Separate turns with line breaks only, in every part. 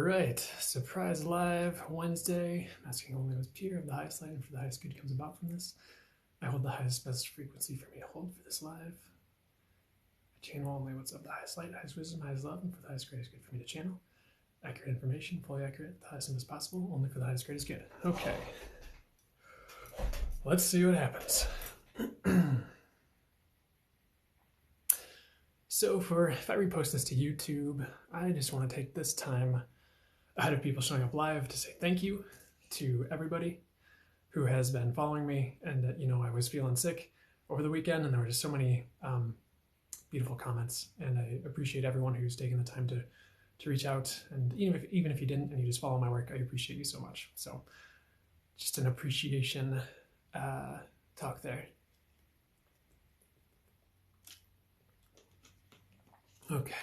right, surprise live Wednesday. I'm asking only what's pure of the highest light and for the highest good comes about from this. I hold the highest best frequency for me to hold for this live. I channel only what's of the highest light, highest wisdom, highest love, and for the highest greatest good for me to channel. Accurate information, fully accurate, the highest and best possible, only for the highest greatest good. Okay. Let's see what happens. So if I repost this to YouTube, I just want to take this time ahead of people showing up live to say thank you to everybody who has been following me. And I was feeling sick over the weekend, and there were just so many beautiful comments, and I appreciate everyone who's taken the time to reach out. And even if you didn't and you just follow my work, I appreciate you so much. So just an appreciation talk there. Okay.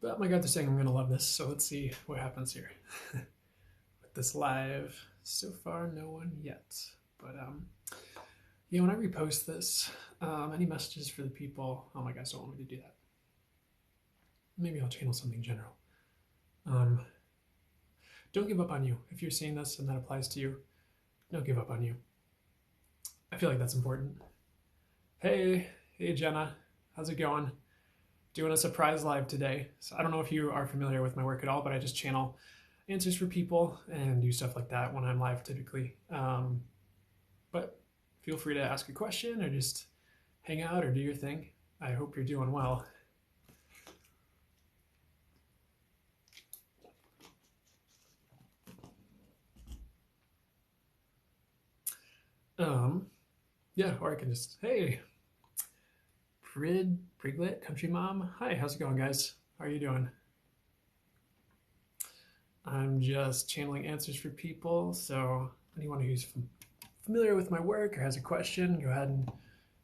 But my God, they're saying I'm going to love this, so let's see what happens here. With this live, so far no one yet. But when I repost this, any messages for the people? Oh my gosh, don't want me to do that. Maybe I'll channel something general. Don't give up on you. If you're seeing this and that applies to you, don't give up on you. I feel like that's important. Hey Jenna, how's it going? Doing a surprise live today. So I don't know if you are familiar with my work at all, but I just channel answers for people and do stuff like that when I'm live typically. But feel free to ask a question or just hang out or do your thing. I hope you're doing well. Yeah, or I can just, hey, Priglet, Country Mom. Hi, how's it going, guys? How are you doing? I'm just channeling answers for people, so anyone who's familiar with my work or has a question, go ahead and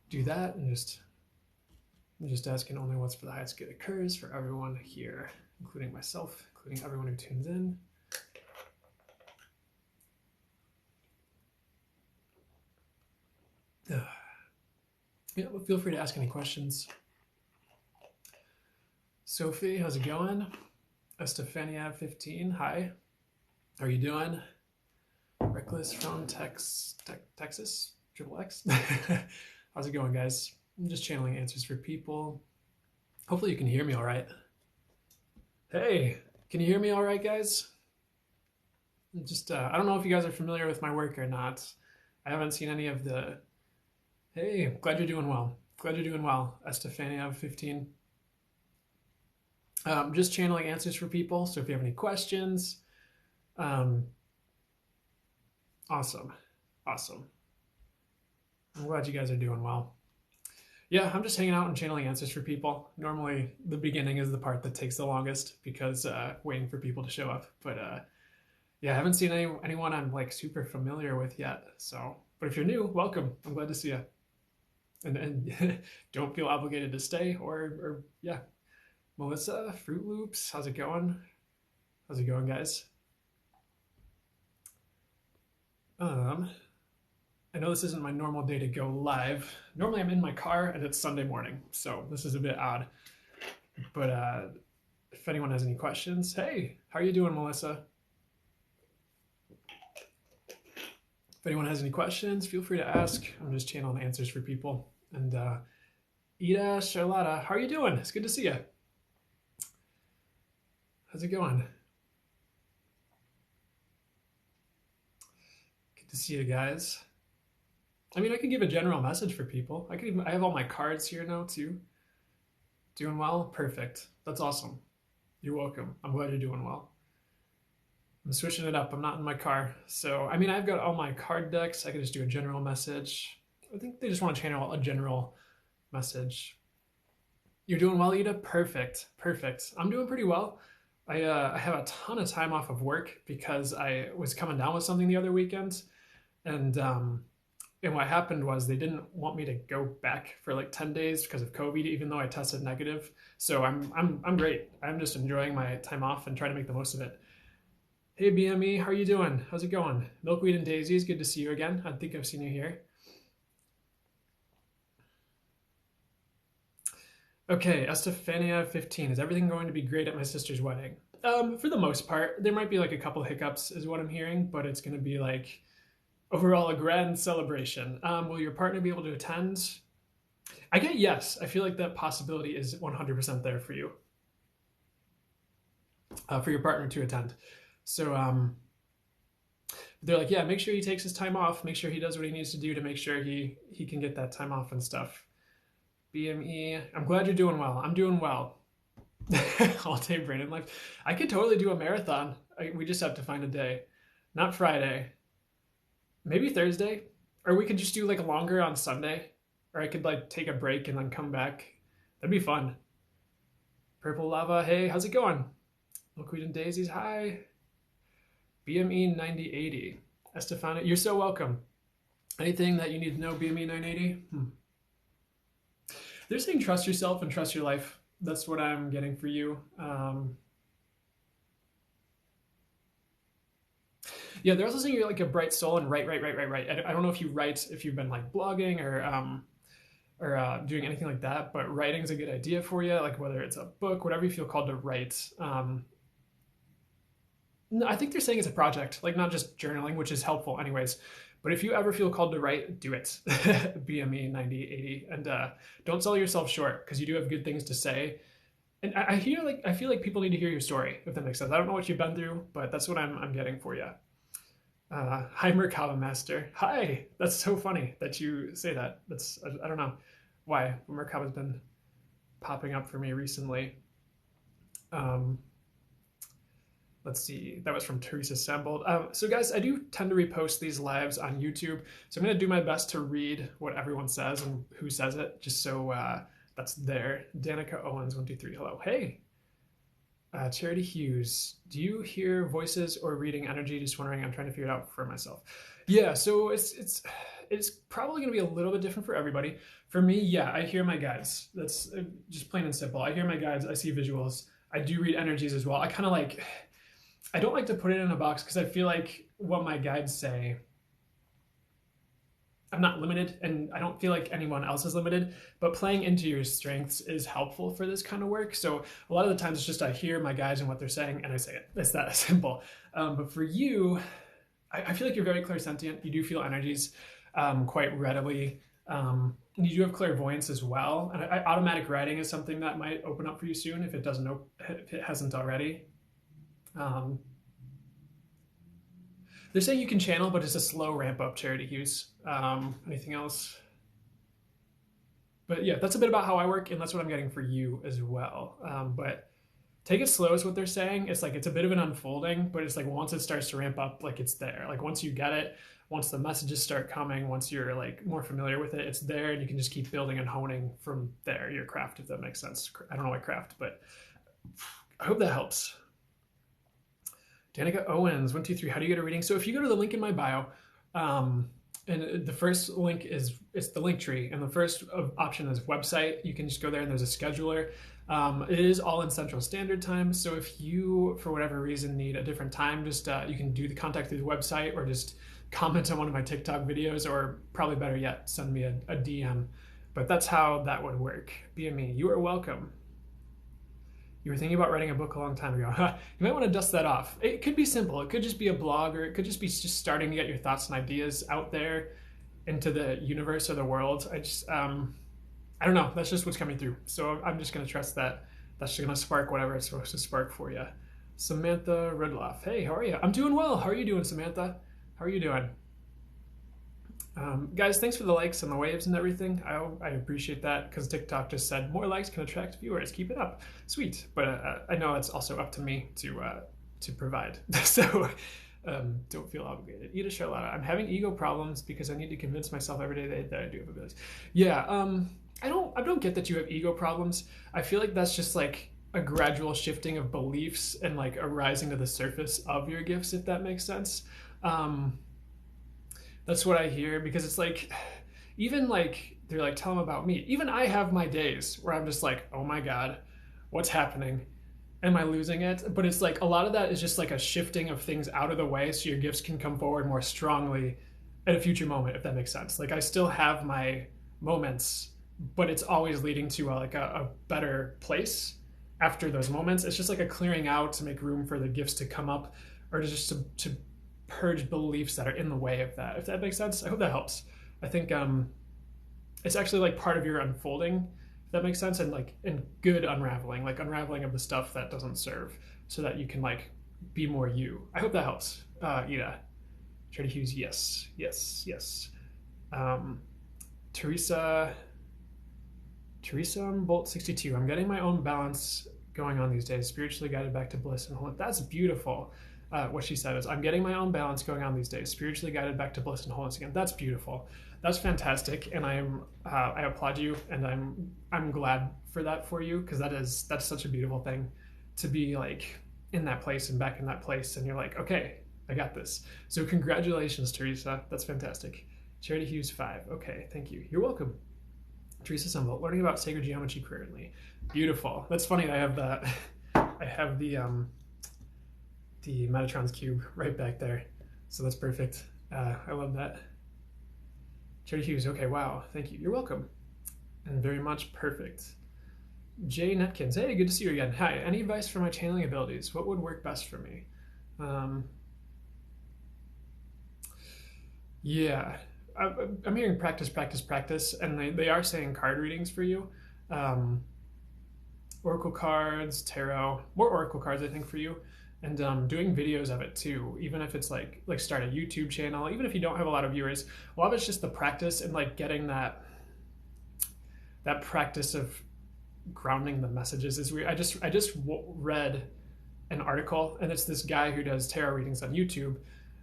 do that. And I'm just asking only what's for the highest good occurs for everyone here, including myself, including everyone who tunes in. Yeah, well, feel free to ask any questions. Sophie, how's it going? Estefania 15, hi. How are you doing? Reckless from Texas, Triple X. How's it going, guys? I'm just channeling answers for people. Hopefully you can hear me all right. Hey, can you hear me all right, guys? Just, I don't know if you guys are familiar with my work or not. I haven't seen any of the... Hey, glad you're doing well. Glad you're doing well, Estefania 15. Just channeling answers for people. So if you have any questions, awesome. I'm glad you guys are doing well. Yeah, I'm just hanging out and channeling answers for people. Normally, the beginning is the part that takes the longest because waiting for people to show up. But yeah, I haven't seen anyone I'm like super familiar with yet. So, but if you're new, welcome. I'm glad to see you. And don't feel obligated to stay or yeah. Melissa, Fruit Loops, how's it going? How's it going, guys? I know this isn't my normal day to go live. Normally I'm in my car and it's Sunday morning, so this is a bit odd. But if anyone has any questions, hey, how are you doing, Melissa? If anyone has any questions, feel free to ask. I'm just channeling answers for people. And Ida, Charlotta, how are you doing? It's good to see you. How's it going? Good to see you guys. I mean, I can give a general message for people. I have all my cards here now too. Doing well? Perfect. That's awesome. You're welcome. I'm glad you're doing well. I'm switching it up. I'm not in my car. So, I mean, I've got all my card decks. I could just do a general message. I think they just want to channel a general message. You're doing well, Ida? Perfect. Perfect. I'm doing pretty well. I have a ton of time off of work because I was coming down with something the other weekend. And what happened was they didn't want me to go back for like 10 days because of COVID, even though I tested negative. So I'm great. I'm just enjoying my time off and trying to make the most of it. Hey BME, how are you doing? How's it going? Milkweed and Daisies, good to see you again. I think I've seen you here. Okay, Estefania 15. Is everything going to be great at my sister's wedding? For the most part, there might be like a couple hiccups, is what I'm hearing, but it's going to be like overall a grand celebration. Will your partner be able to attend? I get yes. I feel like that possibility is 100% there for your partner to attend. So they're like, yeah, make sure he takes his time off. Make sure he does what he needs to do to make sure he can get that time off and stuff. BME, I'm glad you're doing well. I'm doing well. All day Brandon life. I could totally do a marathon. We just have to find a day. Not Friday. Maybe Thursday. Or we could just do like a longer on Sunday. Or I could like take a break and then come back. That'd be fun. Purple Lava, hey, how's it going? Milkweed and Daisies, hi. BME 9080. Estefana, you're so welcome. Anything that you need to know, BME 980? They're saying trust yourself and trust your life. That's what I'm getting for you. Yeah, they're also saying you're like a bright soul and write. I don't know if you write, if you've been like blogging or doing anything like that, but writing's a good idea for you. Like whether it's a book, whatever you feel called to write. No, I think they're saying it's a project, like not just journaling, which is helpful anyways. But if you ever feel called to write, do it. BME 9080, and don't sell yourself short because you do have good things to say. And I feel like people need to hear your story, if that makes sense. I don't know what you've been through, but that's what I'm getting for you. Hi, Merkaba Master. Hi. That's so funny that you say that. I don't know why Merkaba's been popping up for me recently. Um, let's see. That was from Teresa Sembold. So guys, I do tend to repost these lives on YouTube, so I'm gonna do my best to read what everyone says and who says it, just so that's there. Danica Owens 123. Hello. Hey. Charity Hughes, do you hear voices or reading energy? Just wondering. I'm trying to figure it out for myself. Yeah, so it's probably going to be a little bit different for everybody. For me, yeah, I hear my guides. That's just plain and simple. I hear my guides. I see visuals. I do read energies as well. I kind of like. I don't like to put it in a box because I feel like what my guides say, I'm not limited, and I don't feel like anyone else is limited, but playing into your strengths is helpful for this kind of work. So a lot of the times it's just I hear my guides and what they're saying and I say it. It's that simple. But for you, I feel like you're very clairsentient. You do feel energies quite readily. You do have clairvoyance as well. And automatic writing is something that might open up for you soon if it hasn't already. They're saying you can channel, but it's a slow ramp up, Charity Hughes. Anything else? But yeah, that's a bit about how I work, and that's what I'm getting for you as well. But take it slow is what they're saying. It's like it's a bit of an unfolding, but it's like once it starts to ramp up, like it's there. Like once you get it, once the messages start coming, once you're like more familiar with it, it's there, and you can just keep building and honing from there. Your craft, if that makes sense. I don't know what craft, but I hope that helps. Danica Owens, 123. How do you get a reading? So if you go to the link in my bio, and the first link is it's the link tree, and the first option is website. You can just go there, and there's a scheduler. It is all in Central Standard Time, so if you, for whatever reason, need a different time, just you can do the contact through the website, or just comment on one of my TikTok videos, or probably better yet, send me a DM. But that's how that would work. BME, you are welcome. You were thinking about writing a book a long time ago. You might want to dust that off. It could be simple. It could just be a blog, or it could just be just starting to get your thoughts and ideas out there into the universe or the world. I don't know. That's just what's coming through. So I'm just going to trust that that's just going to spark whatever it's supposed to spark for you. Samantha Rudloff. Hey, how are you? I'm doing well. How are you doing, Samantha? How are you doing? Guys, thanks for the likes and the waves and everything. I appreciate that because TikTok just said more likes can attract viewers. Keep it up. Sweet. But I know it's also up to me to provide. So don't feel obligated. Eat a Charlotta. I'm having ego problems because I need to convince myself every day that I do have abilities. Yeah, I don't get that you have ego problems. I feel like that's just like a gradual shifting of beliefs and like a rising to the surface of your gifts, if that makes sense. That's what I hear, because it's like, even like, they're like, tell them about me. Even I have my days where I'm just like, oh my God, what's happening? Am I losing it? But it's like, a lot of that is just like a shifting of things out of the way so your gifts can come forward more strongly at a future moment, if that makes sense. Like I still have my moments but it's always leading to a better place after those moments. It's just like a clearing out to make room for the gifts to come up, or to just to purge beliefs that are in the way of that. If that makes sense, I hope that helps. I think it's actually like part of your unfolding, if that makes sense, and like in good unraveling, like unraveling of the stuff that doesn't serve, so that you can like be more you. I hope that helps. Yeah. Charity Hughes, yes, yes, yes. Um, Teresa, Bolt 62. I'm getting my own balance going on these days, spiritually guided back to bliss and wholeness. That's beautiful. What she said is, I'm getting my own balance going on these days, spiritually guided back to bliss and wholeness again. That's beautiful. That's fantastic, and I applaud you, and I'm glad for that for you, because that's such a beautiful thing to be like in that place and back in that place, and you're like, okay, I got this. So congratulations, Teresa. That's fantastic. Charity Hughes 5. Okay, thank you. You're welcome. Teresa Sumble, learning about sacred geometry currently. Beautiful. That's funny. I have that. I have the Metatron's cube right back there, so that's perfect. I love that. Charity Hughes. Okay, wow. Thank you. You're welcome. And very much perfect. Jay Netkins. Hey, good to see you again. Hi. Any advice for my channeling abilities? What would work best for me? Yeah, I'm hearing practice, practice, practice, and they are saying card readings for you. Um, Oracle cards, tarot, more Oracle cards, I think, for you. And doing videos of it too, even if it's like start a YouTube channel, even if you don't have a lot of viewers. A lot of it's just the practice and like getting that practice of grounding the messages is weird. I just read an article, and it's this guy who does tarot readings on YouTube.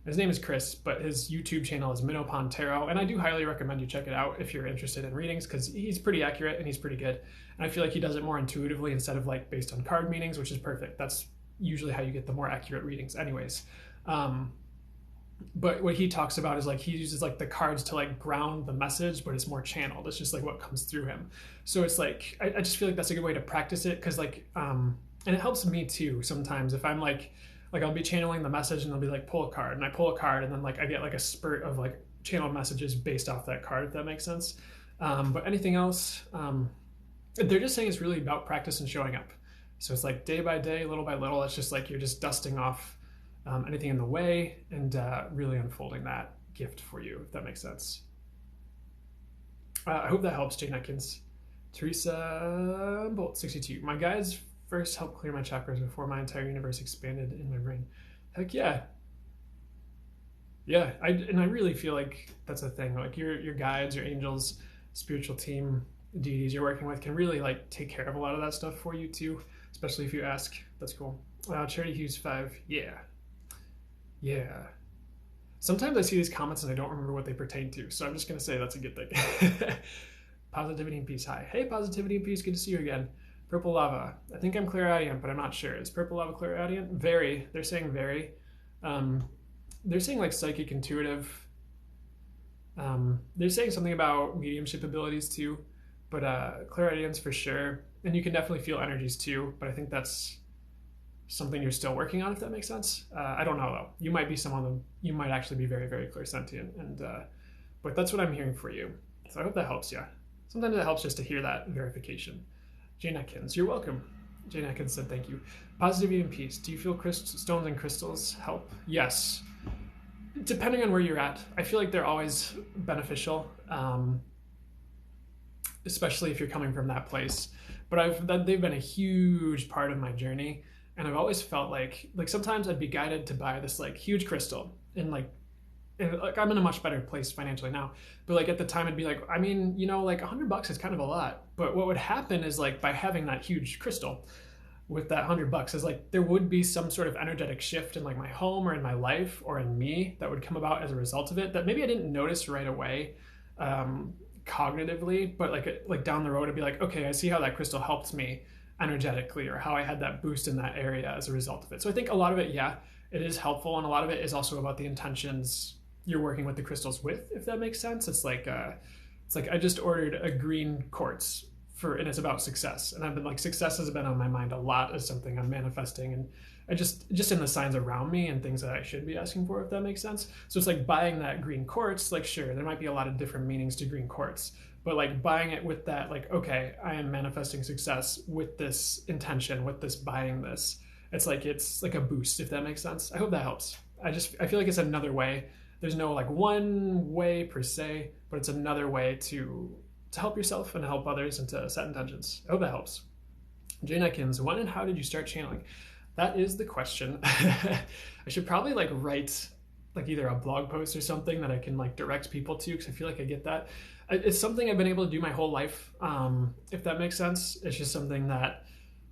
His name is Chris, but his YouTube channel is Minopon Tarot, and I do highly recommend you check it out if you're interested in readings, because he's pretty accurate and he's pretty good. And I feel like he does it more intuitively instead of like based on card meanings, which is perfect. That's usually how you get the more accurate readings anyways. But what he talks about is like he uses like the cards to like ground the message, but it's more channeled. It's just like what comes through him. So it's like I just feel like that's a good way to practice it, because like and it helps me too sometimes if I'm like I'll be channeling the message and they'll be like pull a card, and I pull a card and then like I get like a spurt of like channeled messages based off that card, if that makes sense. But anything else, they're just saying it's really about practice and showing up. So it's like day by day, little by little. It's just like you're just dusting off anything in the way and really unfolding that gift for you, if that makes sense. I hope that helps, Jane Atkins. Teresa Bolt 62. My guides first helped clear my chakras before my entire universe expanded in my brain. Heck yeah. Yeah, I really feel like that's a thing. Like your guides, your angels, spiritual team, deities you're working with can really like take care of a lot of that stuff for you too, especially if you ask. That's cool. Charity Hughes 5. Yeah. Yeah. Sometimes I see these comments and I don't remember what they pertain to, so I'm just going to say that's a good thing. Positivity and peace. Hi. Hey, positivity and peace. Good to see you again. Purple lava. I think I'm clairaudient, but I'm not sure. Is purple lava clairaudient? Very. They're saying very. They're saying like psychic intuitive. They're saying something about mediumship abilities too, but clairaudience for sure. And you can definitely feel energies too, but I think that's something you're still working on, if that makes sense. I don't know though. You might be someone, you might actually be very, very clairsentient, and but that's what I'm hearing for you. So I hope that helps you. Sometimes it helps just to hear that verification. Jane Atkins, you're welcome. Jane Atkins said thank you. Positivity and peace. Do you feel stones and crystals help? Yes. Depending on where you're at, I feel like they're always beneficial, especially if you're coming from that place. But they've been a huge part of my journey, and I've always felt like sometimes I'd be guided to buy this like huge crystal, and like I'm in a much better place financially now, but like at the time I'd be like, I mean, you know, like $100 is kind of a lot. But what would happen is like by having that huge crystal with that $100 is like there would be some sort of energetic shift in like my home or in my life or in me that would come about as a result of it that maybe I didn't notice right away cognitively, but like down the road I'd be like, okay, I see how that crystal helped me energetically, or how I had that boost in that area as a result of it. So I think a lot of it, yeah, it is helpful, and a lot of it is also about the intentions you're working with the crystals with, if that makes sense. It's like I just ordered a green quartz and it's about success, and I've been like, success has been on my mind a lot as something I'm manifesting, and I just in the signs around me and things that I should be asking for, if that makes sense. So it's like buying that green quartz, like sure, there might be a lot of different meanings to green quartz, but like buying it with that, like, okay, I am manifesting success with this intention, with this buying this. It's like a boost, if that makes sense. I hope that helps. I feel like it's another way. There's no like one way per se, but it's another way to help yourself and help others and to set intentions. I hope that helps. Jane Atkins, when and how did you start channeling? That is the question. I should probably like write like either a blog post or something that I can like direct people to, because I feel like I get that. It's something I've been able to do my whole life, if that makes sense. It's just something that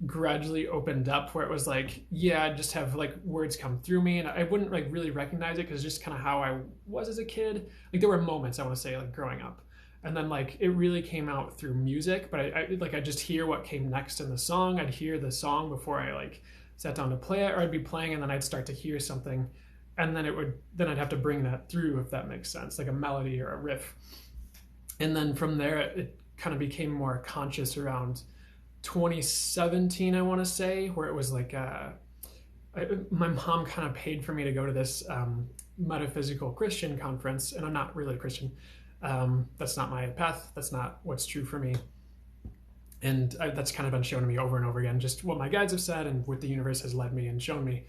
gradually opened up where it was like, yeah, I just have like words come through me and I wouldn't like really recognize it because just kind of how I was as a kid. Like there were moments, I want to say, like growing up. And then like it really came out through music, but I just hear what came next in the song. I'd hear the song before I like sat down to play it, or I'd be playing and then I'd start to hear something, and then I'd have to bring that through, if that makes sense, like a melody or a riff. And then from there it kind of became more conscious around 2017, I want to say, where it was like my mom kind of paid for me to go to this metaphysical Christian conference, and I'm not really a Christian. That's not my path. That's not what's true for me. And that's kind of been shown to me over and over again, just what my guides have said and what the universe has led me and shown me.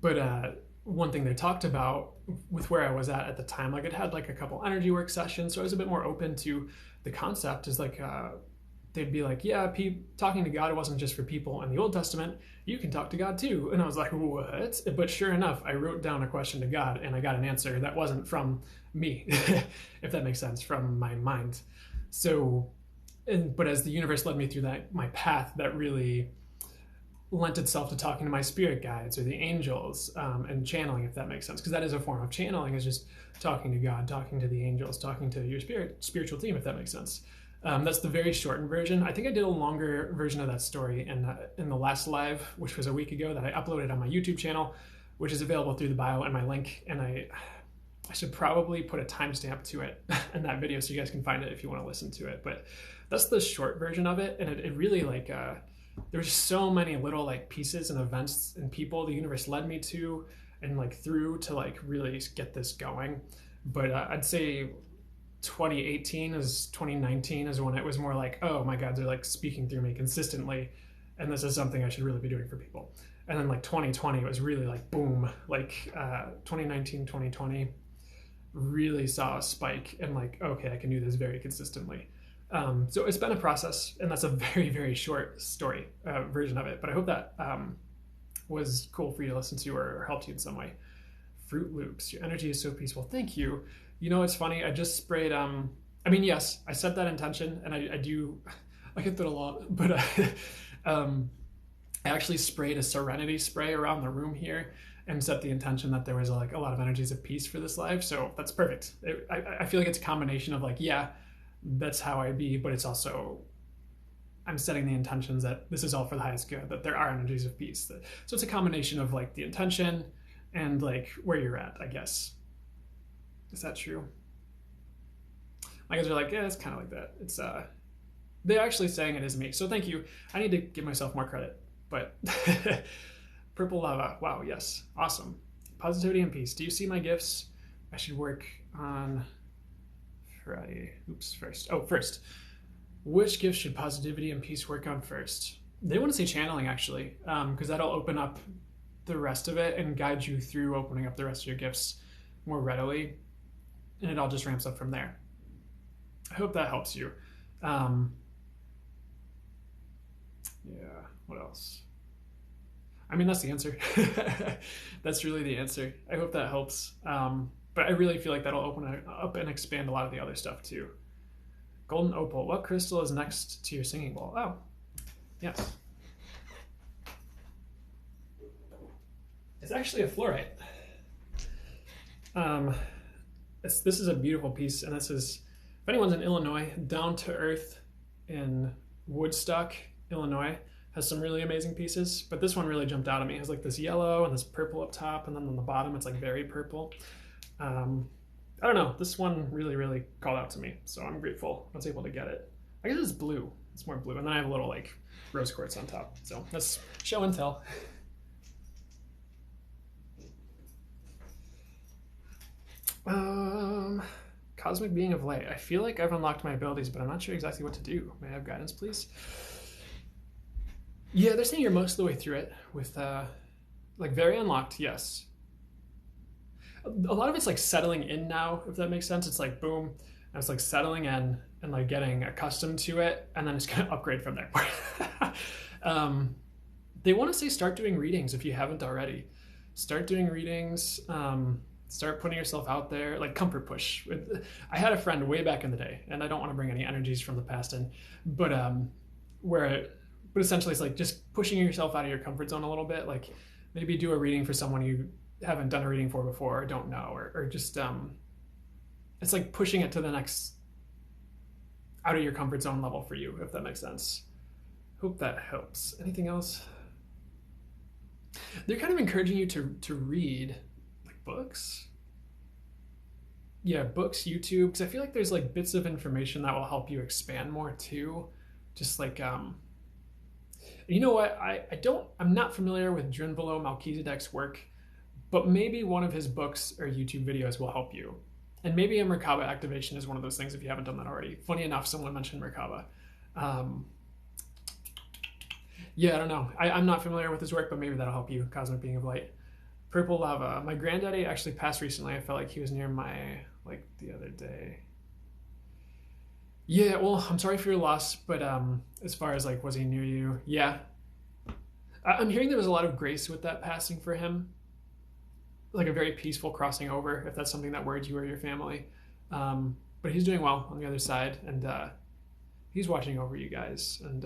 But one thing they talked about with where I was at the time, like it had like a couple energy work sessions, so I was a bit more open to the concept. Is like they'd be like, yeah, talking to God wasn't just for people in the Old Testament. You can talk to God too. And I was like, what? But sure enough, I wrote down a question to God and I got an answer that wasn't from me, if that makes sense, from my mind. So, but as the universe led me through my path, that really lent itself to talking to my spirit guides or the angels, and channeling, if that makes sense, because that is a form of channeling, is just talking to God, talking to the angels, talking to your spiritual team, if that makes sense. That's the very shortened version. I think I did a longer version of that story in the last live, which was a week ago, that I uploaded on my YouTube channel, which is available through the bio and my link. And I should probably put a timestamp to it in that video so you guys can find it if you want to listen to it. But that's the short version of it. And it really like, there's so many little like pieces and events and people the universe led me to and like through to like really get this going. But I'd say 2019 is when it was more like, oh my God, they're like speaking through me consistently, and this is something I should really be doing for people. And then like 2020 was really like boom, like 2019, 2020 really saw a spike and like, okay, I can do this very consistently. So it's been a process, and that's a very, very short story version of it. But I hope that was cool for you to listen to or helped you in some way. Fruit Loops, your energy is so peaceful. Thank you. You know, it's funny. I just sprayed, I mean, yes, I set that intention, and I do, I get that a lot, but I actually sprayed a serenity spray around the room here and set the intention that there was like a lot of energies of peace for this live. So that's perfect. I feel like it's a combination of like, yeah, that's how I be, but it's also, I'm setting the intentions that this is all for the highest good, that there are energies of peace. So it's a combination of like the intention and like where you're at, I guess. Is that true? My guys are like, yeah, it's kind of like that. It's they're actually saying it is me. So thank you. I need to give myself more credit. But Purple Lava, wow, yes, awesome. Positivity and peace. Do you see my gifts? I should work on Friday. Oops, first. Oh, first. Which gifts should positivity and peace work on first? They want to say channeling, actually, because that'll open up the rest of it and guide you through opening up the rest of your gifts more readily. And it all just ramps up from there. I hope that helps you. Yeah, what else? I mean, that's the answer. That's really the answer. I hope that helps. But I really feel like that'll open up and expand a lot of the other stuff too. Golden Opal, what crystal is next to your singing bowl? Oh, yes. It's actually a fluorite. This is a beautiful piece, and this is, if anyone's in Illinois, Down to Earth in Woodstock, Illinois, has some really amazing pieces, but this one really jumped out at me. It has like this yellow and this purple up top, and then on the bottom it's like very purple. I don't know, this one really, really called out to me, so I'm grateful I was able to get it. I guess it's blue, it's more blue, and then I have a little like rose quartz on top, so that's show and tell. Cosmic being of light. I feel like I've unlocked my abilities, but I'm not sure exactly what to do. May I have guidance, please? Yeah, they're saying you're most of the way through it with, like, very unlocked, yes. A lot of it's like settling in now, if that makes sense. It's like boom, and it's like settling in and like getting accustomed to it, and then it's gonna upgrade from there. um, they want to say start doing readings if you haven't already. Start doing readings. Start putting yourself out there, like comfort push. I had a friend way back in the day, and I don't want to bring any energies from the past in, but where, but essentially it's like just pushing yourself out of your comfort zone a little bit. Like maybe do a reading for someone you haven't done a reading for before or don't know, or just it's like pushing it to the next out of your comfort zone level for you, if that makes sense. Hope that helps. Anything else? They're kind of encouraging you to read like books. Yeah, books, YouTube, because I feel like there's like bits of information that will help you expand more too. Just like you know what? I'm not familiar with Drunvalo Melchizedek's work, but maybe one of his books or YouTube videos will help you. And maybe a Merkaba activation is one of those things if you haven't done that already. Funny enough, someone mentioned Merkaba. Yeah, I don't know. I'm not familiar with his work, but maybe that'll help you. Cosmic Being of Light. Purple Lava. My granddaddy actually passed recently. I felt like he was near my, like, the other day. Yeah, well, I'm sorry for your loss, but as far as, like, was he near you? Yeah. I'm hearing there was a lot of grace with that passing for him. Like a very peaceful crossing over, if that's something that worried you or your family. But he's doing well on the other side, and he's watching over you guys. And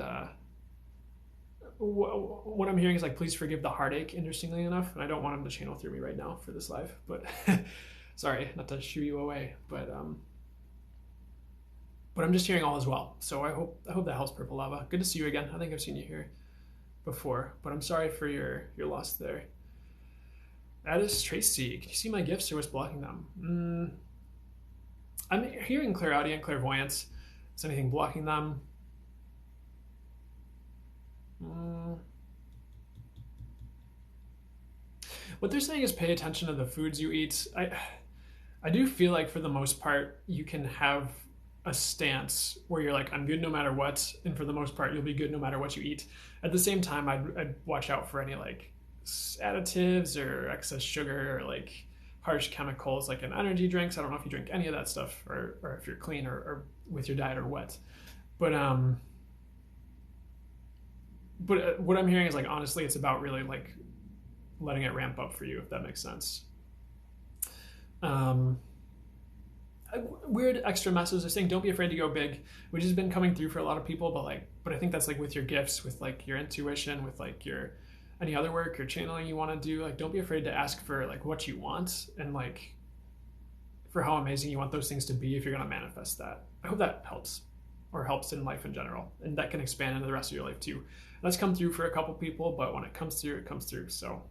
what I'm hearing is like, please forgive the heartache, interestingly enough. And I don't want him to channel through me right now for this live, but sorry, not to shoo you away, but I'm just hearing all is well. So I hope that helps, Purple Lava. Good to see you again. I think I've seen you here before, but I'm sorry for your loss there. That is Tracy. Can you see my gifts or what's blocking them? I'm hearing clairaudient, clairvoyance. Is anything blocking them? What they're saying is pay attention to the foods you eat. I do feel like for the most part you can have a stance where you're like, I'm good no matter what, and for the most part you'll be good no matter what you eat. At the same time, I'd watch out for any like additives or excess sugar or like harsh chemicals like in energy drinks. I don't know if you drink any of that stuff or if you're clean or with your diet or what. But what I'm hearing is like, honestly, it's about really like letting it ramp up for you, if that makes sense. Weird extra messages are saying don't be afraid to go big, which has been coming through for a lot of people, but I think that's like with your gifts, with like your intuition, with like your any other work or channeling you want to do. Like, don't be afraid to ask for like what you want and like for how amazing you want those things to be if you're going to manifest that. I hope that helps, or helps in life in general, and that can expand into the rest of your life too. That's come through for a couple people, but when it comes through, it comes through. So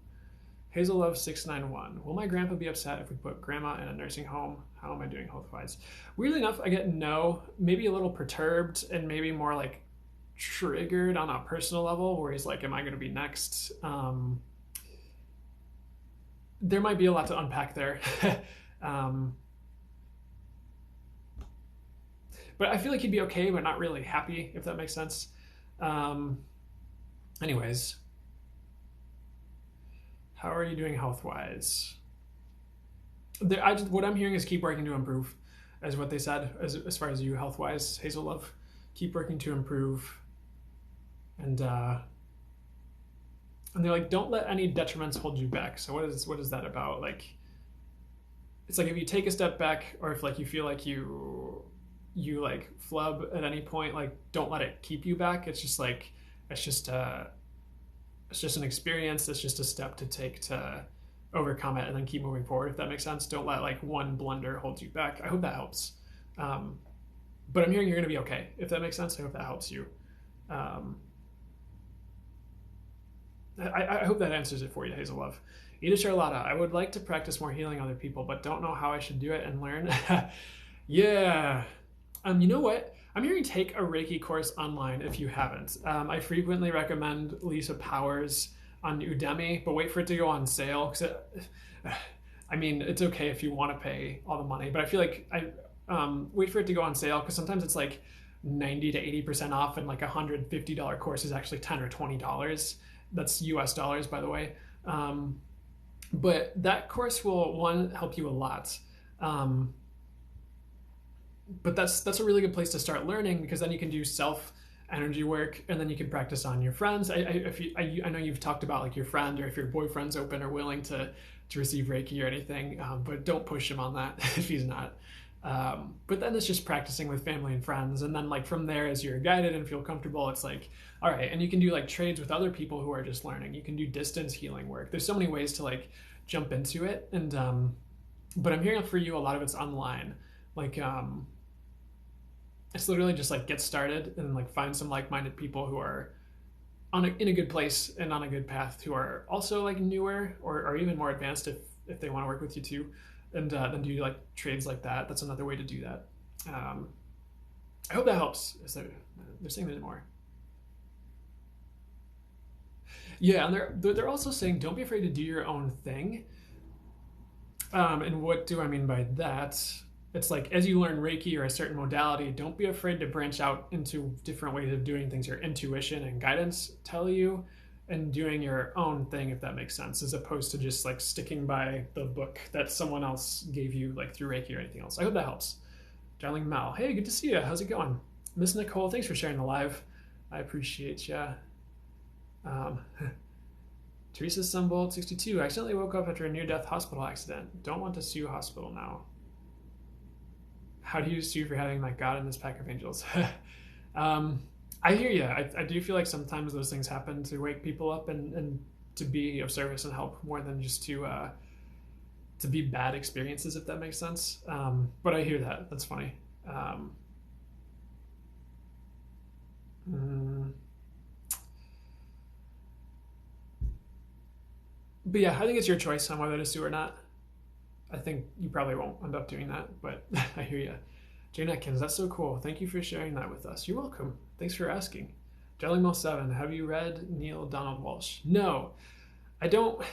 Hazel Love 691. Will my grandpa be upset if we put grandma in a nursing home? How am I doing health-wise? Weirdly enough, I get no, maybe a little perturbed and maybe more like triggered on a personal level where he's like, am I going to be next? There might be a lot to unpack there. But I feel like he'd be okay, but not really happy, if that makes sense. Anyways, how are you doing health-wise? What I'm hearing is keep working to improve, as what they said, as far as you health-wise, Hazel Love. Keep working to improve. And they're like, don't let any detriments hold you back. So what is that about? Like, it's like if you take a step back, or if like you feel like you like flub at any point, like don't let it keep you back. It's just like it's just an experience. It's just a step to take to overcome it and then keep moving forward, if that makes sense. Don't let like one blunder hold you back. I hope that helps. But I'm hearing you're going to be okay, if that makes sense. I hope that helps you. I hope that answers it for you, Hazel Love. Eda Charlotta, I would like to practice more healing other people, but don't know how I should do it and learn. Yeah. You know what? I'm hearing take a Reiki course online if you haven't. I frequently recommend Lisa Powers on Udemy, but wait for it to go on sale. I mean, it's okay if you want to pay all the money, but I feel like Wait for it to go on sale because sometimes it's like 90 to 80% off, and like $150 course is actually $10 or $20. That's US dollars, by the way. Um, but that course will, one, help you a lot. Um, but that's a really good place to start learning, because then you can do self energy work, and then you can practice on your friends. I know you've talked about like your friend, or if your boyfriend's open or willing to receive Reiki or anything, but don't push him on that if he's not. But then it's just practicing with family and friends, and then like from there, as you're guided and feel comfortable, it's like, all right, and you can do like trades with other people who are just learning. You can do distance healing work. There's so many ways to like jump into it, and but I'm hearing for you a lot of it's online. Like it's literally just like get started and like find some like-minded people who are in a good place and on a good path, who are also like newer or even more advanced if they want to work with you too, and then do like trades like that. That's another way to do that. um, I hope that helps. They're saying there's more. Yeah, and they're also saying don't be afraid to do your own thing. And what do I mean by that? It's like as you learn Reiki or a certain modality, don't be afraid to branch out into different ways of doing things your intuition and guidance tell you, and doing your own thing, if that makes sense, as opposed to just like sticking by the book that someone else gave you, like through Reiki or anything else. I hope that helps. Darling Mel, hey, good to see you. How's it going? Miss Nicole, thanks for sharing the live. I appreciate you. Um, Teresa Sunbolt, 62. I accidentally woke up after a near-death hospital accident. Don't want to sue hospital now. How do you sue for having my God in this pack of angels? um, I hear you. I do feel like sometimes those things happen to wake people up and to be of service and help, more than just to be bad experiences, if that makes sense. But I hear that. That's funny. Mm, but yeah, I think it's your choice on whether to sue or not. I think you probably won't end up doing that, but I hear you. Jane Atkins, that's so cool. Thank you for sharing that with us. You're welcome. Thanks for asking. Jellymill7, have you read Neil Donald Walsh? No, I don't.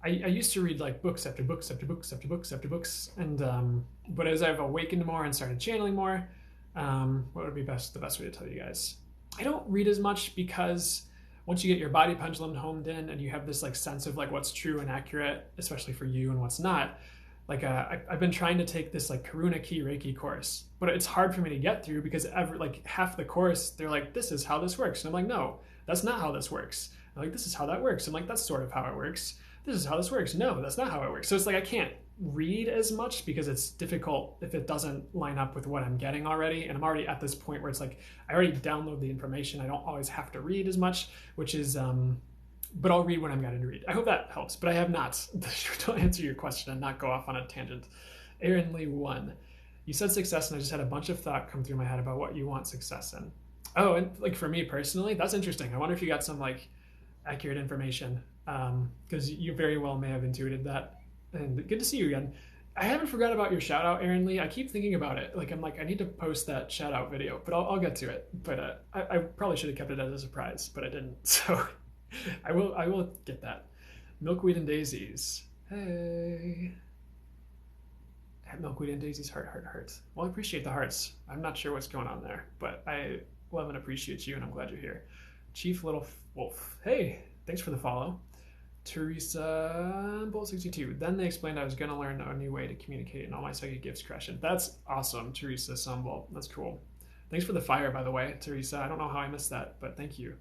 I used to read like books after books after books after books after books, and but as I've awakened more and started channeling more, what would be the best way to tell you guys? I don't read as much because once you get your body pendulum homed in and you have this like sense of like what's true and accurate, especially for you, and what's not, like I've been trying to take this like Karuna Ki Reiki course, but it's hard for me to get through because like half the course they're like, this is how this works, and I'm like, no, that's not how this works. I'm like, this is how that works. I'm like, that's sort of how it works. This is how this works. No, that's not how it works. So it's like I can't read as much because it's difficult if it doesn't line up with what I'm getting already, and I'm already at this point where it's like I already download the information. I don't always have to read as much, which is but I'll read when I'm getting to read. I hope that helps, but I have not. To answer your question and not go off on a tangent. Aaron Lee 1. You said success, and I just had a bunch of thought come through my head about what you want success in. Oh, and like for me personally, that's interesting. I wonder if you got some like accurate information, because you very well may have intuited that. And good to see you again. I haven't forgot about your shout out, Aaron Lee. I keep thinking about it. Like I'm like, I need to post that shout out video, but I'll get to it. But I probably should have kept it as a surprise, but I didn't. So I will get that. Milkweed and daisies. Hey. Milkweed and daisies, heart. Well, I appreciate the hearts. I'm not sure what's going on there, but I love and appreciate you, and I'm glad you're here. Chief Little Wolf. Hey, thanks for the follow. Teresa Bolt 62. Then they explained I was gonna learn a new way to communicate, and all my psychic gifts crashing. That's awesome, Teresa Sunbolt. That's cool. Thanks for the fire, by the way, Teresa. I don't know how I missed that, but thank you.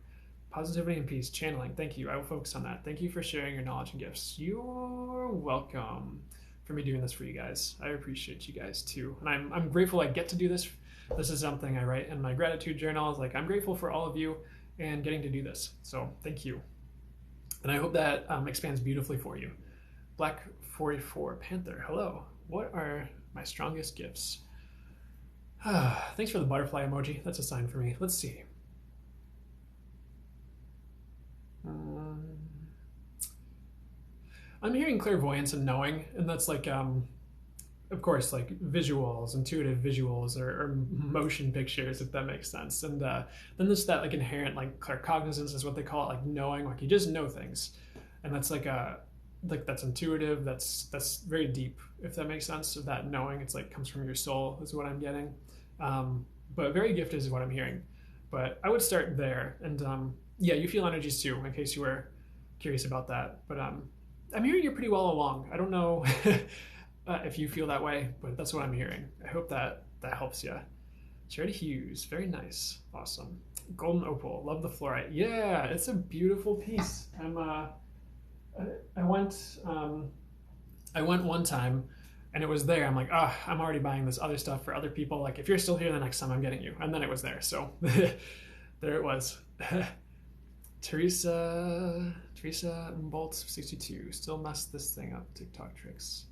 Positivity and peace, channeling. Thank you. I will focus on that. Thank you for sharing your knowledge and gifts. You're welcome for me doing this for you guys. I appreciate you guys too, and I'm grateful I get to do this. This is something I write in my gratitude journal. Is like I'm grateful for all of you and getting to do this. So thank you. And I hope that expands beautifully for you. Black 44 Panther, hello. What are my strongest gifts? Thanks for the butterfly emoji. That's a sign for me. Let's see. I'm hearing clairvoyance and knowing, and that's like, of course, like visuals, intuitive visuals, or motion pictures, if that makes sense. And then there's that like inherent like claircognizance is what they call it, like knowing, like you just know things, and that's like like that's intuitive. That's very deep, if that makes sense. So that knowing, it's like comes from your soul is what I'm getting. But very gifted is what I'm hearing. But I would start there, and yeah, you feel energies too, in case you were curious about that. But I'm hearing you're pretty well along. I don't know if you feel that way, but that's what I'm hearing. I hope that helps you. Charity Hughes, very nice, awesome. Golden Opal, love the fluorite. Yeah, it's a beautiful piece. I went I went one time and it was there. I'm like, oh, I'm already buying this other stuff for other people. Like, if you're still here the next time, I'm getting you. And then it was there. So there it was. Teresa Bolt 62 still messed this thing up. TikTok tricks.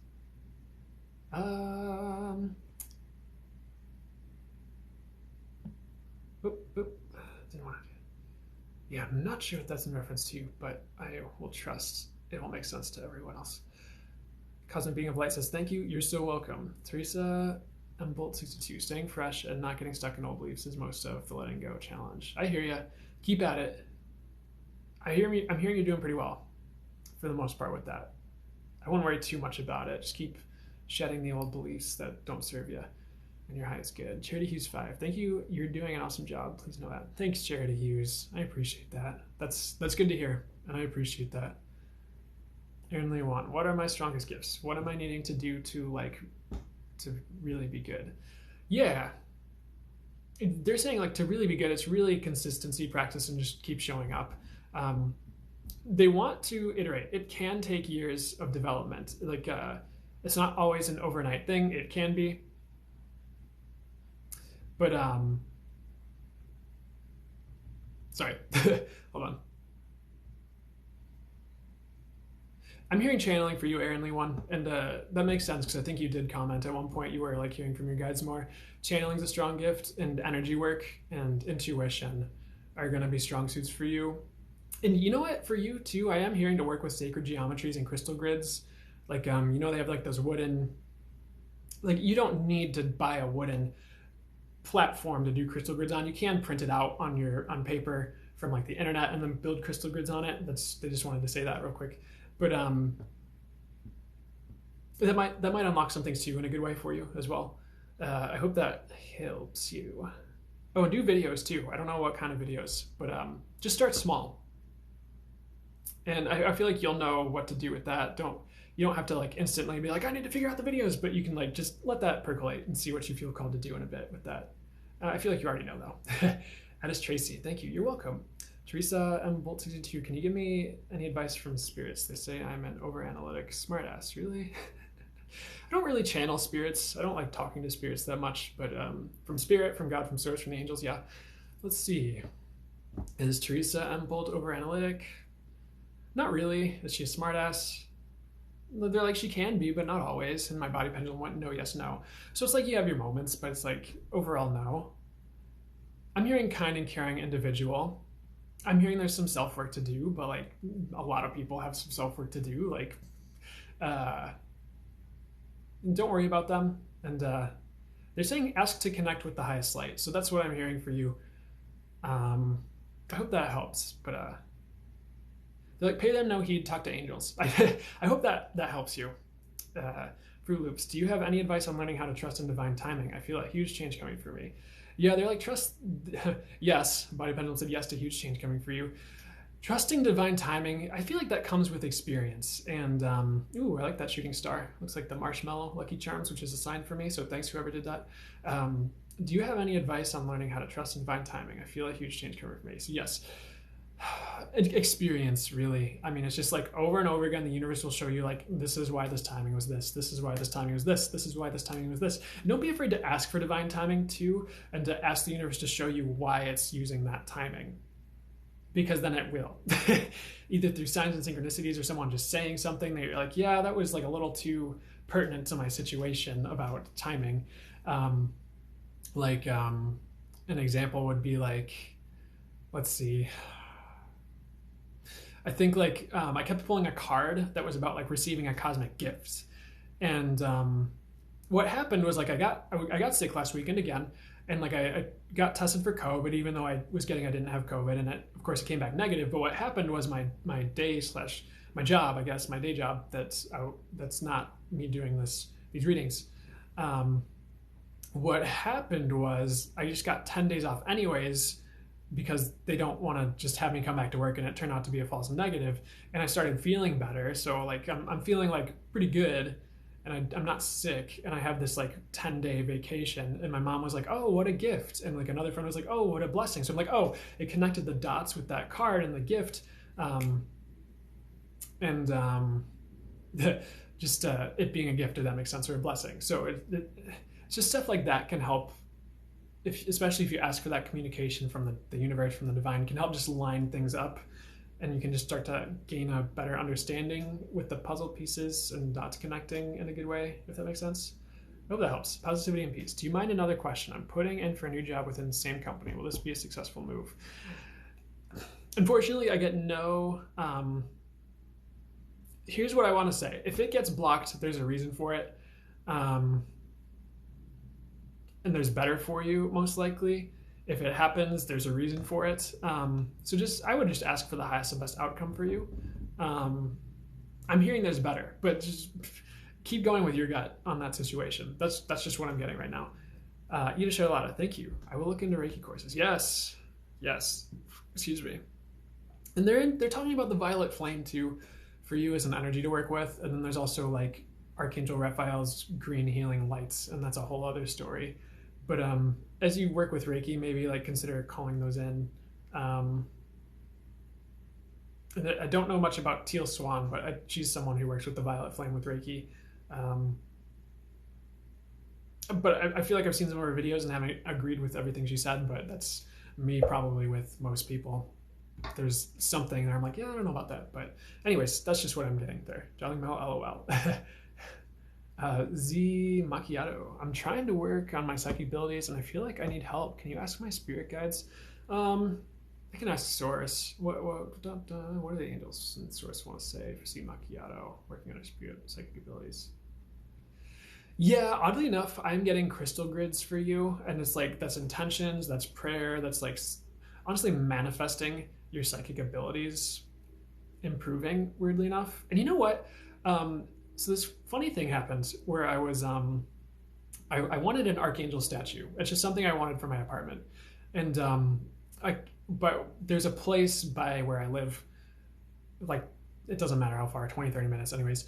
Didn't want to. Yeah, I'm not sure what that's in reference to, but I will trust it will make sense to everyone else. Cosmic Being of Light says, thank you, you're so welcome. Teresa M. Bolt 62, staying fresh and not getting stuck in old beliefs is most of the letting go challenge. I hear you. Keep at it. I'm hearing you're doing pretty well for the most part with that. I wouldn't worry too much about it. Just keep shedding the old beliefs that don't serve you. And your highest good. Charity Hughes 5. Thank you. You're doing an awesome job. Please know that. Thanks, Charity Hughes. I appreciate that. That's good to hear. And I appreciate that. Aaron Lee 1. What are my strongest gifts? What am I needing to do to really be good? Yeah. They're saying like to really be good, it's really consistency, practice, and just keep showing up. They want to iterate. It can take years of development. Like it's not always an overnight thing. It can be. But sorry, hold on. I'm hearing channeling for you, Aaron Lee 1, and that makes sense because I think you did comment at one point you were like hearing from your guides more. Channeling's a strong gift, and energy work and intuition are going to be strong suits for you. And you know what, for you too, I am hearing to work with sacred geometries and crystal grids. Like, they have like those wooden, like you don't need to buy a wooden platform to do crystal grids on. You can print it out on paper from like the internet and then build crystal grids on it. They just wanted to say that real quick. But that might unlock some things too in a good way for you as well. I hope that helps you. Oh, and do videos too. I don't know what kind of videos, but just start small. And I feel like you'll know what to do with that. You don't have to like instantly be like, I need to figure out the videos, but you can like just let that percolate and see what you feel called to do in a bit with that. I feel like you already know though. Addis Tracy, thank you. You're welcome. Teresa M. Bolt 62, can you give me any advice from spirits? They say I'm an over-analytic smartass. Really? I don't really channel spirits. I don't like talking to spirits that much, but from spirit, from God, from source, from the angels, yeah. Let's see. Is Teresa M. Bolt over-analytic? Not really. Is she a smartass? They're like, she can be, but not always. And my body pendulum went no, yes, no. So it's like you have your moments, but it's like overall no. I'm hearing kind and caring individual. I'm hearing there's some self-work to do, but like a lot of people have some self-work to do. Like, don't worry about them. And they're saying ask to connect with the highest light. So that's what I'm hearing for you. I hope that helps, but they're like, pay them no heed, talk to angels. I hope that helps you. Fruit Loops, do you have any advice on learning how to trust in divine timing? I feel a huge change coming for me. Yeah, they're like, trust, yes, Body Pendulum said yes to huge change coming for you. Trusting divine timing, I feel like that comes with experience. And, ooh, I like that shooting star. Looks like the marshmallow Lucky Charms, which is a sign for me, so thanks whoever did that. Do you have any advice on learning how to trust in divine timing? I feel a huge change coming for me. So yes, experience, really. I mean, it's just like over and over again, the universe will show you like, this is why this timing was this. This is why this timing was this. This is why this timing was this. And don't be afraid to ask for divine timing too, and to ask the universe to show you why it's using that timing. Because then it will. Either through signs and synchronicities or someone just saying something that you're like, yeah, that was like a little too pertinent to my situation about timing. An example would be like, let's see. I think like I kept pulling a card that was about like receiving a cosmic gift. And what happened was like I got sick last weekend again. And like I got tested for COVID, even though I didn't have COVID, and of course it came back negative. But what happened was my day / my job, I guess, my day job. That's not me doing these readings. Um, what happened was I just got 10 days off anyways because they don't want to just have me come back to work, and it turned out to be a false negative. And I started feeling better. So like I'm feeling like pretty good, and I'm not sick, and I have this like 10-day vacation. And my mom was like, oh, what a gift. And like another friend was like, oh, what a blessing. So I'm like, oh, it connected the dots with that card and the gift. And just it being a gift, if that makes sense, or a blessing. So it's just stuff like that can help, especially if you ask for that communication from the universe, from the divine, can help just line things up, and you can just start to gain a better understanding with the puzzle pieces and dots connecting in a good way, if that makes sense. I hope that helps. Positivity and peace. Do you mind another question? I'm putting in for a new job within the same company. Will this be a successful move? Unfortunately, I get no... here's what I want to say. If it gets blocked, there's a reason for it. And there's better for you, most likely. If it happens, there's a reason for it. So I would just ask for the highest and best outcome for you. I'm hearing there's better, but just keep going with your gut on that situation. That's just what I'm getting right now. Ida Charlotta, thank you. I will look into Reiki courses. Yes. Excuse me. And they're talking about the violet flame too, for you as an energy to work with. And then there's also like Archangel Raphael's green healing lights, and that's a whole other story. But as you work with Reiki, maybe like consider calling those in. I don't know much about Teal Swan, but she's someone who works with the violet flame with Reiki. But I feel like I've seen some of her videos and haven't agreed with everything she said, but that's me probably with most people. There's something there I'm like, yeah, I don't know about that. But anyways, that's just what I'm getting there. Jolly Mel, LOL. Z Macchiato. I'm trying to work on my psychic abilities, and I feel like I need help. Can you ask my spirit guides? I can ask Source. What do the angels and Source want to say for Z Macchiato working on her spirit psychic abilities? Yeah, oddly enough, I'm getting crystal grids for you, and it's like that's intentions, that's prayer, that's like honestly manifesting your psychic abilities improving, weirdly enough. And you know what? So this funny thing happened where I was, I wanted an archangel statue. It's just something I wanted for my apartment. And but there's a place by where I live, like, it doesn't matter how far, 20, 30 minutes anyways.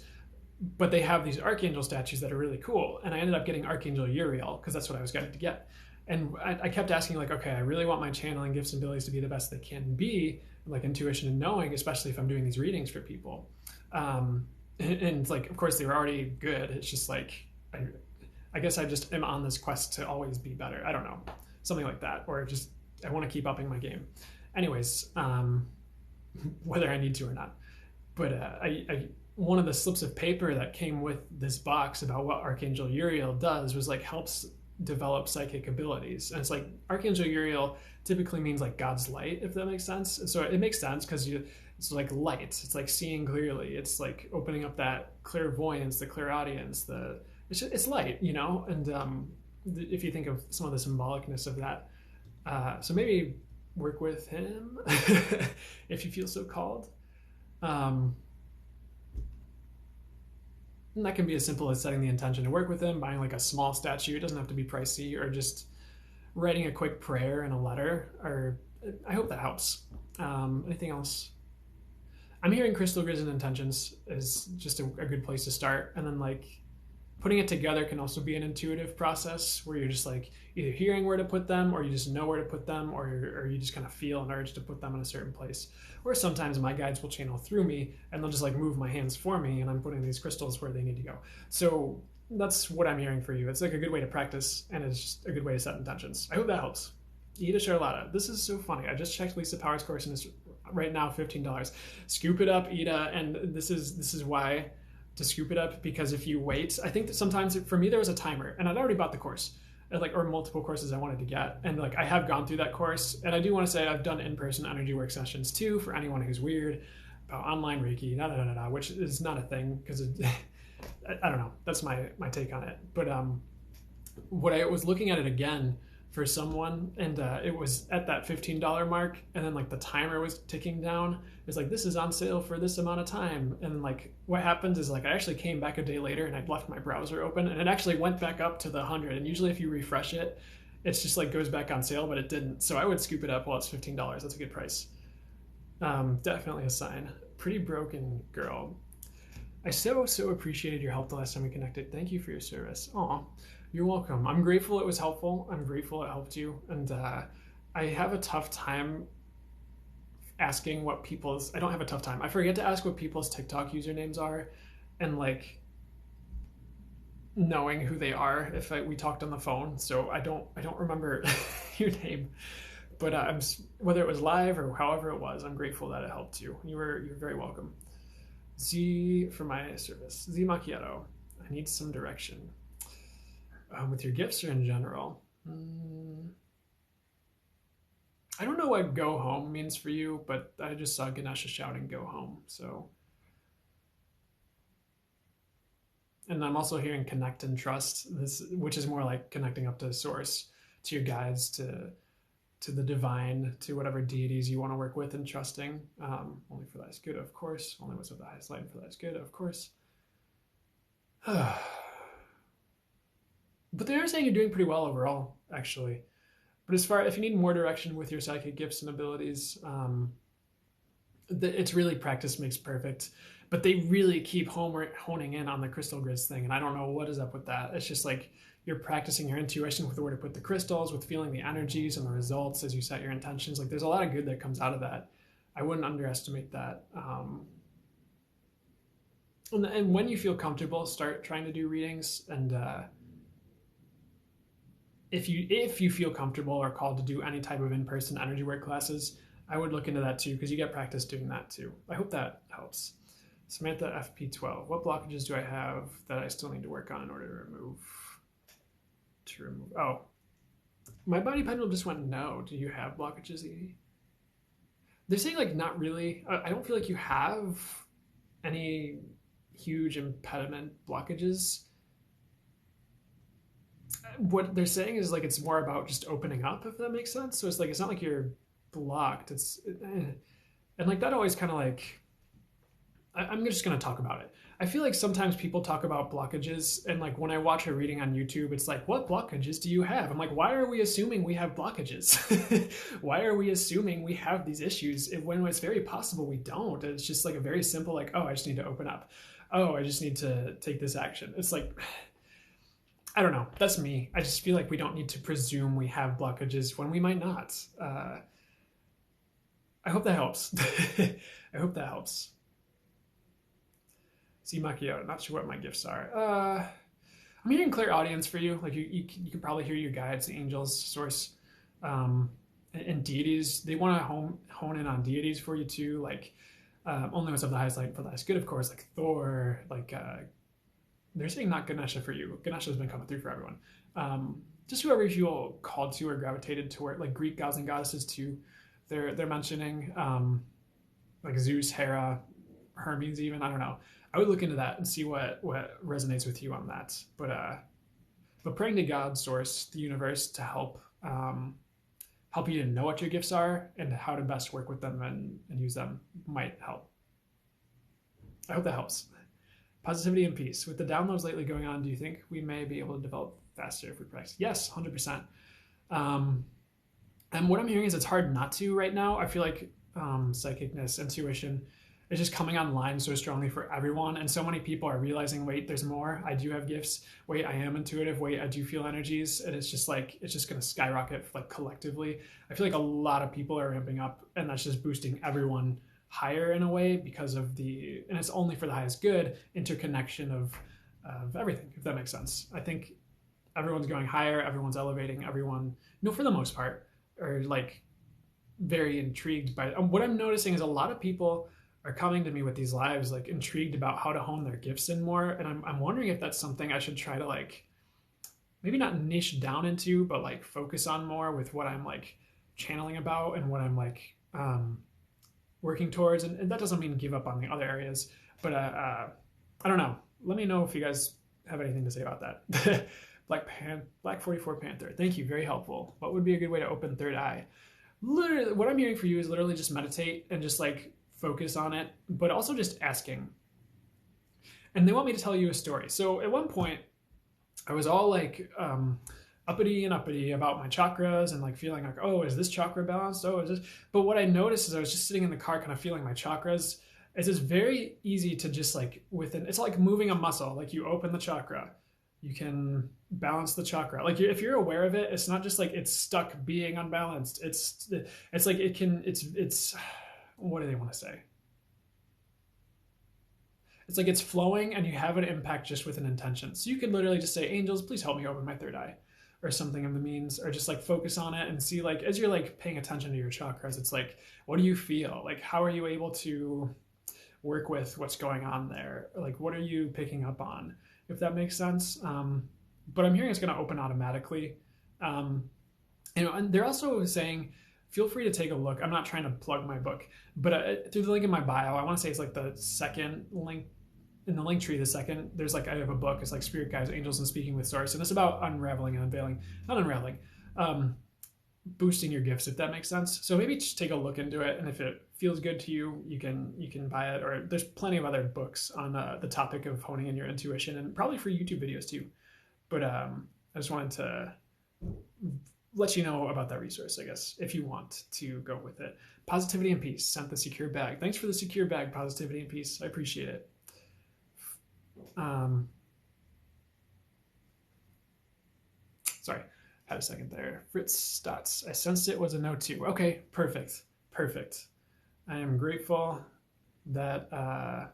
But they have these archangel statues that are really cool. And I ended up getting Archangel Uriel because that's what I was going to get. And I kept asking, like, okay, I really want my channeling gifts and abilities to be the best they can be, like intuition and knowing, especially if I'm doing these readings for people. And like, of course, they were already good. It's just like, I guess I just am on this quest to always be better. I don't know, something like that. Or just, I want to keep upping my game. Anyways, whether I need to or not. But one of the slips of paper that came with this box about what Archangel Uriel does was like helps develop psychic abilities. And it's like Archangel Uriel typically means like God's light, if that makes sense. And so it makes sense because it's like light. It's like seeing clearly. It's like opening up that clairvoyance, the clairaudience, it's light, you know? And if you think of some of the symbolicness of that, so maybe work with him if you feel so called. And that can be as simple as setting the intention to work with him, buying like a small statue. It doesn't have to be pricey, or just writing a quick prayer and a letter. Or I hope that helps. Anything else? I'm hearing crystal grids and intentions is just a good place to start. And then like putting it together can also be an intuitive process where you're just like either hearing where to put them, or you just know where to put them, or you just kind of feel an urge to put them in a certain place. Or sometimes my guides will channel through me and they'll just like move my hands for me, and I'm putting these crystals where they need to go. So that's what I'm hearing for you. It's like a good way to practice, and it's just a good way to set intentions. I hope that helps. Ida Charlotta, this is so funny. I just checked Lisa Power's course and it's right now $15. Scoop it up, Ida, and this is why to scoop it up, because if you wait, I think that sometimes for me there was a timer, and I'd already bought the course, or multiple courses I wanted to get, and like I have gone through that course, and I do want to say I've done in-person energy work sessions too for anyone who's weird about online Reiki, which is not a thing because I don't know. That's my take on it. But what I was looking at it again for someone, and it was at that $15 mark, and then like the timer was ticking down. It's like, this is on sale for this amount of time, and like what happened is like I actually came back a day later and I'd left my browser open, and it actually went back up to the 100. And usually if you refresh it, it's just like goes back on sale, but it didn't. So I would scoop it up while it's $15. That's a good price. Definitely a sign. Pretty broken girl. I so appreciated your help the last time we connected. Thank you for your service. Aw, you're welcome. I'm grateful it was helpful. I'm grateful it helped you. And I have a tough time asking what people's. I don't have a tough time. I forget to ask what people's TikTok usernames are, and like knowing who they are if we talked on the phone. So I don't remember your name. But whether it was live or however it was, I'm grateful that it helped you. You're very welcome. Z for my service. Z Macchiato. I need some direction. With your gifts or in general? I don't know what go home means for you, but I just saw Ganesha shouting go home. So, and I'm also hearing connect and trust, this, which is more like connecting up to source, to your guides, to the divine, to whatever deities you want to work with, and trusting. Only for that is good, of course. Only what's of the highest light, and for that is good, of course. But they are saying you're doing pretty well overall, actually. But as far, if you need more direction with your psychic gifts and abilities, it's really practice makes perfect. But they really keep honing in on the crystal grids thing, and I don't know what is up with that. It's just like you're practicing your intuition with where to put the crystals, with feeling the energies and the results as you set your intentions. Like there's a lot of good that comes out of that. I wouldn't underestimate that. And when you feel comfortable, start trying to do readings. And if you feel comfortable or called to do any type of in-person energy work classes, I would look into that too, because you get practice doing that too. I hope that helps. Samantha FP12. What blockages do I have that I still need to work on in order to remove? Oh, my body pendulum just went no. Do you have blockages, Edie? They're saying like not really. I don't feel like you have any huge impediment blockages. What they're saying is like it's more about just opening up, if that makes sense. So it's like it's not like you're blocked. And like that always kind of like, I'm just going to talk about it. I feel like sometimes people talk about blockages, and like when I watch a reading on YouTube, it's like, what blockages do you have? I'm like, why are we assuming we have blockages? Why are we assuming we have these issues when it's very possible we don't? It's just like a very simple, like, oh, I just need to open up. Oh, I just need to take this action. It's like, I don't know. That's me. I just feel like we don't need to presume we have blockages when we might not. I hope that helps. I hope that helps. See Macchiato, not sure what my gifts are. I'm hearing clear audience for you. Like you can probably hear your guides, angels, source, and deities. They want to hone in on deities for you too. Like only what's of the highest light for the highest good, of course. Like Thor. Like they're saying not Ganesha for you. Ganesha's been coming through for everyone. Just whoever you feel called to or gravitated toward. Like Greek gods and goddesses too. They're mentioning like Zeus, Hera, Hermes even. I don't know. I would look into that and see what resonates with you on that. But praying to God, source, the universe, to help you to know what your gifts are and how to best work with them and use them might help. I hope that helps. Positivity and peace. With the downloads lately going on, do you think we may be able to develop faster if we practice? Yes, 100%. And what I'm hearing is it's hard not to right now. I feel like psychicness, intuition, it's just coming online so strongly for everyone, and so many people are realizing, wait, there's more. I do have gifts. Wait, I am intuitive. Wait, I do feel energies, and it's just going to skyrocket like collectively. I feel like a lot of people are ramping up, and that's just boosting everyone higher in a way because of and it's only for the highest good interconnection of everything, if that makes sense. I think everyone's going higher, everyone's elevating, everyone, for the most part, are like very intrigued by it. What I'm noticing is a lot of people are coming to me with these lives, like intrigued about how to hone their gifts in more. And I'm wondering if that's something I should try to like, maybe not niche down into, but like focus on more with what I'm like channeling about and what I'm like working towards. And that doesn't mean give up on the other areas, but I don't know. Let me know if you guys have anything to say about that. Black 44 Panther. Thank you, very helpful. What would be a good way to open third eye? Literally, what I'm hearing for you is literally just meditate and just like focus on it, but also just asking. And they want me to tell you a story. So at one point, I was all like uppity and uppity about my chakras and like feeling like, oh, is this chakra balanced? Oh, is this? But what I noticed is I was just sitting in the car, kind of feeling my chakras. It's just very easy to just like it's like moving a muscle. Like you open the chakra, you can balance the chakra. Like if you're aware of it, it's not just like it's stuck being unbalanced. It's like it's what do they want to say? It's like it's flowing and you have an impact just with an intention. So you could literally just say, angels, please help me open my third eye, or something of the means, or just like focus on it and see, like, as you're like paying attention to your chakras, it's like, what do you feel? Like, how are you able to work with what's going on there? Like, what are you picking up on? If that makes sense. But I'm hearing it's going to open automatically. And they're also saying, feel free to take a look. I'm not trying to plug my book, but through the link in my bio, I want to say it's like the second link in the link tree. The second, there's like, I have a book. It's like Spirit Guides, Angels, and Speaking with Source, and it's about unraveling and unveiling, not unraveling, boosting your gifts, if that makes sense. So maybe just take a look into it, and if it feels good to you, you can buy it. Or there's plenty of other books on the topic of honing in your intuition, and probably for YouTube videos too. But I just wanted to let you know about that resource, I guess, if you want to go with it. Positivity and Peace sent the secure bag. Thanks for the secure bag, Positivity and Peace. I appreciate it. Sorry, had a second there. Fritz Stotts. I sensed it was a no too. Okay, perfect. Perfect. I am grateful that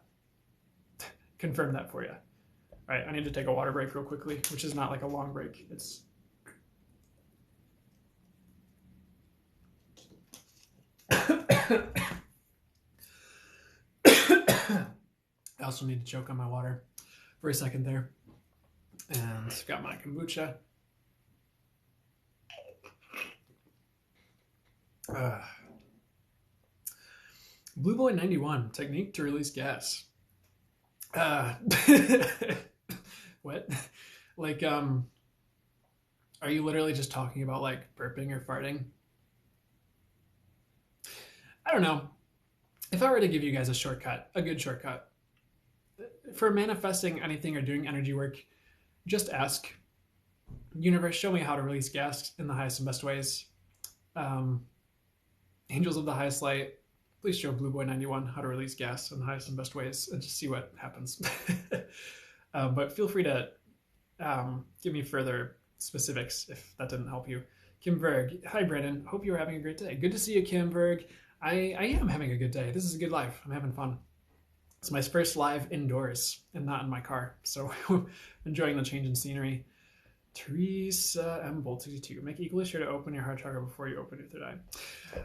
confirmed that for you. All right, I need to take a water break real quickly, which is not like a long break. It's I also need to choke on my water for a second there. And got my kombucha. Blue Boy 91, technique to release gas. What? Like, are you literally just talking about like burping or farting? I don't know. If I were to give you guys a shortcut, a good shortcut, for manifesting anything or doing energy work, just ask, universe, show me how to release gas in the highest and best ways. Angels of the highest light, please show Blue Boy 91 how to release gas in the highest and best ways, and just see what happens. But feel free to give me further specifics if that didn't help you. Kim Berg, hi Brandon, hope you're having a great day. Good to see you, Kim Berg. I am having a good day. This is a good life. I'm having fun. It's my first live indoors and not in my car, so enjoying the change in scenery. Teresa M. Bolt 62. Make equally sure to open your heart chakra before you open your third eye.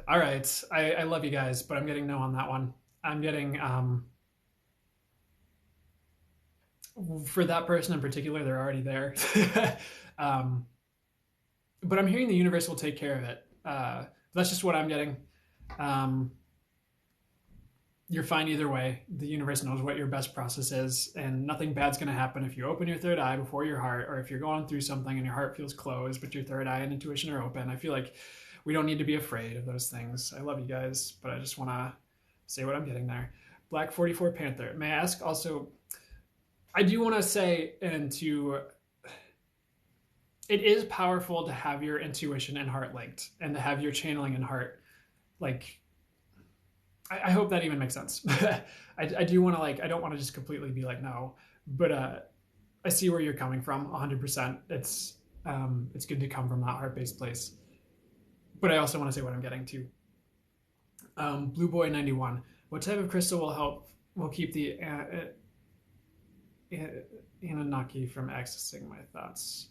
All right. I love you guys, but I'm getting no on that one. I'm getting, for that person in particular, they're already there. But I'm hearing the universe will take care of it. That's just what I'm getting. You're fine either way. The universe knows what your best process is, and nothing bad's going to happen if you open your third eye before your heart, or if you're going through something and your heart feels closed, but your third eye and intuition are open. I feel like we don't need to be afraid of those things. I love you guys, but I just want to say what I'm getting there. Black 44 Panther. May I ask also, I do want to say, it is powerful to have your intuition and heart linked, and to have your channeling and heart, like, I hope that even makes sense. I do want to, like, I don't want to just completely be like, no, but I see where you're coming from 100%. It's good to come from that heart-based place. But I also want to say what I'm getting to. Blue Boy 91. What type of crystal will keep the Anunnaki from accessing my thoughts?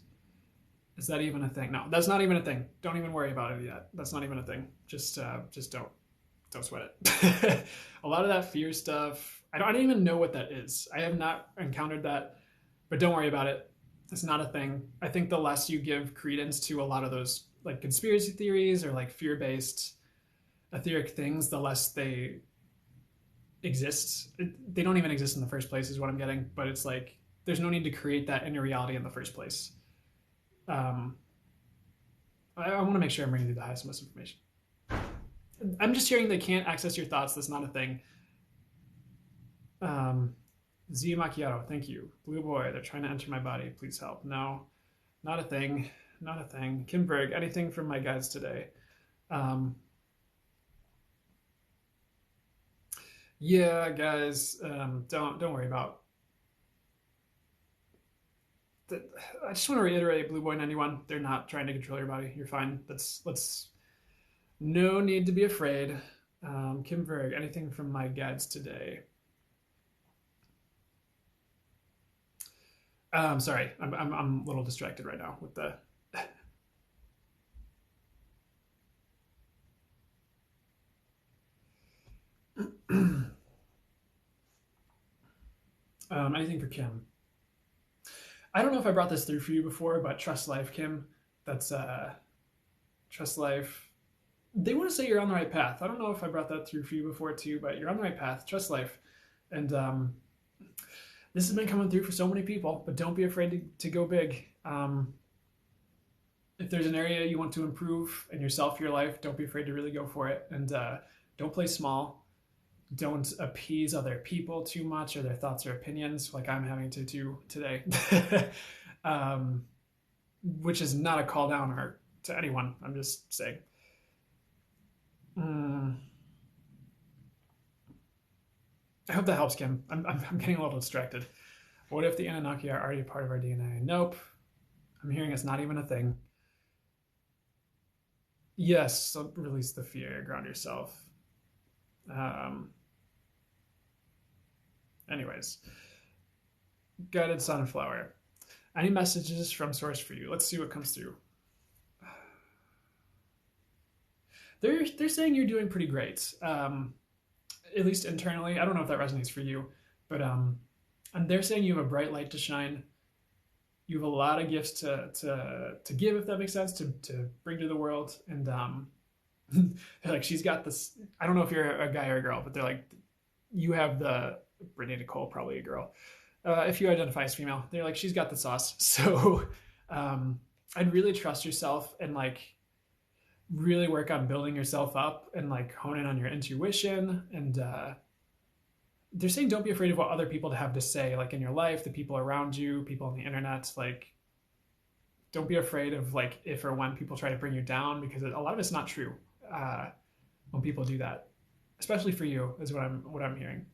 Is that even a thing? No, that's not even a thing. Don't even worry about it yet. That's not even a thing. Just don't sweat it. A lot of that fear stuff, I don't even know what that is. I have not encountered that, but don't worry about it. It's not a thing. I think the less you give credence to a lot of those like conspiracy theories or like fear-based etheric things, the less they exist. They don't even exist in the first place is what I'm getting, but it's like there's no need to create that in your reality in the first place. Um, I want to make sure I'm bringing you the highest and most information. I'm just hearing they can't access your thoughts. That's not a thing. Um, Z Macchiato, thank you. Blue Boy, they're trying to enter my body. Please help. No, not a thing. Not a thing. Kimberg, anything from my guides today? Um, yeah, guys, don't worry about. The, I just want to reiterate, Blue Boy 91. They're not trying to control your body. You're fine. Let's. No need to be afraid. Kimberg, anything from my guides today? Sorry, I'm a little distracted right now with the. Anything for Kim? I don't know if I brought this through for you before, but Trust Life, Kim. That's Trust Life. They want to say you're on the right path. I don't know if I brought that through for you before too, but you're on the right path. Trust Life, and this has been coming through for so many people. But don't be afraid to go big. If there's an area you want to improve in yourself, your life, don't be afraid to really go for it, and don't play small. Don't appease other people too much or their thoughts or opinions, like I'm having to do today. um, which is not a call down or to anyone. I'm just saying. Mm, I hope that helps, Kim. I'm getting a little distracted. What if the Anunnaki are already part of our DNA? Nope. I'm hearing it's not even a thing. Yes, so release the fear, ground yourself. Um, anyways, guided sunflower. Any messages from source for you? Let's see what comes through. They're saying you're doing pretty great, at least internally. I don't know if that resonates for you, but and they're saying you have a bright light to shine. You have a lot of gifts to give, if that makes sense, to bring to the world. And they're like, she's got this. I don't know if you're a guy or a girl, but they're like, you have the Brittany Nicole, probably a girl. If you identify as female, they're like, she's got the sauce. So I'd really trust yourself and like really work on building yourself up and like hone in on your intuition. And they're saying don't be afraid of what other people have to say, like in your life, the people around you, people on the internet. Like, don't be afraid of like if or when people try to bring you down, because a lot of it's not true when people do that, especially for you, is what I'm hearing.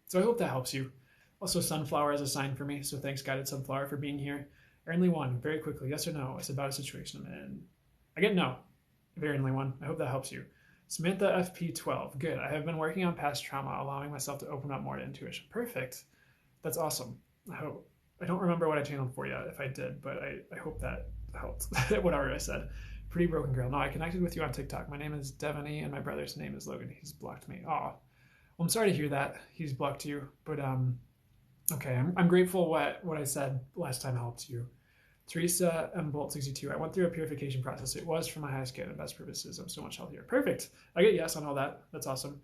So I hope that helps you. Also, sunflower is a sign for me, so thanks, guided sunflower, for being here. Earnly one, very quickly, yes or no? It's about a situation I'm in. I get no. Very early one. I hope that helps you. Samantha FP12. Good. I have been working on past trauma, allowing myself to open up more to intuition. Perfect. That's awesome. I don't remember what I channeled for yet, if I did, but I hope that helped. Whatever I said. Pretty broken girl. No, I connected with you on TikTok. My name is Devaney, and my brother's name is Logan. He's blocked me. Aw. Well, I'm sorry to hear that. He's blocked you, but okay. I'm grateful what I said last time helped you. Teresa M. Bolt 62. I went through a purification process. It was for my highest good and best purposes. I'm so much healthier. Perfect. I get yes on all that. That's awesome.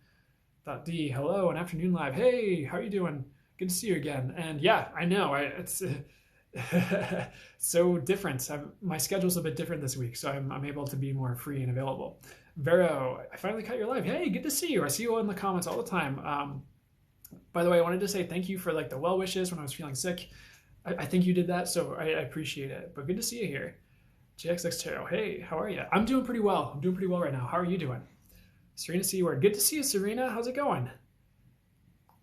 Thought D. Hello, an afternoon live. Hey, how are you doing? Good to see you again. And yeah, I know. It's so different. My schedule's a bit different this week, so I'm able to be more free and available. Vero, I finally caught your live. Hey, good to see you. I see you in the comments all the time. By the way, I wanted to say thank you for like the well wishes when I was feeling sick. I think you did that, so I appreciate it. But good to see you here. JXX Tarot, hey, how are you? I'm doing pretty well. I'm doing pretty well right now. How are you doing? Serena Seaward, good to see you, Serena. How's it going?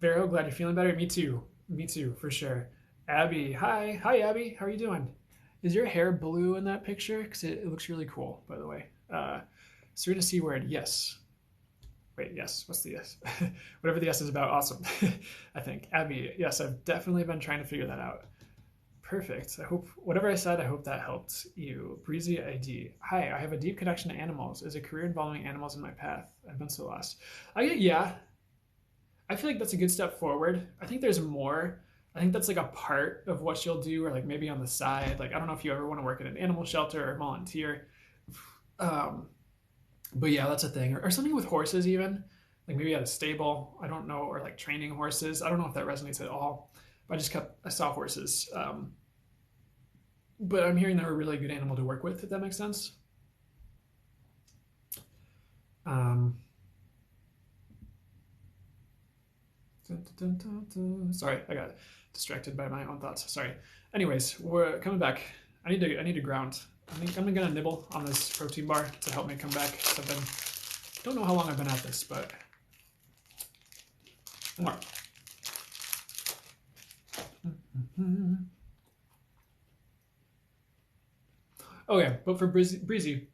Vero, glad you're feeling better. Me too. Me too, for sure. Abby, hi. Hi, Abby. How are you doing? Is your hair blue in that picture? Because it looks really cool, by the way. Serena Seaward, yes. Wait, yes. What's the yes? Whatever the yes is about, awesome. I think. Abby, yes, I've definitely been trying to figure that out. Perfect. I hope whatever I said, I hope that helped you. Breezy ID. Hi, I have a deep connection to animals. Is a career involving animals in my path? I've been so lost. Yeah. I feel like that's a good step forward. I think there's more. I think that's like a part of what you'll do, or like maybe on the side. Like, I don't know if you ever want to work at an animal shelter or volunteer. But yeah, that's a thing. Or something with horses even. Like maybe at a stable. I don't know. Or like training horses. I don't know if that resonates at all. I saw horses but I'm hearing they're a really good animal to work with, if that makes sense. Um, Sorry, I got distracted by my own thoughts. Sorry. Anyways, we're coming back. I need to ground. I think I'm gonna nibble on this protein bar to help me come back. So I've been, don't know how long I've been at this, but more. Okay, but for Breezy,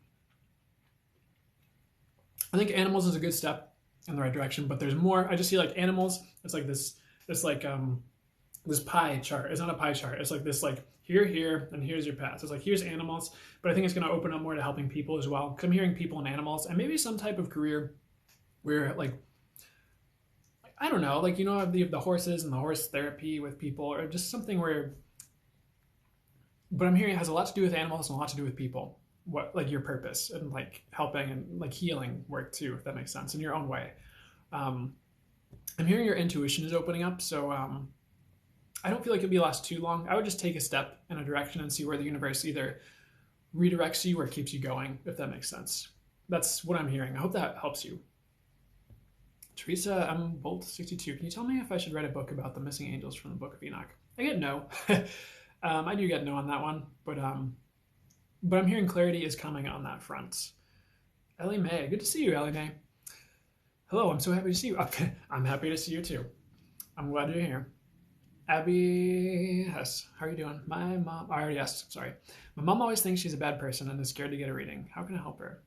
I think animals is a good step in the right direction, but there's more. I just see like animals. It's like this like this pie chart. It's not a pie chart. It's like this like here, and here's your path. So it's like here's animals, but I think it's going to open up more to helping people as well. Because I'm hearing people and animals, and maybe some type of career where like I don't know, like the horses and the horse therapy with people, or just something where. But I'm hearing it has a lot to do with animals and a lot to do with people. What like your purpose and like helping and like healing work too, if that makes sense in your own way. Um, I'm hearing your intuition is opening up, so I don't feel like it'll be last too long. I would just take a step in a direction and see where the universe either redirects you or keeps you going, if that makes sense. That's what I'm hearing. I hope that helps you. Teresa M. Bolt 62. Can you tell me if I should write a book about the missing angels from the Book of Enoch? I get no. I do get no on that one, but I'm hearing clarity is coming on that front. Ellie Mae, good to see you, Ellie Mae. Hello, I'm so happy to see you. I'm happy to see you too. I'm glad you're here. Abby Hess, how are you doing? My mom, I already asked, sorry. My mom always thinks she's a bad person and is scared to get a reading. How can I help her?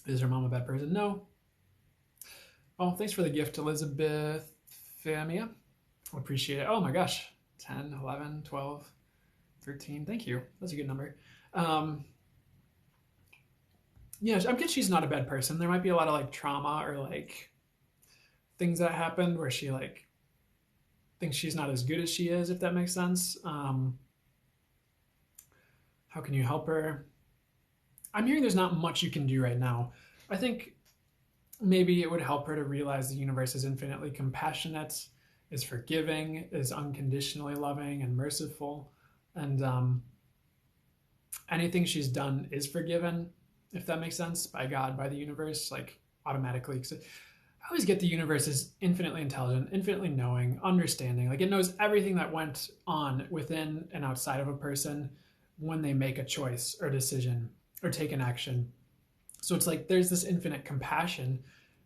Is her mom a bad person? No. Oh, thanks for the gift, Elizabeth Famia. Appreciate it. Oh my gosh. 10, 11, 12, 13. Thank you. That's a good number. Yeah, I'm guessing she's not a bad person. There might be a lot of like trauma or like things that happened where she like thinks she's not as good as she is, if that makes sense. How can you help her? I'm hearing there's not much you can do right now. I think maybe it would help her to realize the universe is infinitely compassionate, is forgiving, is unconditionally loving and merciful, and anything she's done is forgiven, if that makes sense, by God, by the universe, like automatically. I always get the universe is infinitely intelligent, infinitely knowing, understanding. Like it knows everything that went on within and outside of a person when they make a choice or decision or take an action. So it's like there's this infinite compassion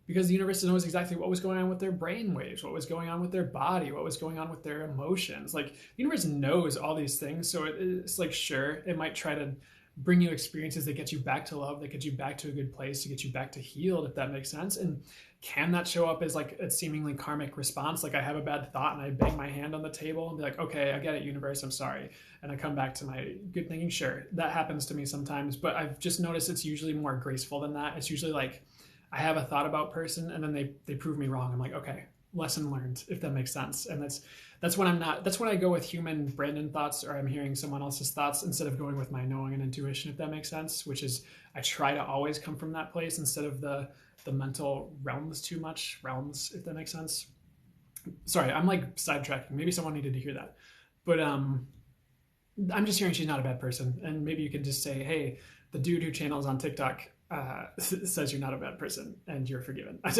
because the universe knows exactly what was going on with their brain waves, what was going on with their body, what was going on with their emotions. Like the universe knows all these things. So it's like, sure, it might try to bring you experiences that get you back to love, that get you back to a good place, to get you back to healed, if that makes sense. And can that show up as like a seemingly karmic response? Like I have a bad thought and I bang my hand on the table and be like, okay, I get it, universe, I'm sorry. And I come back to my good thinking. Sure, that happens to me sometimes, but I've just noticed it's usually more graceful than that. It's usually like I have a thought about person and then they prove me wrong. I'm like, okay, lesson learned, if that makes sense. And that's when I'm not, that's when I go with human Brandon thoughts or I'm hearing someone else's thoughts instead of going with my knowing and intuition, if that makes sense, which is I try to always come from that place instead of the mental realms too much, realms, if that makes sense. Sorry, I'm like sidetracking. Maybe someone needed to hear that. But I'm just hearing she's not a bad person. And maybe you can just say, hey, the dude who channels on TikTok says you're not a bad person and you're forgiven. I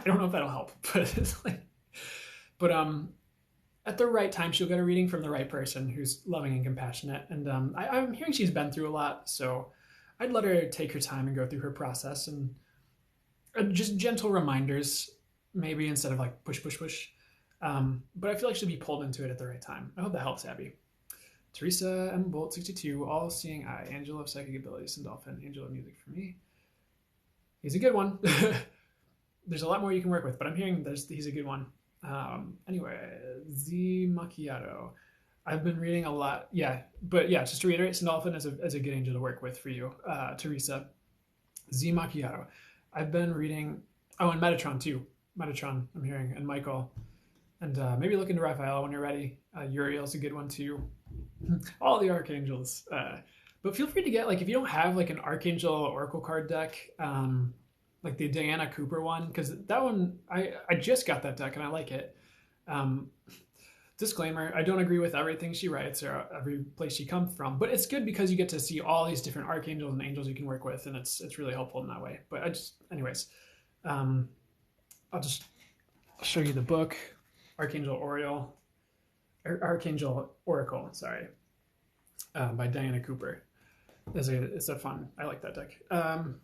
don't know if that'll help, but it's like, but at the right time, she'll get a reading from the right person who's loving and compassionate. And I'm hearing she's been through a lot, so I'd let her take her time and go through her process and just gentle reminders, maybe instead of like push, push, push. But I feel like she'll be pulled into it at the right time. I hope that helps, Abby. Teresa M. Bolt 62, All Seeing Eye, Angel of Psychic Abilities, and Dolphin, Angel of Music for me. He's a good one. There's a lot more you can work with, but I'm hearing he's a good one. Anyway, Z Macchiato. I've been reading a lot. Yeah, but yeah, just to reiterate, Sandolphin is a good angel to work with for you, Teresa. Z Macchiato. I've been reading, oh, and Metatron too. Metatron, I'm hearing, and Michael. And maybe look into Raphael when you're ready. Uriel's a good one too. All the archangels. But feel free to get, like, if you don't have like an archangel oracle card deck, like the Diana Cooper one, because that one, I just got that deck and I like it. Disclaimer, I don't agree with everything she writes or every place she comes from, but it's good because you get to see all these different archangels and angels you can work with, and it's really helpful in that way. But anyways, um, I'll just show you the book, Archangel Oracle, sorry, by Diana Cooper. It's a fun, I like that deck. Been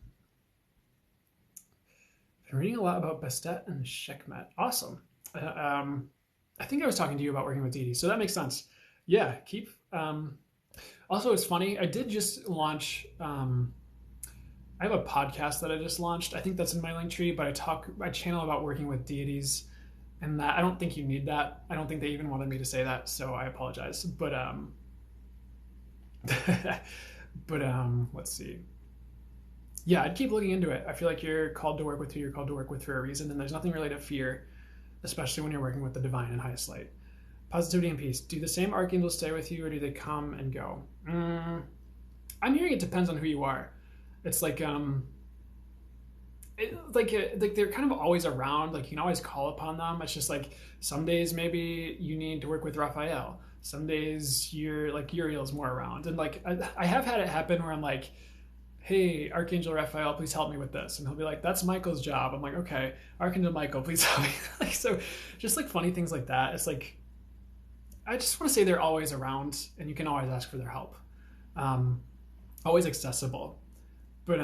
reading a lot about Bastet and Sekhmet. Awesome. I think I was talking to you about working with deities, so that makes sense. Yeah, keep. Also, it's funny. I did just launch. I have a podcast that I just launched. I think that's in my link tree, but I channel about working with deities, and that I don't think you need that. I don't think they even wanted me to say that, so I apologize. But let's see. Yeah, I'd keep looking into it. I feel like you're called to work with who you're called to work with for a reason, and there's nothing really to fear, especially when you're working with the divine and highest light. Positivity and peace. Do the same archangels stay with you, or do they come and go? I'm hearing it depends on who you are. It's like like they're kind of always around. Like you can always call upon them. It's just like some days maybe you need to work with Raphael. Some days you're like Uriel's more around, and like I have had it happen where I'm like, hey, Archangel Raphael, please help me with this. And he'll be like, that's Michael's job. I'm like, okay, Archangel Michael, please help me. Like, so just like funny things like that. It's like, I just want to say they're always around and you can always ask for their help. Always accessible. But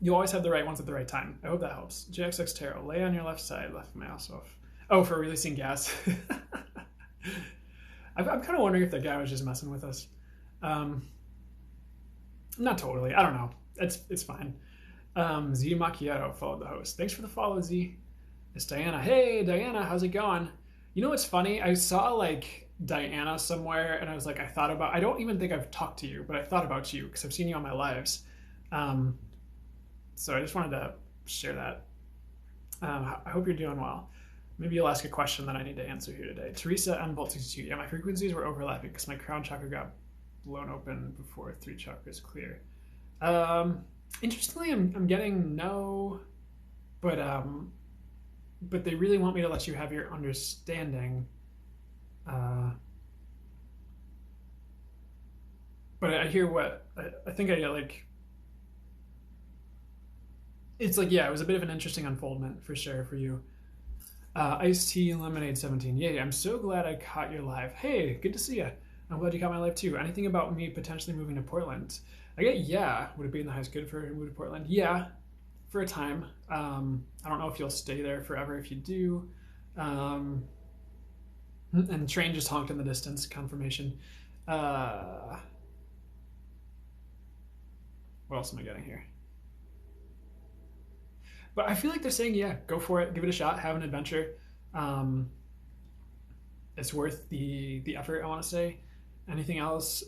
you always have the right ones at the right time. I hope that helps. JXX Tarot, lay on your left side, left my ass off. Oh, for releasing gas. I'm kind of wondering if that guy was just messing with us. Not totally. I don't know. It's fine. Z Macchiato followed the host. Thanks for the follow, Z. It's Diana. Hey, Diana, how's it going? You know what's funny? I saw like Diana somewhere, and I was like, I don't even think I've talked to you, but I thought about you because I've seen you on my lives. So I just wanted to share that. I hope you're doing well. Maybe you'll ask a question that I need to answer here today. Teresa M. Bolt 62. Yeah, my frequencies were overlapping because my crown chakra got blown open before 3 chakras clear. Interestingly, I'm getting no, but they really want me to let you have your understanding. But I hear what I think I get like. It's like, yeah, it was a bit of an interesting unfoldment for sure for you. Iced Tea Lemonade 17. Yay, I'm so glad I caught your live. Hey, good to see you. I'm glad you caught my live too. Anything about me potentially moving to Portland? I get, yeah. Would it be in the highest good for her to move to Portland? Yeah, for a time. I don't know if you'll stay there forever if you do. And train just honked in the distance. Confirmation. What else am I getting here? But I feel like they're saying, yeah, go for it. Give it a shot. Have an adventure. It's worth the effort, I want to say. Anything else?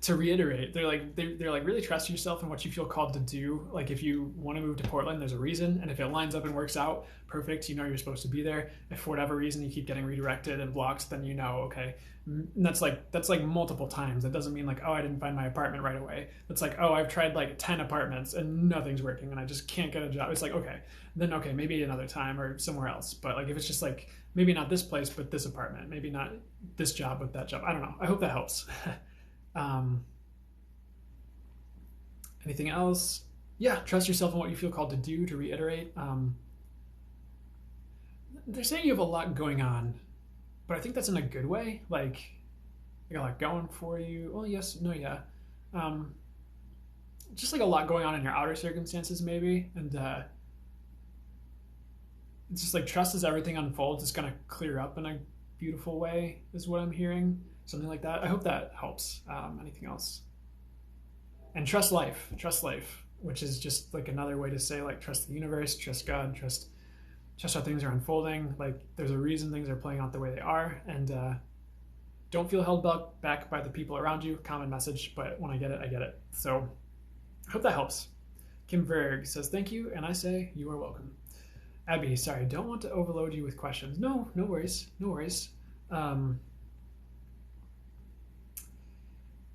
To reiterate, they're like really trust yourself and what you feel called to do. Like if you want to move to Portland, there's a reason, and if it lines up and works out, perfect. You know you're supposed to be there. If for whatever reason you keep getting redirected and blocked, then you know, okay, and that's like multiple times. That doesn't mean like, oh, I didn't find my apartment right away. That's like, oh, I've tried like 10 apartments and nothing's working and I just can't get a job. It's like, okay, then okay, maybe another time or somewhere else. But like if it's just like maybe not this place but this apartment, maybe not this job but that job. I don't know. I hope that helps. Anything else? Yeah, trust yourself in what you feel called to do. To reiterate, they're saying you have a lot going on, but I think that's in a good way. Like you got a lot going for you. Well, yes, no, yeah. Just like a lot going on in your outer circumstances, maybe, and it's just like trust as everything unfolds, it's gonna clear up in a beautiful way, is what I'm hearing. Something like that. I hope that helps. Anything else? And trust life, which is just like another way to say like trust the universe, trust God, trust how things are unfolding. Like there's a reason things are playing out the way they are, and don't feel held back by the people around you. Common message, but when I get it, I get it. So I hope that helps. Kim Verg says thank you, and I say you are welcome. Abby, sorry, don't want to overload you with questions. No worries.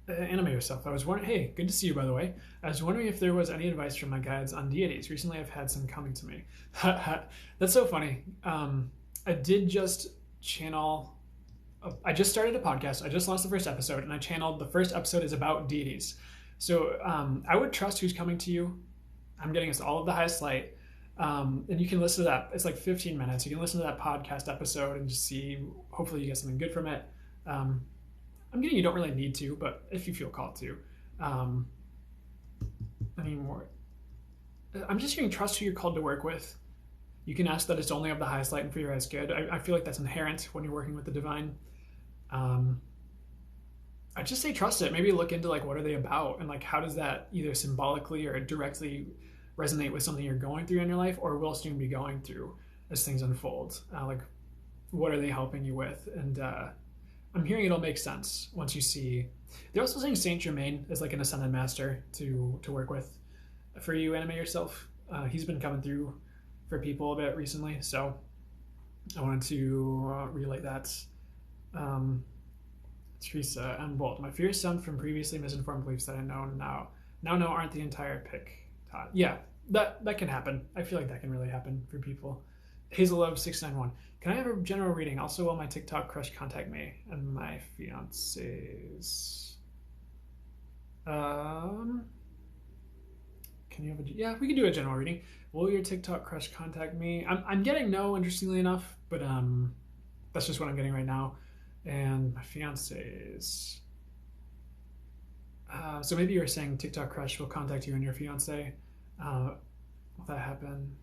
Anime yourself. I was wondering, hey, good to see you, by the way. I was wondering if there was any advice from my guides on deities. Recently I've had some coming to me. That's so funny. I did just channel. I just started a podcast. I just launched the first episode, and I channeled the first episode is about deities. So I would trust who's coming to you. I'm getting us all of the highest light. And you can listen to that. It's like 15 minutes. You can listen to that podcast episode and just see, hopefully you get something good from it. I'm getting you don't really need to, but if you feel called to. Anymore. I'm just hearing trust who you're called to work with. You can ask that it's only of the highest light and for your highest good. I feel like that's inherent when you're working with the divine. I just say trust it. Maybe look into like what are they about and like how does that either symbolically or directly resonate with something you're going through in your life or will soon be going through as things unfold. Like what are they helping you with? And I'm hearing it'll make sense once you see. They're also saying Saint Germain is like an ascended master to work with for you, Anime yourself. He's been coming through for people a bit recently, so I wanted to relay that. Teresa and Bolt. My fears stem from previously misinformed beliefs that I now know aren't the entire pick. Yeah, that can happen. I feel like that can really happen for people. Hazelove 691. Can I have a general reading? Also, will my TikTok crush contact me and my fiance's? Can you have a? Yeah, we can do a general reading. Will your TikTok crush contact me? I'm getting no, interestingly enough, but that's just what I'm getting right now. And my fiance's. So maybe you were saying TikTok crush will contact you and your fiance. Will that happen?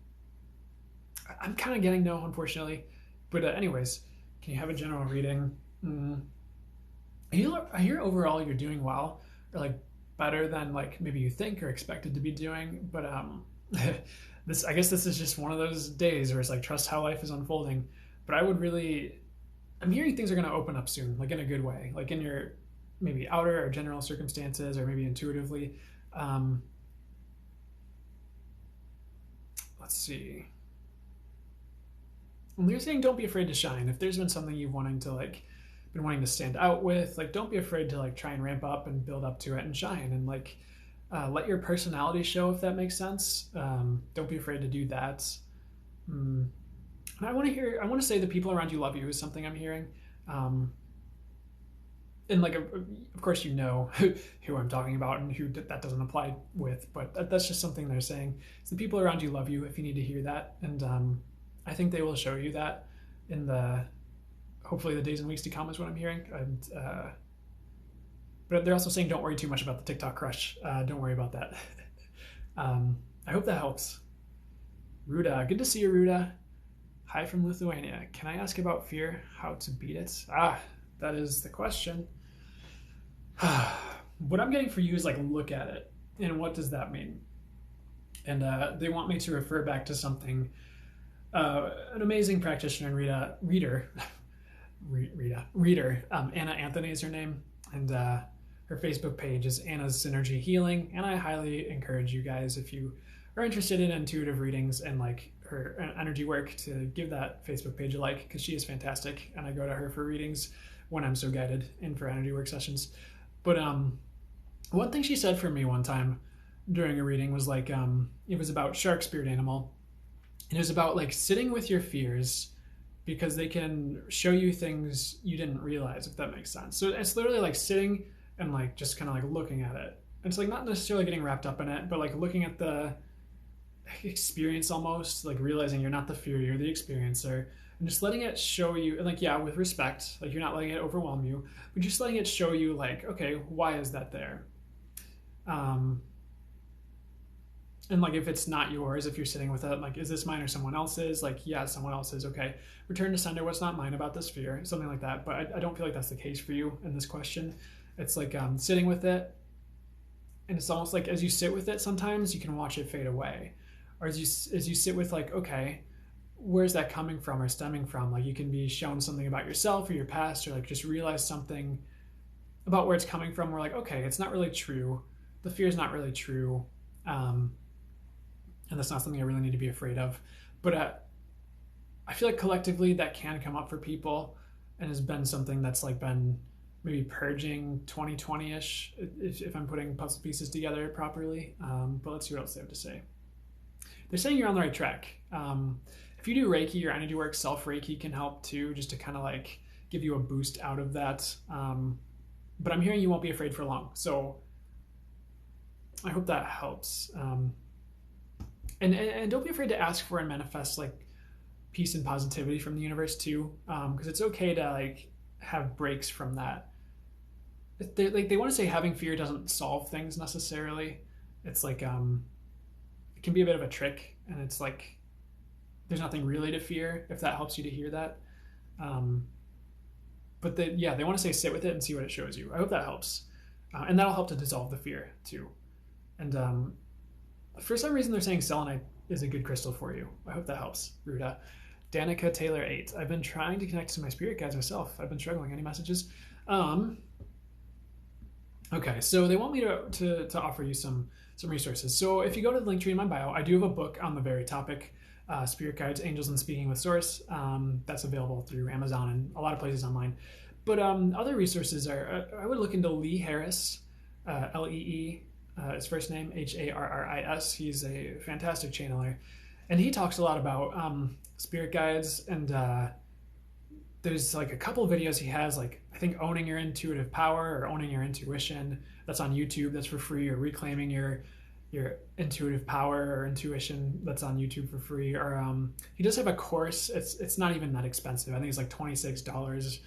I'm kind of getting no, unfortunately. But anyways, can you have a general reading? I hear overall you're doing well, or like better than like maybe you think or expected to be doing. But I guess this is just one of those days where it's like trust how life is unfolding. But I'm hearing things are going to open up soon, like in a good way, like in your maybe outer or general circumstances, or maybe intuitively. Let's see. Well, you're saying don't be afraid to shine. If there's been something you've been wanting to stand out with, like don't be afraid to like try and ramp up and build up to it and shine and like let your personality show, if that makes sense. Don't be afraid to do that. And I want to say the people around you love you is something I'm hearing. And like, of course, you know who I'm talking about and who that doesn't apply with, but that's just something they're saying. It's the people around you love you if you need to hear that. And I think they will show you that in hopefully the days and weeks to come is what I'm hearing. And, but they're also saying don't worry too much about the TikTok crush. Don't worry about that. I hope that helps. Ruda, good to see you, Ruda. Hi from Lithuania. Can I ask about fear? How to beat it? That is the question. What I'm getting for you is like look at it. And what does that mean? And they want me to refer back to something. An amazing practitioner and reader. Anna Anthony is her name. And her Facebook page is Anna's Synergy Healing. And I highly encourage you guys, if you are interested in intuitive readings and like her energy work, to give that Facebook page a like, because she is fantastic. And I go to her for readings when I'm so guided and for energy work sessions. But one thing she said for me one time during a reading was like, it was about shark spirit animal. And it was about like sitting with your fears because they can show you things you didn't realize, if that makes sense. So it's literally like sitting and like just kind of like looking at it. And it's like not necessarily getting wrapped up in it, but like looking at the experience almost, like realizing you're not the fear, you're the experiencer. And just letting it show you, and like, yeah, with respect, like you're not letting it overwhelm you, but just letting it show you like, okay, why is that there? And like, if it's not yours, if you're sitting with it, like, is this mine or someone else's? Like, yeah, someone else's. Okay. Return to sender. What's not mine about this fear? Something like that. But I don't feel like that's the case for you in this question. It's like sitting with it. And it's almost like as you sit with it, sometimes you can watch it fade away. Or as you sit with like, okay, where's that coming from or stemming from? Like you can be shown something about yourself or your past, or like just realize something about where it's coming from. We're like, okay, it's not really true. The fear is not really true. And that's not something I really need to be afraid of. But I feel like collectively that can come up for people and has been something that's like been maybe purging 2020-ish if I'm putting puzzle pieces together properly. But let's see what else they have to say. They're saying you're on the right track. If If you do Reiki or energy work, self Reiki can help too, just to kind of like give you a boost out of that. But I'm hearing you won't be afraid for long, so I hope that helps. And don't be afraid to ask for and manifest like peace and positivity from the universe too, because it's okay to like have breaks from that. They want to say having fear doesn't solve things necessarily. It's like it can be a bit of a trick, and it's like there's nothing really to fear if that helps you to hear that. Um, but yeah, they want to say sit with it and see what it shows you. I hope that helps, and that'll help to dissolve the fear too. And for some reason, they're saying selenite is a good crystal for you. I hope that helps, Ruda. Danica Taylor 8. I've been trying to connect to my spirit guides myself. I've been struggling. Any messages? Okay, so they want me to offer you some resources. So if you go to the link tree in my bio, I do have a book on the very topic, Spirit Guides, Angels, and Speaking with Source. That's available through Amazon and a lot of places online. But other resources are, I would look into Lee Harris, Lee, his first name, Harris. He's a fantastic channeler. And he talks a lot about spirit guides, and there's like a couple of videos he has, like I think owning your intuitive power or owning your intuition. That's on YouTube. That's for free. Or reclaiming your intuitive power or intuition. That's on YouTube for free. Or he does have a course. It's not even that expensive. I think it's like $26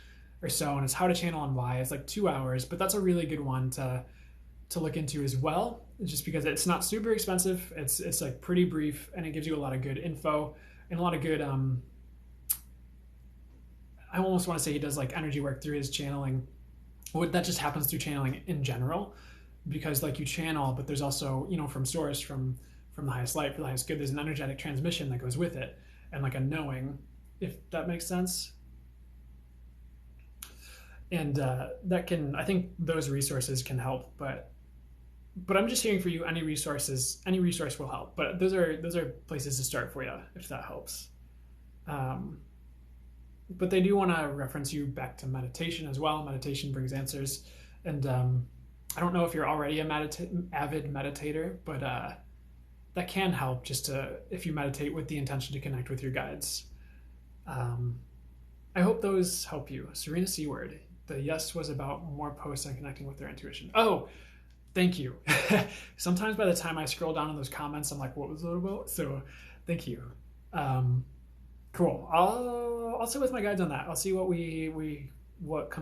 or so, and it's how to channel and why. It's like 2 hours, but that's a really good one to look into as well, just because it's not super expensive. It's like pretty brief, and it gives you a lot of good info and a lot of good I almost want to say he does like energy work through his channeling. That just happens through channeling in general, because like you channel, but there's also, from source, from the highest light, for the highest good, there's an energetic transmission that goes with it, and like a knowing, if that makes sense. And that can, I think those resources can help, but I'm just hearing for you, any resource will help. But those are places to start for you, if that helps. But they do want to reference you back to meditation as well. Meditation brings answers. And I don't know if you're already a avid meditator, but that can help if you meditate with the intention to connect with your guides. I hope those help you. Serena Seward, the yes was about more posts and connecting with their intuition. Oh, thank you. Sometimes by the time I scroll down in those comments, I'm like, what was it about? So thank you. Cool. I'll sit with my guides on that. I'll see what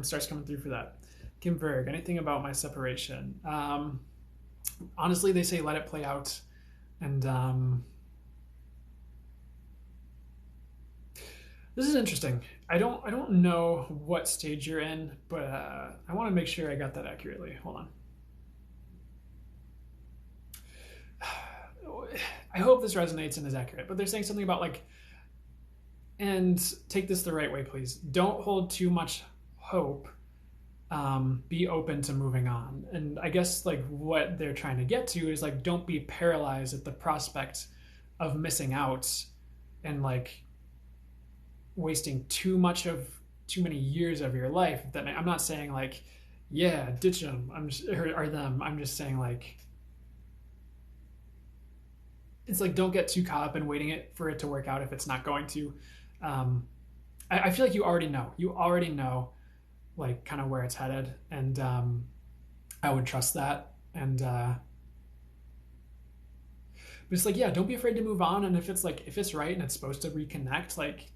starts coming through for that. Kim Berg, anything about my separation? Honestly, they say let it play out, and this is interesting. I don't know what stage you're in, but I want to make sure I got that accurately. Hold on. I hope this resonates and is accurate, but they're saying something about like, and take this the right way, please. Don't hold too much hope. Be open to moving on. And I guess like what they're trying to get to is like, don't be paralyzed at the prospect of missing out and like wasting too many years of your life. I'm not saying like, yeah, ditch them. Or them. I'm just saying like, it's like, don't get too caught up in waiting for it to work out if it's not going to. I feel like you already know like kind of where it's headed, and I would trust that. And but it's like, yeah, don't be afraid to move on. And if it's right and it's supposed to reconnect, like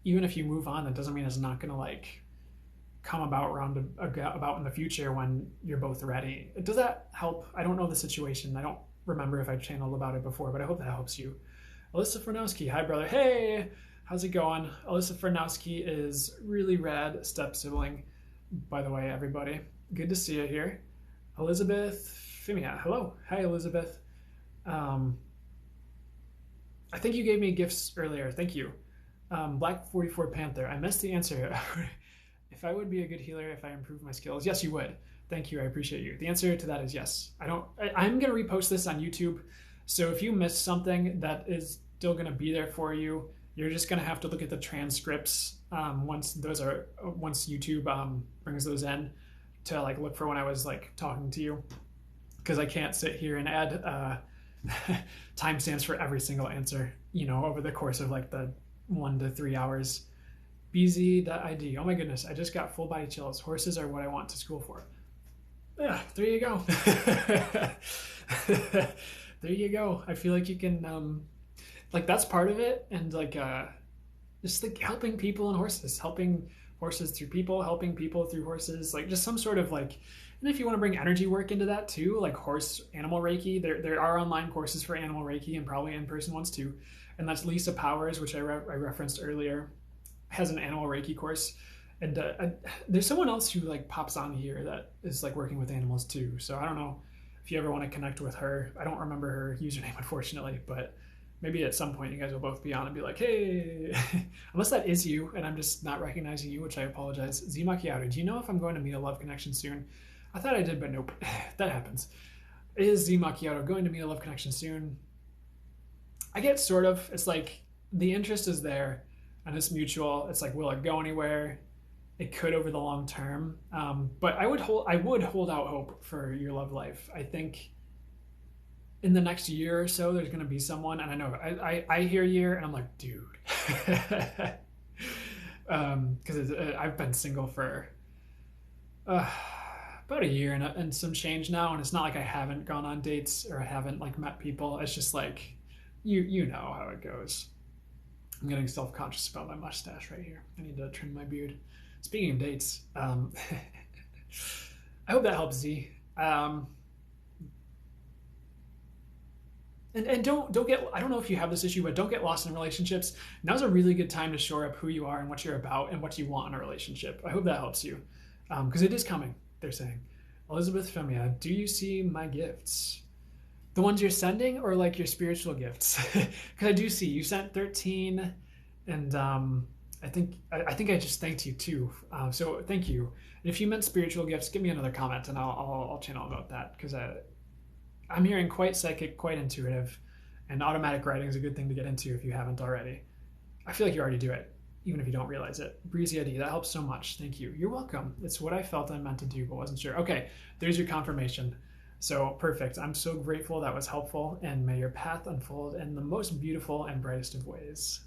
even if you move on, that doesn't mean it's not gonna like come about in the future when you're both ready. Does that help? I don't know the situation. I don't remember if I channeled about it before, but I hope that helps you. Alyssa Fornowski, hi brother. Hey, how's it going? Alyssa Fornowski is really rad step sibling, by the way, everybody. Good to see you here. Elizabeth Fimia, hello. Hi, Elizabeth. I think you gave me gifts earlier. Thank you. Black 44 Panther, I missed the answer. If I would be a good healer if I improved my skills. Yes, you would. Thank you. I appreciate you. The answer to that is yes. I'm going to repost this on YouTube. So if you missed something, that is still going to be there for you. You're just going to have to look at the transcripts once YouTube brings those in, to like look for when I was like talking to you, because I can't sit here and add timestamps for every single answer, over the course of like the 1 to 3 hours. BZ.id. Oh my goodness, I just got full body chills. Horses are what I want to school for. Yeah, there you go. There you go. I feel like you can, like, that's part of it. And, like, just like helping people and horses, helping horses through people, helping people through horses, like just some sort of like, and if you want to bring energy work into that too, like horse animal Reiki, there are online courses for animal Reiki and probably in-person ones too. And that's Lisa Powers, which I referenced earlier, has an animal Reiki course. And there's someone else who like pops on here that is like working with animals too. So I don't know if you ever want to connect with her. I don't remember her username, unfortunately, but maybe at some point you guys will both be on and be like, hey, unless that is you and I'm just not recognizing you, which I apologize. Z Macchiato, do you know if I'm going to meet a love connection soon? I thought I did, but nope. That happens. Is Z Macchiato going to meet a love connection soon? I get sort of. It's like the interest is there and it's mutual. It's like, will it go anywhere? It could over the long term. But I would hold out hope for your love life. I think in the next year or so, there's going to be someone, and I know I hear year, and I'm like, dude, because I've been single for about a year and some change now, and it's not like I haven't gone on dates or I haven't like met people. It's just like you know how it goes. I'm getting self-conscious about my mustache right here. I need to trim my beard. Speaking of dates, I hope that helps, Z. And don't get, I don't know if you have this issue, but don't get lost in relationships. Now's a really good time to shore up who you are and what you're about and what you want in a relationship. I hope that helps you, because it is coming, they're saying. Elizabeth Femia, do you see my gifts? The ones you're sending or like your spiritual gifts? Because I do see you sent 13, and I think I just thanked you too. So thank you. And if you meant spiritual gifts, give me another comment and I'll channel about that, because I'm hearing quite psychic, quite intuitive, and automatic writing is a good thing to get into if you haven't already. I feel like you already do it, even if you don't realize it. Breezy ID, that helps so much. Thank you. You're welcome. It's what I felt I meant to do, but wasn't sure. Okay, there's your confirmation. So perfect. I'm so grateful that was helpful, and may your path unfold in the most beautiful and brightest of ways.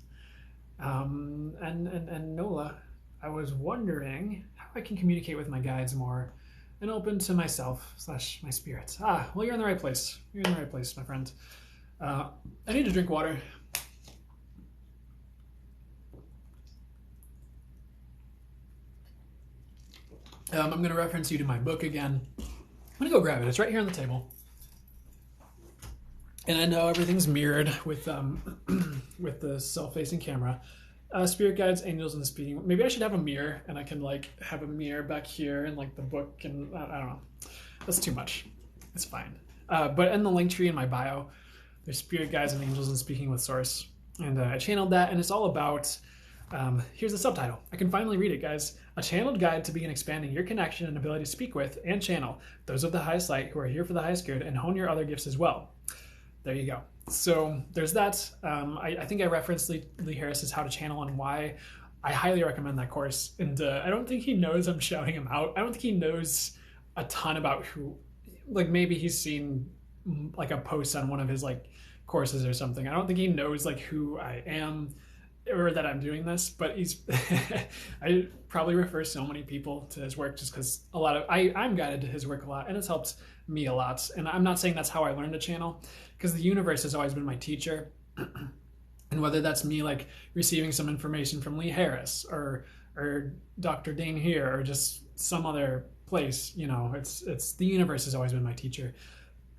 And Nola, I was wondering how I can communicate with my guides more and open to myself / my spirits. Well, you're in the right place. You're in the right place, my friend. I need to drink water. I'm going to reference you to my book again. I'm going to go grab it. It's right here on the table. And I know everything's mirrored with with the self-facing camera. Spirit guides, angels, and speaking. Maybe I should have a mirror, and I can like have a mirror back here and like the book, and I don't know. That's too much. It's fine. But in the link tree in my bio, there's spirit guides and angels and speaking with source, and I channeled that, and it's all about. Here's the subtitle. I can finally read it, guys. A channeled guide to begin expanding your connection and ability to speak with and channel those of the highest light who are here for the highest good, and hone your other gifts as well. There you go. So there's that. I think I referenced Lee Harris's How to Channel and why. I highly recommend that course. And I don't think he knows I'm shouting him out. I don't think he knows a ton about who, like maybe he's seen like a post on one of his like courses or something. I don't think he knows like who I am or that I'm doing this, but he's, I probably refer so many people to his work just because I'm guided to his work a lot, and it's helped me a lot. And I'm not saying that's how I learned to channel, because the universe has always been my teacher. And whether that's me like receiving some information from Lee Harris or Dr. Dane here or just some other place, you know, it's the universe has always been my teacher.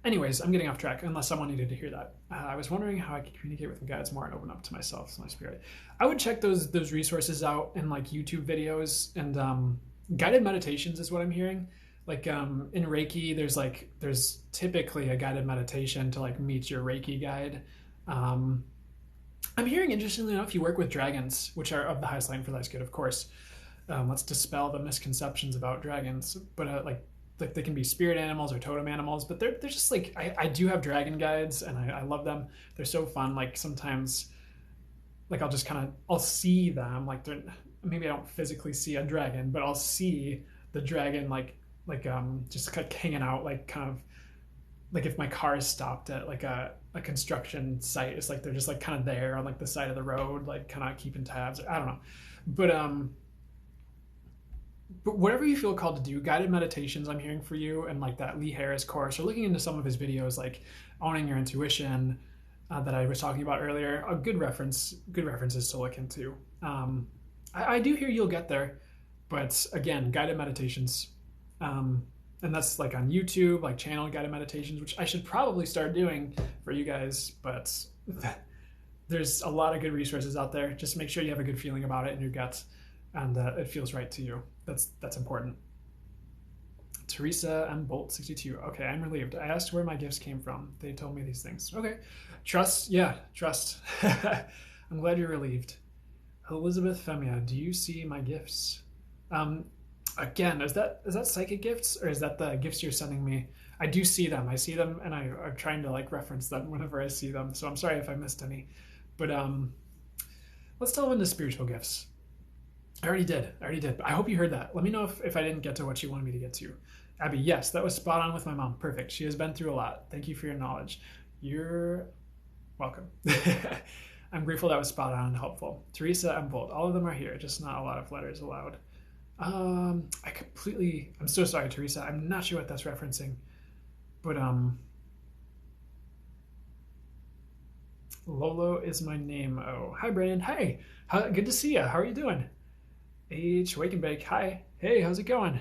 Anyways, I'm getting off track unless someone needed to hear that. I was wondering how I could communicate with my guides more and open up to myself, to my spirit. I would check those resources out in like YouTube videos, and guided meditations is what I'm hearing. Like in Reiki, there's typically a guided meditation to like meet your Reiki guide. I'm hearing, interestingly enough, you work with dragons, which are of the highest light and for the highest good, of course. Let's dispel the misconceptions about dragons, but like they can be spirit animals or totem animals, but they're just like, I do have dragon guides, and I love them. They're so fun. Like sometimes, like I'll see them, like maybe I don't physically see a dragon, but I'll see the dragon like just like hanging out, like kind of like if my car is stopped at like a construction site, it's like they're just like kind of there on like the side of the road, like kind of keeping tabs. I don't know, but but whatever you feel called to do, guided meditations I'm hearing for you, and like that Lee Harris course, or looking into some of his videos, like owning your intuition, that I was talking about earlier, a good references to look into. I do hear you'll get there, but again, guided meditations, um, and that's like on YouTube, like channel guided meditations, which I should probably start doing for you guys, but there's a lot of good resources out there. Just make sure you have a good feeling about it in your gut, and it feels right to you. That's important. Teresa M. Bolt 62. Okay, I'm relieved. I asked where my gifts came from. They told me these things. Okay. Trust. Yeah, trust. I'm glad you're relieved. Elizabeth Femia, do you see my gifts? Um, Again, is that psychic gifts, or is that the gifts you're sending me? I do see them. I see them, and I'm trying to like reference them whenever I see them. So I'm sorry if I missed any. But let's delve into spiritual gifts. I already did. I already did. I hope you heard that. Let me know if I didn't get to what you wanted me to get to. Abby, yes, that was spot on with my mom. Perfect. She has been through a lot. Thank you for your knowledge. You're welcome. I'm grateful that was spot on and helpful. Teresa and Bolt, all of them are here, just not a lot of letters allowed. I'm so sorry, Teresa. I'm not sure what that's referencing, but Lolo is my name. Oh, hi, Brandon. Hey, good to see you. How are you doing? H. Wake and Bake. Hi. Hey, how's it going?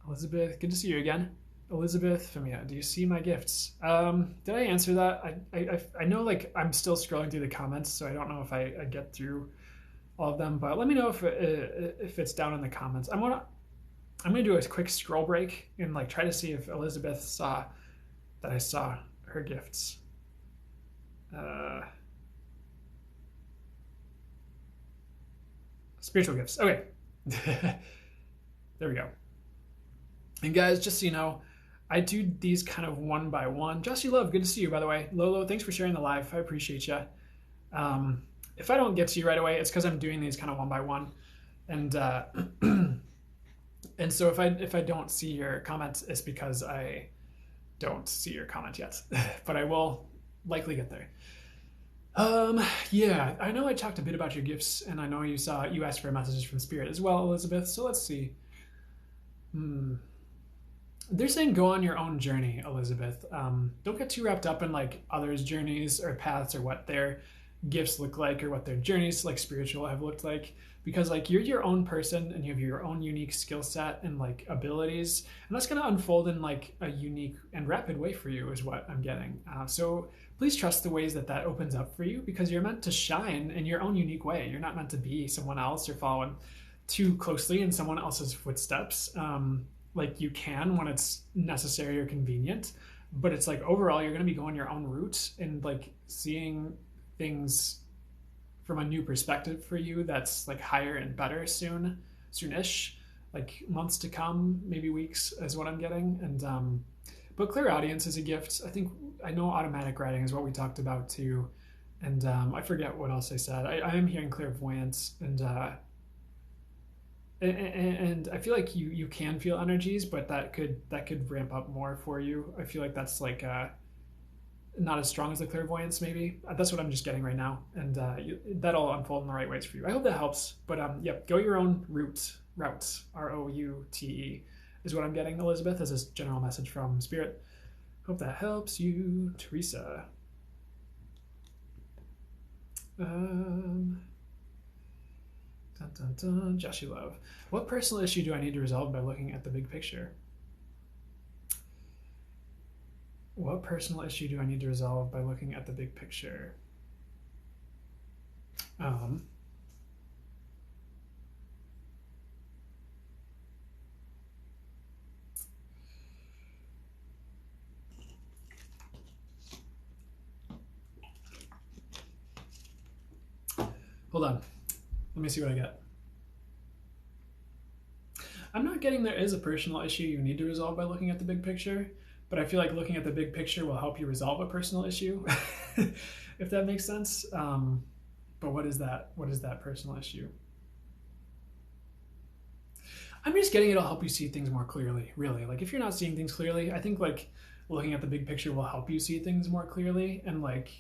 Elizabeth, good to see you again. Elizabeth Femia, do you see my gifts? Did I answer that? I know like I'm still scrolling through the comments, so I don't know if I get through all of them, but let me know if it's down in the comments. I'm gonna do a quick scroll break and like try to see if Elizabeth saw that I saw her gifts. Spiritual gifts. Okay. There we go. And guys, just so you know, I do these kind of one by one. Jesse Love, good to see you, by the way. Lolo, thanks for sharing the live. I appreciate you. If I don't get to you right away, it's because I'm doing these kind of one by one. And and so if I don't see your comments, it's because I don't see your comment yet. But I will likely get there. Yeah, I know I talked a bit about your gifts, and I know you asked for messages from Spirit as well, Elizabeth. So let's see. They're saying go on your own journey, Elizabeth. Don't get too wrapped up in like others' journeys or paths or what their gifts look like or what their journeys like spiritual have looked like, because like you're your own person and you have your own unique skill set and like abilities, and that's going to unfold in like a unique and rapid way for you is what I'm getting. So please trust the ways that opens up for you, because you're meant to shine in your own unique way. You're not meant to be someone else or following too closely in someone else's footsteps. Like you can when it's necessary or convenient, but it's like overall you're going to be going your own route and like seeing things from a new perspective for you that's like higher and better soonish, like months to come, maybe weeks is what I'm getting. And but clairaudience is a gift. I know automatic writing is what we talked about too, and I forget what else I said. I am hearing clairvoyance, and I feel like you can feel energies, but that could ramp up more for you. I feel like that's like not as strong as the clairvoyance, maybe. That's what I'm just getting right now, and that'll unfold in the right ways for you. I hope that helps. But yep, go your own route. Route is what I'm getting, Elizabeth, as a general message from Spirit. Hope that helps you, Teresa. Dun, dun, dun. Joshy Love. What personal issue do I need to resolve by looking at the big picture? What personal issue do I need to resolve by looking at the big picture? Hold on. Let me see what I get. I'm not getting there is a personal issue you need to resolve by looking at the big picture, but I feel like looking at the big picture will help you resolve a personal issue, if that makes sense. But what is that? What is that personal issue? I'm just getting it'll help you see things more clearly, really. Like if you're not seeing things clearly, I think like looking at the big picture will help you see things more clearly. And like,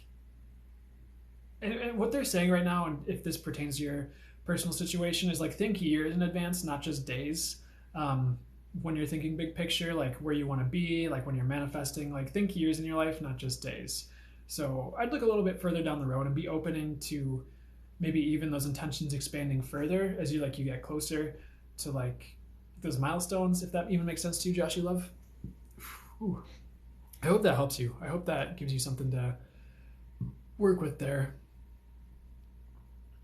and what they're saying right now, and if this pertains to your personal situation, is like think years in advance, not just days. When you're thinking big picture, like where you want to be, like when you're manifesting, like think years in your life, not just days. So I'd look a little bit further down the road and be opening to maybe even those intentions expanding further as you get closer to like those milestones, if that even makes sense to you, Josh, you love. Whew. I hope that helps you. I hope that gives you something to work with there.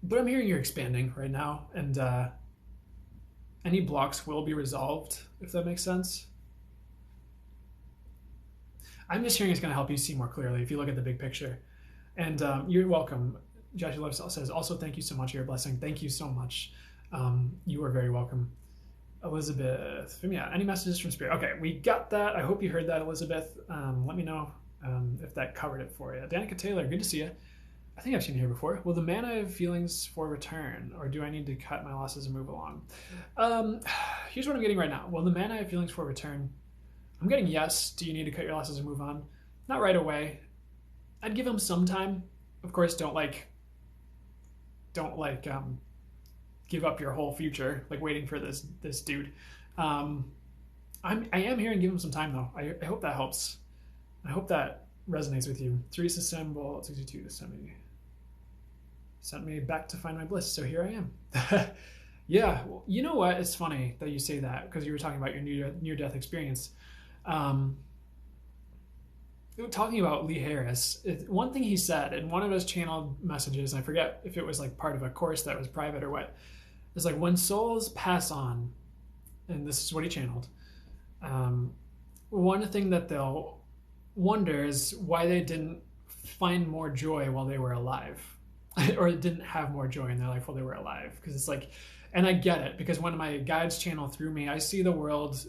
But I'm hearing you're expanding right now, and any blocks will be resolved, if that makes sense. I'm just hearing it's going to help you see more clearly if you look at the big picture. And you're welcome. Joshua Lifestyle says, also, thank you so much for your blessing. Thank you so much. You are very welcome. Elizabeth, yeah, any messages from Spirit? Okay, we got that. I hope you heard that, Elizabeth. Let me know if that covered it for you. Danica Taylor, good to see you. I think I've seen you here before. Will the mana have feelings for return, or do I need to cut my losses and move along? Here's what I'm getting right now. Will the mana have feelings for return? I'm getting yes. Do you need to cut your losses and move on? Not right away. I'd give him some time. Of course, don't give up your whole future, like waiting for this dude. I am here and give him some time though. I hope that helps. I hope that resonates with you. Teresa Symbol 62 sent me back to find my bliss, so here I am. Yeah, well, you know what? It's funny that you say that because you were talking about your near-death experience. Talking about Lee Harris, one thing he said in one of his channeled messages, I forget if it was like part of a course that was private or what, is like when souls pass on, and this is what he channeled, one thing that they'll wonder is why they didn't find more joy while they were alive or didn't have more joy in their life while they were alive. Because it's like, and I get it, because when my guides channel through me, I see the world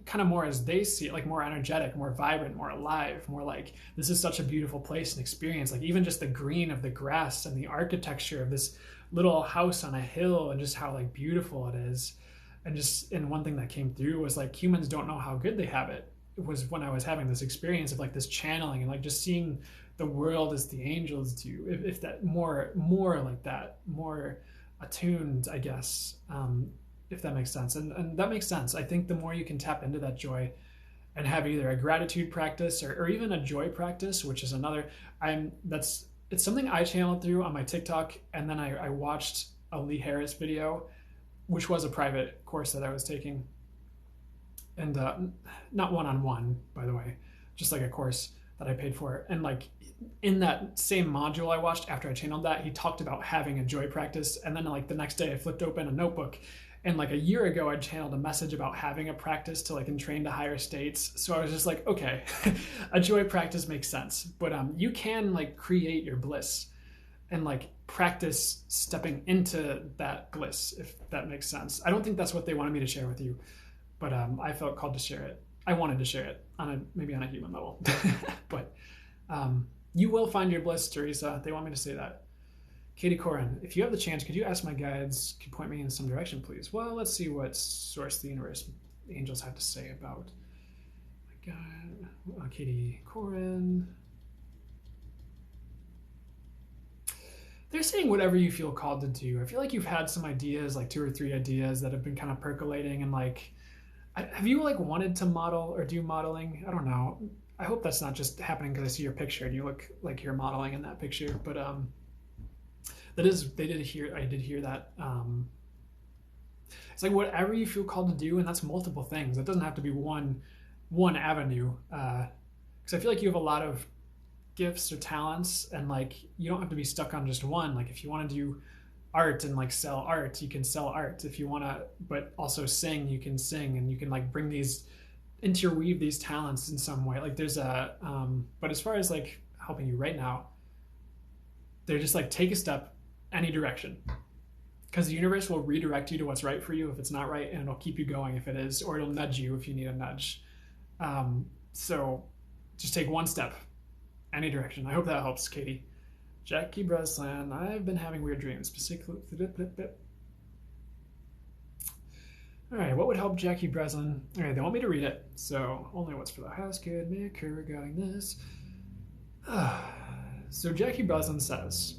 kind of more as they see it, like more energetic, more vibrant, more alive, more like this is such a beautiful place and experience. Like even just the green of the grass and the architecture of this little house on a hill and just how like beautiful it is. And one thing that came through was like humans don't know how good they have it. It was when I was having this experience of like this channeling and like just seeing the world as the angels do, if that more like that, more attuned, I guess, if that makes sense. And that makes sense. I think the more you can tap into that joy and have either a gratitude practice or even a joy practice, which is another, it's something I channeled through on my TikTok. And then I watched a Lee Harris video, which was a private course that I was taking. And not one-on-one, by the way, just like a course that I paid for. And like in that same module I watched after I channeled that, he talked about having a joy practice. And then like the next day I flipped open a notebook, and like a year ago I channeled a message about having a practice to like entrain to higher states. So I was just like, okay, a joy practice makes sense. But you can like create your bliss and like practice stepping into that bliss, if that makes sense. I don't think that's what they wanted me to share with you, but I felt called to share it. I wanted to share it maybe on a human level. But you will find your bliss, Teresa. They want me to say that. Katie Corin, if you have the chance, could you ask my guides, could point me in some direction, please? Well, let's see what source the universe, the angels have to say about my God. Katie Corin. They're saying whatever you feel called to do. I feel like you've had some ideas, like 2 or 3 ideas that have been kind of percolating, and like, have you like wanted to model or do modeling? I don't know. I hope that's not just happening because I see your picture and you look like you're modeling in that picture. But I did hear that. It's like whatever you feel called to do, and that's multiple things. It doesn't have to be one avenue. Because I feel like you have a lot of gifts or talents, and like you don't have to be stuck on just one. Like if you want to do art and like sell art, you can sell art. If you want to, but also sing, you can sing, and you can like bring these interweave these talents in some way. Like there's but as far as like helping you right now, they're just like take a step any direction, because the universe will redirect you to what's right for you if it's not right, and it'll keep you going if it is, or it'll nudge you if you need a nudge. So just take one step any direction. I hope that helps, Katie. Jackie Breslin, I've been having weird dreams, specifically. All right, what would help Jackie Breslin? All right, they want me to read it, so only what's for the highest good may occur regarding this. So Jackie Breslin says,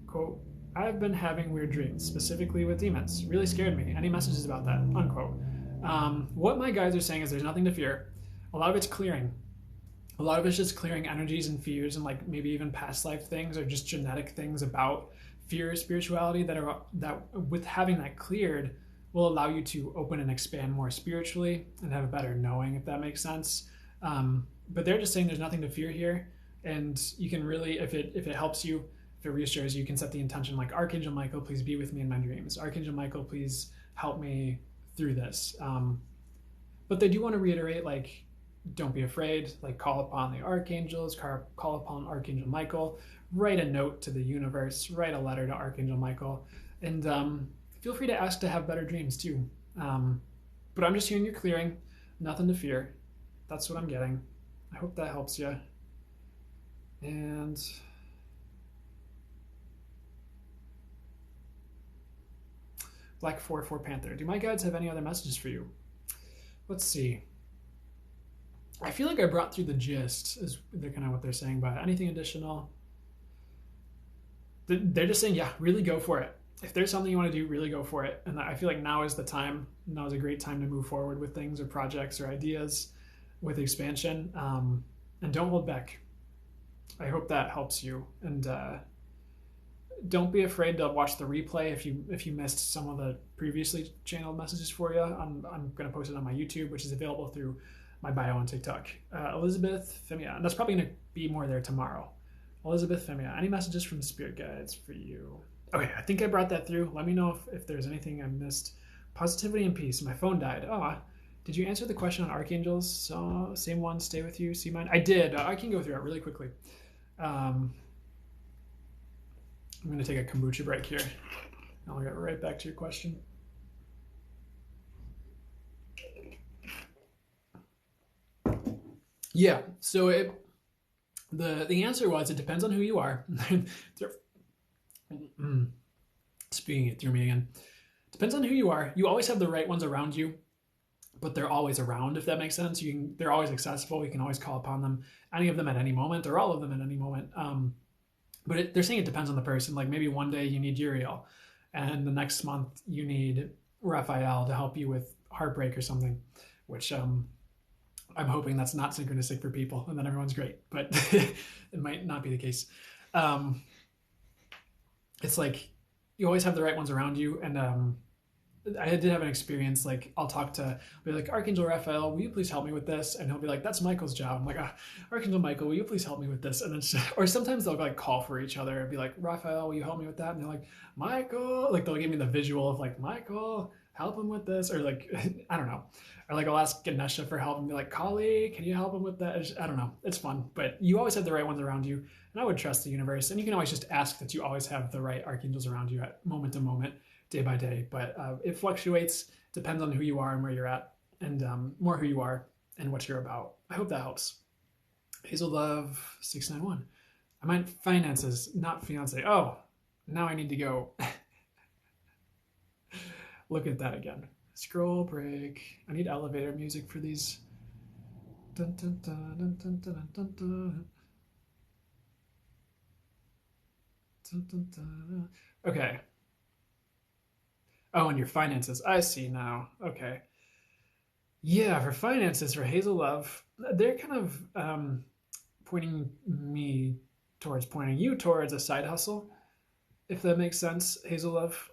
quote, I've been having weird dreams, specifically with demons. Really scared me. Any messages about that? Unquote. What my guides are saying is there's nothing to fear. A lot of it's clearing. A lot of it's just clearing energies and fears and like maybe even past life things or just genetic things about fear, spirituality that with having that cleared will allow you to open and expand more spiritually and have a better knowing, if that makes sense. But they're just saying there's nothing to fear here, and you can really, if it helps you, if it reassures you, you can set the intention like Archangel Michael, please be with me in my dreams. Archangel Michael, please help me through this. But they do want to reiterate like don't be afraid, like call upon the archangels, call upon Archangel Michael, write a note to the universe, write a letter to Archangel Michael, and feel free to ask to have better dreams too. But I'm just hearing you're clearing, nothing to fear. That's what I'm getting. I hope that helps you. And Black 44 Panther, do my guides have any other messages for you? Let's see. I feel like I brought through the gist, is they're kind of what they're saying, but anything additional? They're just saying, yeah, really go for it. If there's something you want to do, really go for it. And I feel like now is the time. Now is a great time to move forward with things or projects or ideas with expansion. And don't hold back. I hope that helps you. And don't be afraid to watch the replay if you missed some of the previously channeled messages for you. I'm going to post it on my YouTube, which is available through my bio on TikTok. Elizabeth Femia, and that's probably going to be more there tomorrow. Elizabeth Femia, any messages from the spirit guides for you? Okay, I think I brought that through. Let me know if there's anything I missed. Positivity and peace. My phone died. Oh, did you answer the question on archangels? So, same one, stay with you, see mine? I did. I can go through it really quickly. I'm going to take a kombucha break here. I'll get right back to your question. Yeah, so the answer was it depends on who you are. Speaking it through me again. Depends on who you are. You always have the right ones around you, but they're always around, if that makes sense. They're always accessible. You can always call upon them, any of them at any moment, or all of them at any moment. But they're saying it depends on the person. Like maybe one day you need Uriel, and the next month you need Raphael to help you with heartbreak or something, which I'm hoping that's not synchronistic for people, and then everyone's great. But it might not be the case. It's like you always have the right ones around you, and I did have an experience. Like I'll be like, Archangel Raphael, will you please help me with this? And he'll be like, that's Michael's job. I'm like, Archangel Michael, will you please help me with this? And then, or sometimes they'll like call for each other and be like, Raphael, will you help me with that? And they're like, Michael, like they'll give me the visual of like, Michael, help him with this, or like, I don't know, or like I'll ask Ganesha for help and be like, Kali, can you help him with that? I don't know, it's fun, but you always have the right ones around you, and I would trust the universe, and you can always just ask that you always have the right archangels around you at moment to moment, day by day, but it fluctuates, depends on who you are and where you're at, and more who you are and what you're about. I hope that helps. Hazel Love 691. I meant finances, not fiance. Oh, now I need to go look at that again. Scroll break. I need elevator music for these. Dun, dun, dun, dun, dun, dun, dun, dun. Dun, dun, dun. Okay. Oh, and your finances. I see now. Okay. Yeah, for finances, for Hazel Love, they're kind of pointing you towards a side hustle, if that makes sense, Hazel Love.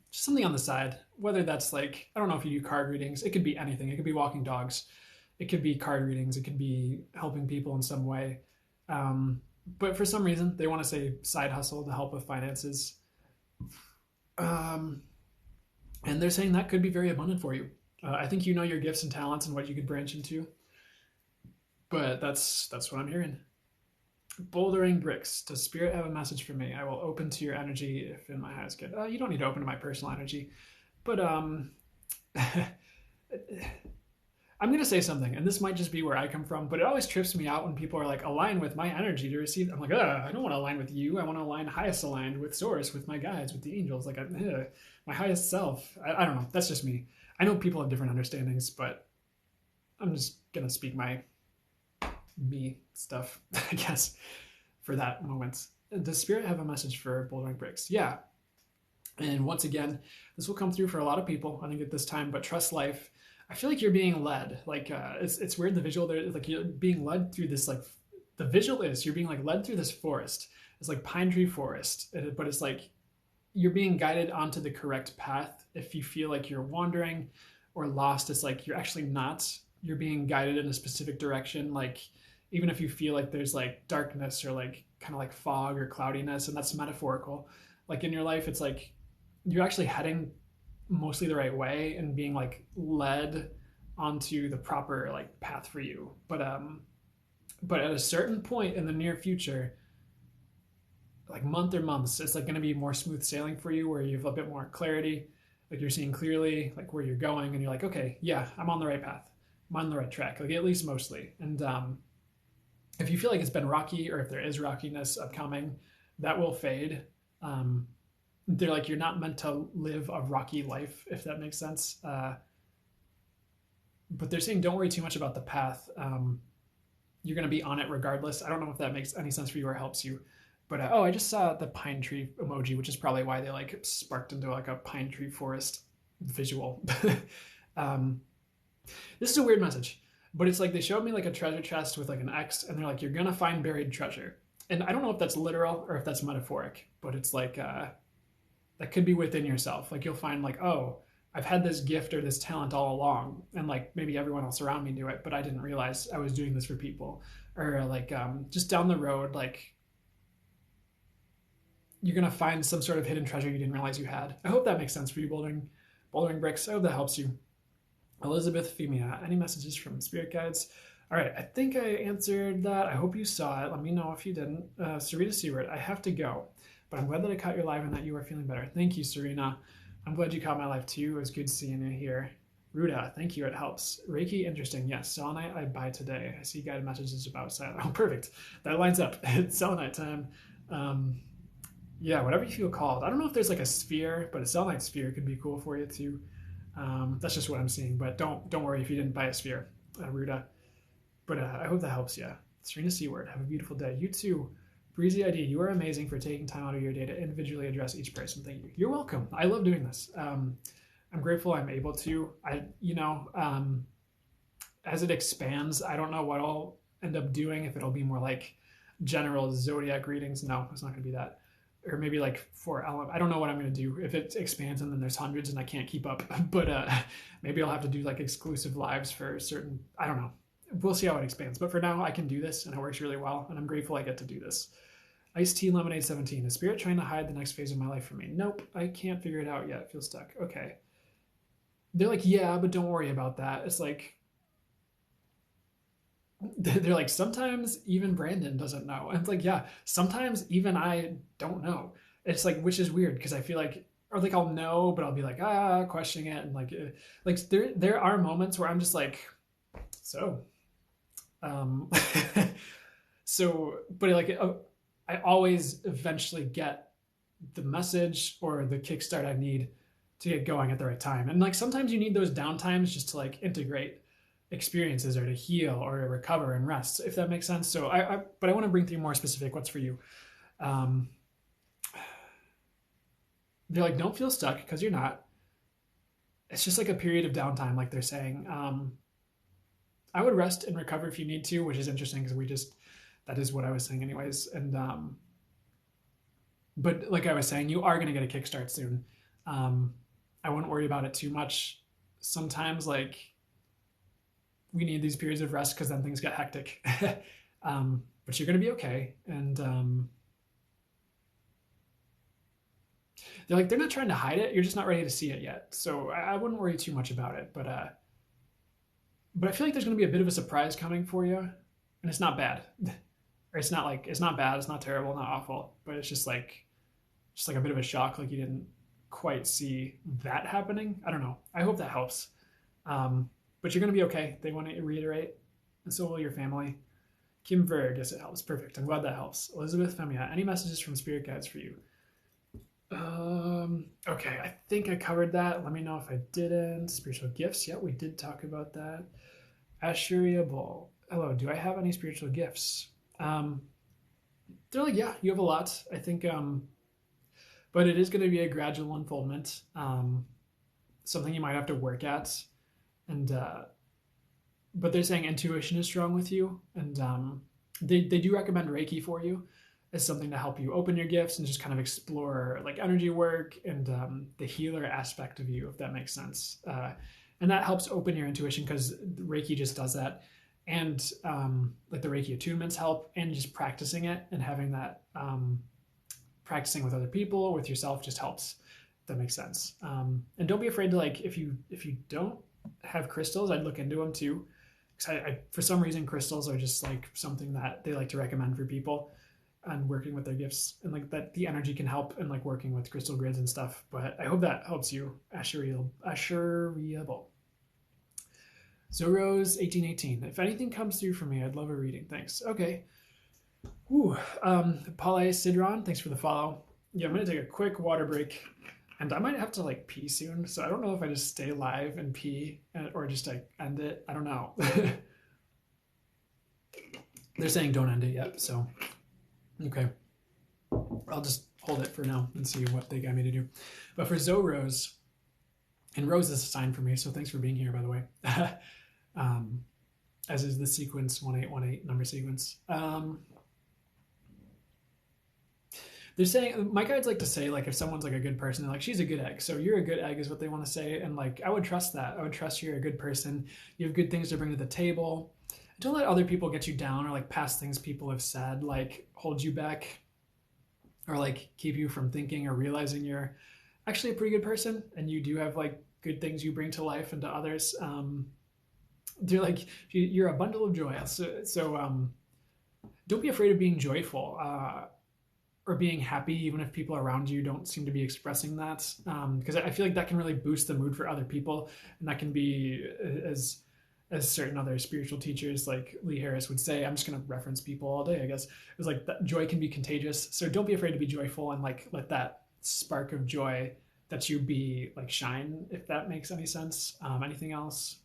Just something on the side, whether that's like, I don't know if you do card readings. It could be anything. It could be walking dogs. It could be card readings. It could be helping people in some way. But for some reason, they want to say side hustle to help with finances. And they're saying that could be very abundant for you. I think you know your gifts and talents and what you could branch into. But that's what I'm hearing. Bouldering bricks. Does spirit have a message for me? I will open to your energy if in my highest good. You don't need to open to my personal energy, but I'm gonna say something, and this might just be where I come from, but it always trips me out when people are like align with my energy to receive. I'm like, I don't want to align with you. I want to align highest aligned with source, with my guides, with the angels, like my highest self. I don't know. That's just me. I know people have different understandings, but I'm just gonna speak my me stuff, I guess, for that moment. Does Spirit have a message for bouldering bricks? Yeah. And once again, this will come through for a lot of people, I think, at this time, but trust life. I feel like you're being led. Like, it's weird, the visual there, like you're being led through this, like, the visual is you're being like led through this forest. It's like pine tree forest, but it's like you're being guided onto the correct path. If you feel like you're wandering or lost, it's like you're actually not. You're being guided in a specific direction. Like, even if you feel like there's like darkness or like kind of like fog or cloudiness, and that's metaphorical, like in your life, it's like you're actually heading mostly the right way and being like led onto the proper like path for you. But at a certain point in the near future, like month or months, it's like going to be more smooth sailing for you, where you have a bit more clarity, like you're seeing clearly like where you're going, and you're like, okay, yeah, I'm on the right path, I'm on the right track, like at least mostly. And if you feel like it's been rocky, or if there is rockiness upcoming, that will fade. They're like, you're not meant to live a rocky life, if that makes sense. But they're saying don't worry too much about the path. You're going to be on it regardless. I don't know if that makes any sense for you or helps you. But oh, I just saw the pine tree emoji, which is probably why they like sparked into like a pine tree forest visual. um, this is a weird message, but it's like they showed me like a treasure chest with like an X, and they're like, you're gonna find buried treasure. And I don't know if that's literal or if that's metaphoric, but it's like that could be within yourself. Like you'll find like, oh, I've had this gift or this talent all along, and like maybe everyone else around me knew it, but I didn't realize I was doing this for people. Or like just down the road, like you're gonna find some sort of hidden treasure you didn't realize you had. I hope that makes sense for you, bouldering bricks. I hope that helps you. Elizabeth Femia, any messages from spirit guides? All right, I think I answered that. I hope you saw it. Let me know if you didn't. Sarita Seward, I have to go, but I'm glad that I caught your live and that you are feeling better. Thank you, Serena. I'm glad you caught my live too. It was good seeing you here. Ruda, thank you. It helps. Reiki, interesting. Yes, selenite I buy today. I see guided messages about silent. Oh, perfect. That lines up. It's selenite time. Yeah, whatever you feel called. I don't know if there's like a sphere, but a selenite sphere could be cool for you too. That's just what I'm seeing. But don't worry if you didn't buy a sphere, Ruda. But I hope that helps you. Serena Seaward, have a beautiful day. You too. Breezy ID, you are amazing for taking time out of your day to individually address each person. Thank you. You're welcome. I love doing this. I'm grateful I'm able to. As it expands, I don't know what I'll end up doing. If it'll be more like general zodiac readings. No, it's not going to be that. Or maybe like for element. I don't know what I'm going to do if it expands and then there's hundreds and I can't keep up. But maybe I'll have to do like exclusive lives for certain. I don't know. We'll see how it expands. But for now, I can do this and it works really well. And I'm grateful I get to do this. Iced Tea Lemonade 17. Is Spirit trying to hide the next phase of my life from me? Nope. I can't figure it out yet. I feel stuck. Okay. They're like, yeah, but don't worry about that. It's like, they're like, sometimes even Brandon doesn't know. And it's like, yeah, sometimes even I don't know. It's like, which is weird because I feel like, or like I'll know, but I'll be like, questioning it. And like there are moments where I'm just like, so, um, so, but like, I always eventually get the message or the kickstart I need to get going at the right time. And like sometimes you need those downtimes just to like integrate experiences or to heal or to recover and rest, if that makes sense. So but I want to bring through more specific what's for you. Um, they're like, don't feel stuck because you're not. It's just like a period of downtime, like they're saying. I would rest and recover if you need to, which is interesting because that is what I was saying anyways. And but like I was saying, you are going to get a kickstart soon. I wouldn't worry about it too much. Sometimes like we need these periods of rest because then things get hectic. But you're going to be okay. And they're like, they're not trying to hide it. You're just not ready to see it yet. So I wouldn't worry too much about it. But I feel like there's going to be a bit of a surprise coming for you. And it's not bad. Or it's not bad. It's not terrible, not awful. But it's just like a bit of a shock. Like you didn't quite see that happening. I don't know. I hope that helps. but you're going to be okay. They want to reiterate, and so will your family. Kim Ver, yes, it helps. Perfect. I'm glad that helps. Elizabeth Femia, any messages from spirit guides for you? Okay, I think I covered that. Let me know if I didn't. Spiritual gifts. Yeah, we did talk about that. Ashuria Bull. Hello, do I have any spiritual gifts? They're like, yeah, you have a lot. I think, but it is going to be a gradual unfoldment. Something you might have to work at. And, but they're saying intuition is strong with you. And they do recommend Reiki for you as something to help you open your gifts and just kind of explore like energy work and the healer aspect of you, if that makes sense. And that helps open your intuition because Reiki just does that. And like the Reiki attunements help, and just practicing it and having that practicing with other people, with yourself, just helps. If that makes sense. And don't be afraid to, like, if you don't have crystals, I'd look into them too. Because I for some reason crystals are just like something that they like to recommend for people and working with their gifts, and like that the energy can help and like working with crystal grids and stuff. But I hope that helps you. Ashuriable. Zorose 1818. If anything comes through for me, I'd love a reading. Thanks. Okay. Ooh. Paulay Sidron, thanks for the follow. Yeah, I'm gonna take a quick water break, and I might have to like pee soon. So I don't know if I just stay live and pee or just like end it. I don't know. They're saying don't end it yet, so okay. I'll just hold it for now and see what they got me to do. But for Zorose, and Rose is a sign for me, so thanks for being here, by the way. As is the sequence 1818 number sequence. They're saying, my guides like to say, like, if someone's like a good person, they're like, she's a good egg, so you're a good egg is what they want to say. And like, I would trust that. I would trust you're a good person. You have good things to bring to the table. Don't let other people get you down, or like past things people have said like hold you back, or like keep you from thinking or realizing you're actually a pretty good person and you do have like good things you bring to life and to others. They're like, you're a bundle of joy. So don't be afraid of being joyful or being happy, even if people around you don't seem to be expressing that. Because I feel like that can really boost the mood for other people, and that can be as certain other spiritual teachers like Lee Harris would say. I'm just going to reference people all day, I guess. It was like that joy can be contagious. So don't be afraid to be joyful, and like let that spark of joy that you be like shine, if that makes any sense. Anything else?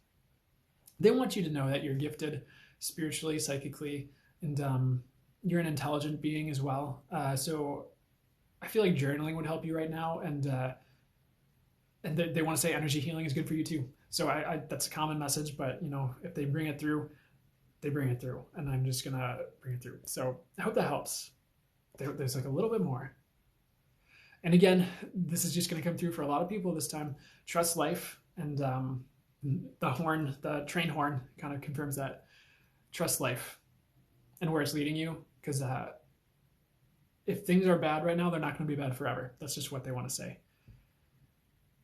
They want you to know that you're gifted spiritually, psychically, and you're an intelligent being as well. So I feel like journaling would help you right now, and they want to say energy healing is good for you too. So that's a common message, but you know, if they bring it through, they bring it through, and I'm just gonna bring it through. So I hope that helps. There's like a little bit more. And again, this is just gonna come through for a lot of people this time. Trust life, and the train horn kind of confirms that. Trust life and where it's leading you, because if things are bad right now, they're not going to be bad forever. That's just what they want to say.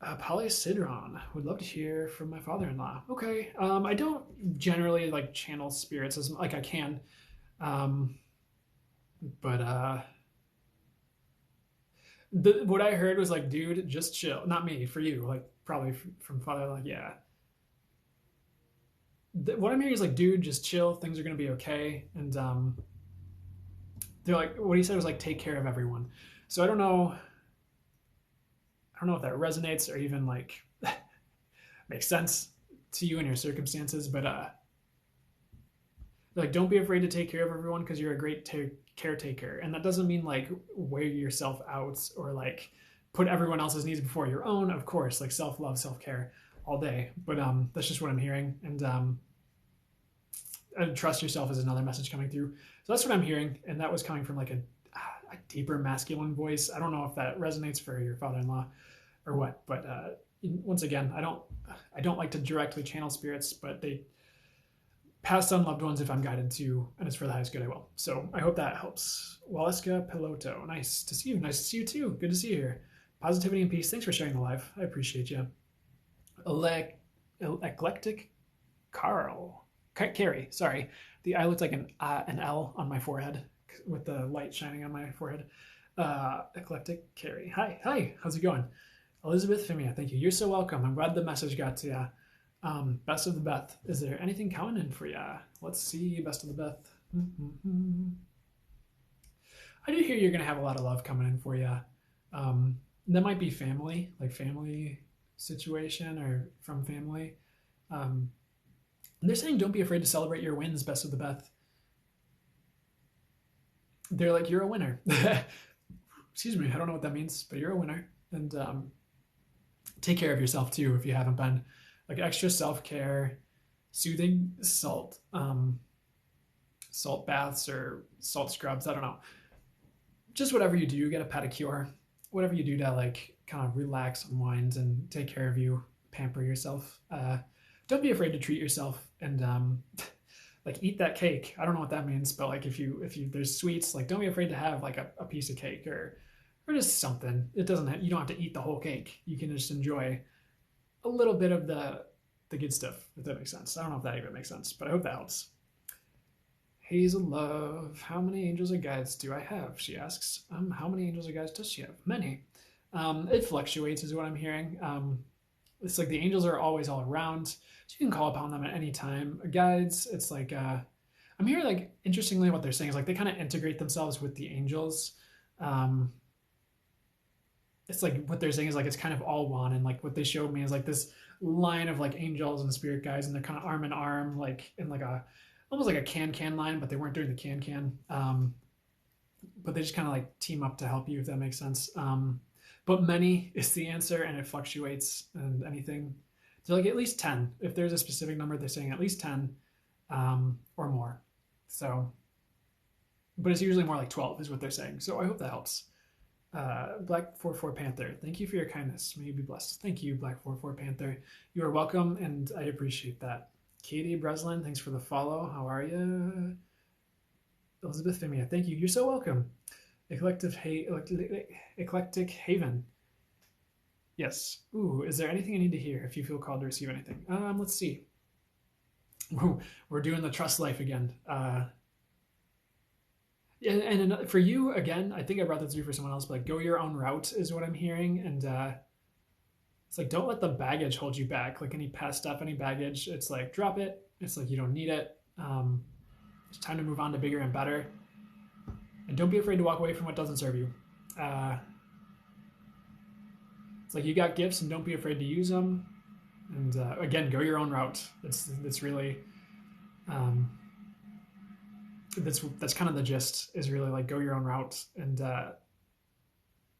Polysidron, would love to hear from my father-in-law. Okay, I don't generally like channel spirits as like I can, but what I heard was like, dude, just chill. Not me, for you, like probably from father-in-law. Yeah. What I'm hearing is like, dude, just chill. Things are gonna be okay, and they're like, what he said was like, take care of everyone. So I don't know if that resonates or even like makes sense to you and your circumstances, but like, don't be afraid to take care of everyone, because you're a great caretaker, and that doesn't mean like wear yourself out or like put everyone else's needs before your own. Of course, like self-love, self-care all day, but that's just what I'm hearing. And trust yourself is another message coming through. So that's what I'm hearing, and that was coming from like a deeper masculine voice. I don't know if that resonates for your father-in-law or what, but once again, I don't like to directly channel spirits, but they pass on loved ones if I'm guided to, and it's for the highest good, I will. So I hope that helps. Waleska Piloto, nice to see you. Nice to see you too. Good to see you here. Positivity and peace. Thanks for sharing the live. I appreciate you. Eclectic Carl. Carrie, sorry. The I looked like an L on my forehead with the light shining on my forehead. Eclectic Carrie. Hi. How's it going? Elizabeth Femia, thank you. You're so welcome. I'm glad the message got to you. Best of the Beth. Is there anything coming in for ya? Let's see, Best of the Beth. I do hear you're gonna have a lot of love coming in for you. That might be family, like family situation or from family. Um, and they're saying don't be afraid to celebrate your wins, Best of the Beth. They're like you're a winner. Excuse me, I don't know what that means, but you're a winner. And take care of yourself too if you haven't been. Like extra self care, soothing salt, salt baths or salt scrubs. I don't know. Just whatever you do, get a pedicure, whatever you do to like kind of relax, unwind, and take care of you, pamper yourself. Don't be afraid to treat yourself and like eat that cake. I don't know what that means, but like if you there's sweets, like don't be afraid to have like a piece of cake or just something. It doesn't have, you don't have to eat the whole cake. You can just enjoy a little bit of the good stuff, if that makes sense. I don't know if that even makes sense, but I hope that helps. Hazel Love, how many angels or guides do I have? She asks. How many angels or guides does she have? Many. It fluctuates, is what I'm hearing. It's like the angels are always all around, so you can call upon them at any time. Guides, it's like I'm hearing like interestingly what they're saying is like they kind of integrate themselves with the angels. Um, it's like what they're saying is like it's kind of all one, and like what they showed me is like this line of like angels and spirit guides, and they're kind of arm in arm, like in like a almost like a can line, but they weren't doing the can. But they just kind of like team up to help you, if that makes sense. But many is the answer, and it fluctuates. And anything, so like at least 10. If there's a specific number, they're saying at least 10 or more. So, but it's usually more like 12 is what they're saying. So I hope that helps. Black 44 Panther, thank you for your kindness. May you be blessed. Thank you, Black 44 Panther. You are welcome, and I appreciate that. Katie Breslin, thanks for the follow. How are you? Elizabeth Fimia, thank you. You're so welcome. Eclectic Haven. Yes. Ooh, is there anything I need to hear if you feel called to receive anything? Let's see. Ooh, we're doing the trust life again. And for you again, I think I brought this to you for someone else, but like go your own route is what I'm hearing, and it's like don't let the baggage hold you back. Like any past stuff, any baggage, it's like drop it. It's like you don't need it. It's time to move on to bigger and better, and don't be afraid to walk away from what doesn't serve you. It's like you got gifts, and don't be afraid to use them. And again, go your own route. It's really. That's kind of the gist, is really like go your own route and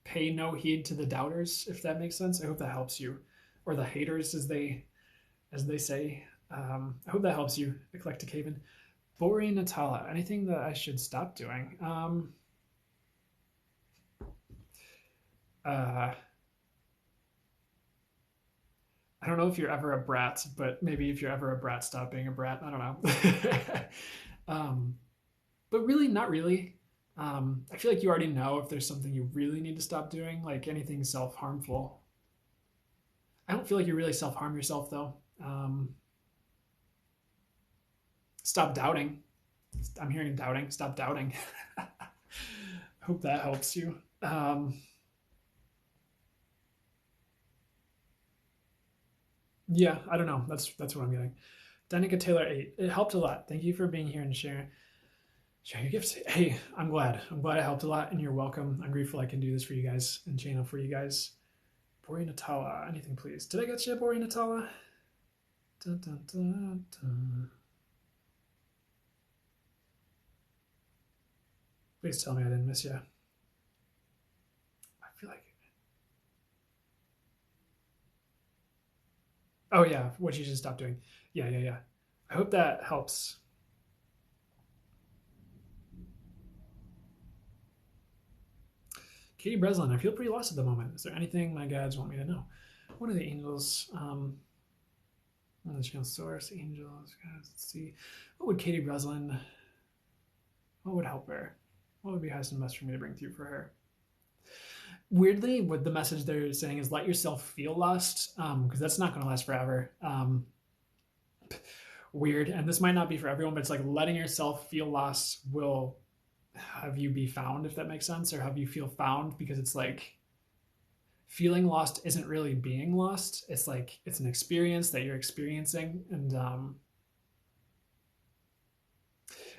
pay no heed to the doubters, if that makes sense. I hope that helps you, or the haters, as they say. I hope that helps you, Eclectic Haven. Bori Natala, anything that I should stop doing? I don't know if you're ever a brat, but maybe if you're ever a brat, stop being a brat. I don't know. But really, not really. I feel like you already know if there's something you really need to stop doing, like anything self-harmful. I don't feel like you really self-harm yourself, though. Stop doubting. I'm hearing doubting. Stop doubting. Hope that helps you. Yeah, I don't know. That's what I'm getting. Danica Taylor 8. It helped a lot. Thank you for being here and sharing your gifts. Hey, I'm glad. I'm glad it helped a lot, and you're welcome. I'm grateful I can do this for you guys and channel for you guys. Bori Natala, anything please. Did I get you, Bori Natala? Dun, dun, dun, dun. Please tell me I didn't miss you. I feel like. Oh yeah, what you should stop doing. Yeah. I hope that helps. Katie Breslin, I feel pretty lost at the moment. Is there anything my guides want me to know? What are the angels? The channel source, angels, guys. Let's see. What would Katie Breslin? What would help her? What would be highest and best for me to bring through for her? Weirdly, what the message they're saying is let yourself feel lost, because that's not going to last forever. Weird, and this might not be for everyone, but it's like letting yourself feel lost will have you be found, if that makes sense, or have you feel found, because it's like feeling lost isn't really being lost. It's like it's an experience that you're experiencing, and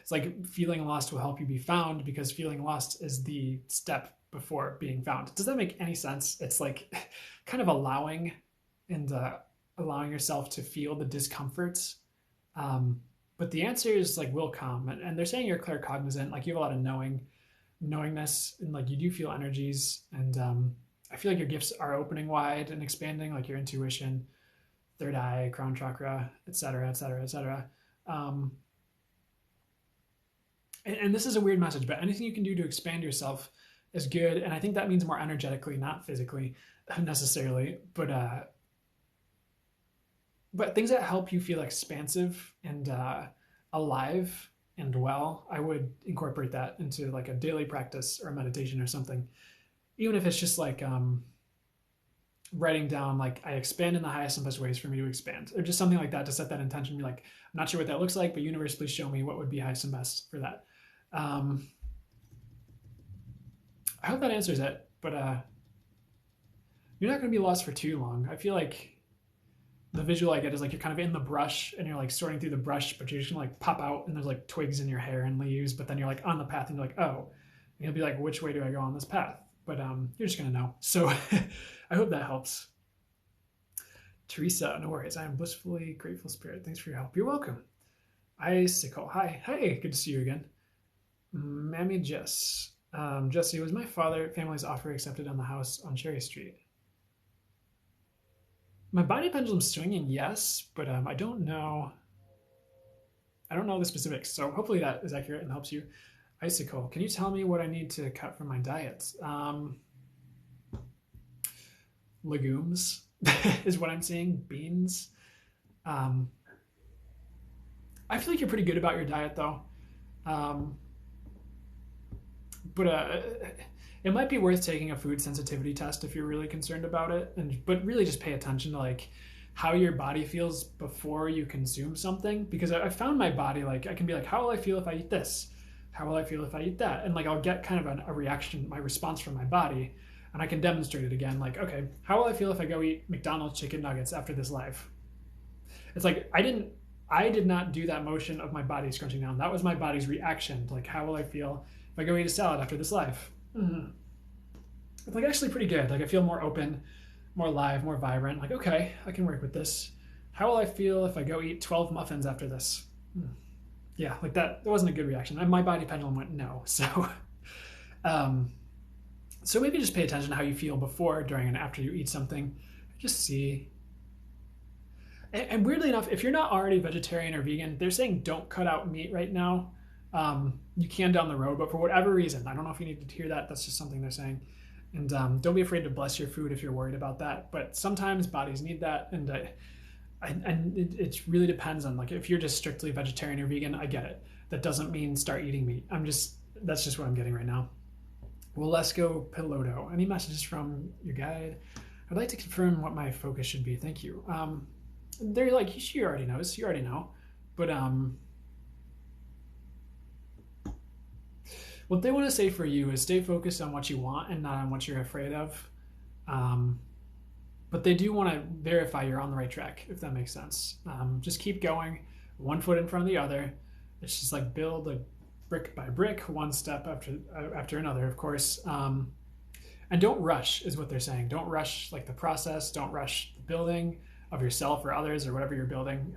it's like feeling lost will help you be found because feeling lost is the step before being found. Does that make any sense? It's like kind of allowing and allowing yourself to feel the discomforts. Um, but the answer is like will come, and they're saying you're claircognizant, like you have a lot of knowingness, and like you do feel energies, and I feel like your gifts are opening wide and expanding, like your intuition, third eye, crown chakra, etc., etc., etc. And this is a weird message, but anything you can do to expand yourself is good, and I think that means more energetically, not physically necessarily, but things that help you feel expansive and alive and well, I would incorporate that into like a daily practice or a meditation or something. Even if it's just like writing down like I expand in the highest and best ways for me to expand, or just something like that to set that intention. Be like, I'm not sure what that looks like, but universe, please show me what would be highest and best for that. I hope that answers it, but you're not going to be lost for too long. I feel like the visual I get is like you're kind of in the brush and you're like sorting through the brush, but you're just gonna like pop out and there's like twigs in your hair and leaves, but then you're like on the path and you're like, oh, and you'll be like, which way do I go on this path? But you're just gonna know. So I hope that helps. Teresa, no worries. I am blissfully grateful spirit. Thanks for your help. You're welcome. Icicle, hi. Hey, good to see you again. Mammy Jess. Jesse, was my family's offer accepted on the house on Cherry Street? My body pendulum's swinging, yes, but I don't know. I don't know the specifics, so hopefully that is accurate and helps you. Icicle, can you tell me what I need to cut from my diet? Legumes is what I'm seeing. Beans. I feel like you're pretty good about your diet, though. But it might be worth taking a food sensitivity test if you're really concerned about it, but really just pay attention to like how your body feels before you consume something, because I found my body, like I can be like, how will I feel if I eat this? How will I feel if I eat that? And like I'll get kind of a reaction, my response from my body, and I can demonstrate it again. Like, okay, how will I feel if I go eat McDonald's chicken nuggets after this live? It's like I did not do that motion of my body scrunching down. That was my body's reaction to like, how will I feel if I go eat a salad after this live? Mm-hmm. It's like actually pretty good. Like I feel more open, more live, more vibrant. Like, okay, I can work with this. How will I feel if I go eat 12 muffins after this? Yeah, like that wasn't a good reaction. And my body pendulum went no. So so maybe just pay attention to how you feel before, during, and after you eat something. Just see. And weirdly enough, if you're not already vegetarian or vegan, they're saying don't cut out meat right now. You can down the road, but for whatever reason, I don't know if you need to hear that. That's just something they're saying. And don't be afraid to bless your food if you're worried about that. But sometimes bodies need that, and it really depends on like if you're just strictly vegetarian or vegan. I get it. That doesn't mean start eating meat. That's just what I'm getting right now. Well, let's go Piloto. Any messages from your guide? I'd like to confirm what my focus should be. Thank you. They're like, she already knows. You already know. But what they want to say for you is stay focused on what you want and not on what you're afraid of. But they do want to verify you're on the right track, if that makes sense. Just keep going, one foot in front of the other. It's just like build like brick by brick, one step after another, of course. And don't rush is what they're saying. Don't rush like the process. Don't rush the building of yourself or others or whatever you're building.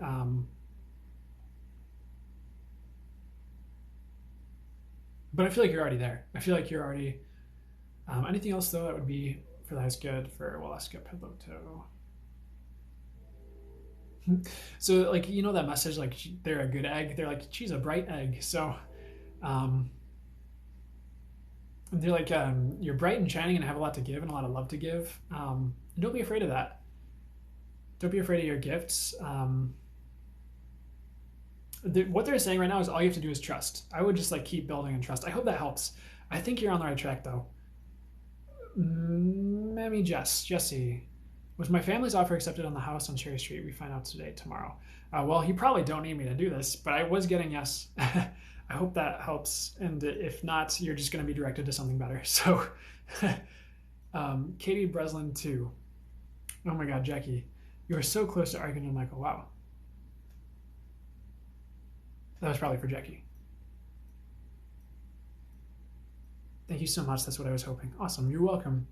But I feel like you're already there. I feel like you're already... anything else, though, that would be for that is good for Walaska Piloto. So, like, you know that message, like, they're a good egg? They're like, she's a bright egg. So, they're like, you're bright and shining and have a lot to give and a lot of love to give. And don't be afraid of that. Don't be afraid of your gifts. What they're saying right now is all you have to do is trust. I would just like keep building and trust. I hope that helps. I think you're on the right track though. Mammy Jesse, was my family's offer accepted on the house on Cherry Street? We find out tomorrow. Well, you probably don't need me to do this, but I was getting yes. I hope that helps. And if not, you're just going to be directed to something better. So Katie Breslin too. Oh my God, Jackie, you were so close to arguing with Michael. Wow, that was probably for Jackie. Thank you so much. That's what I was hoping. Awesome. You're welcome.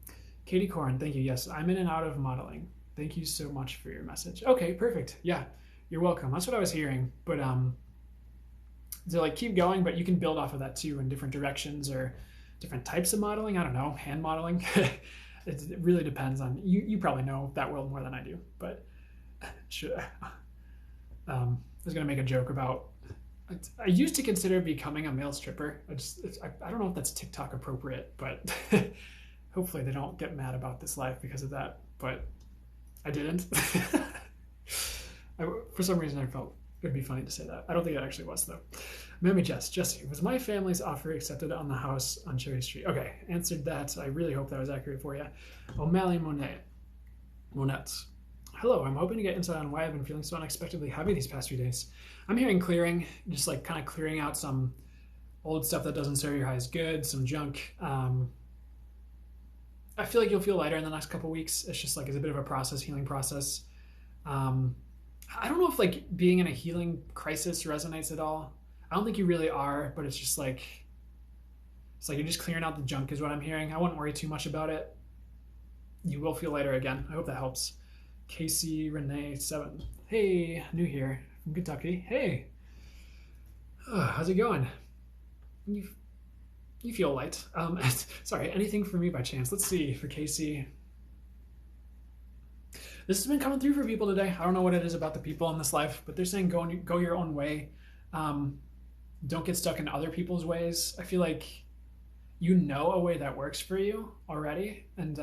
Katie Corn, thank you. Yes, I'm in and out of modeling. Thank you so much for your message. Okay, perfect. Yeah, you're welcome. That's what I was hearing. But to like keep going, but you can build off of that too in different directions or different types of modeling. I don't know, hand modeling. It really depends on you. You probably know that world more than I do. But should, I was gonna make a joke about. I used to consider becoming a male stripper. I don't know if that's TikTok appropriate, but hopefully they don't get mad about this live because of that. But I didn't. For some reason, I felt it would be funny to say that. I don't think it actually was, though. Mammy Jesse, was my family's offer accepted on the house on Cherry Street? Okay, answered that. I really hope that was accurate for you. O'Malley Monette. Hello, I'm hoping to get insight on why I've been feeling so unexpectedly heavy these past few days. I'm hearing clearing, just like kind of clearing out some old stuff that doesn't serve your highest good, some junk. I feel like you'll feel lighter in the next couple weeks. It's just like it's a bit of a process, healing process. I don't know if like being in a healing crisis resonates at all. I don't think you really are, but it's just like you're just clearing out the junk is what I'm hearing. I wouldn't worry too much about it. You will feel lighter again. I hope that helps. Casey Renee 7. Hey, new here from Kentucky. Hey, how's it going? You feel light. Sorry, anything for me by chance? Let's see for Casey. This has been coming through for people today. I don't know what it is about the people in this life, but they're saying go your own way. Don't get stuck in other people's ways. I feel like you know a way that works for you already, and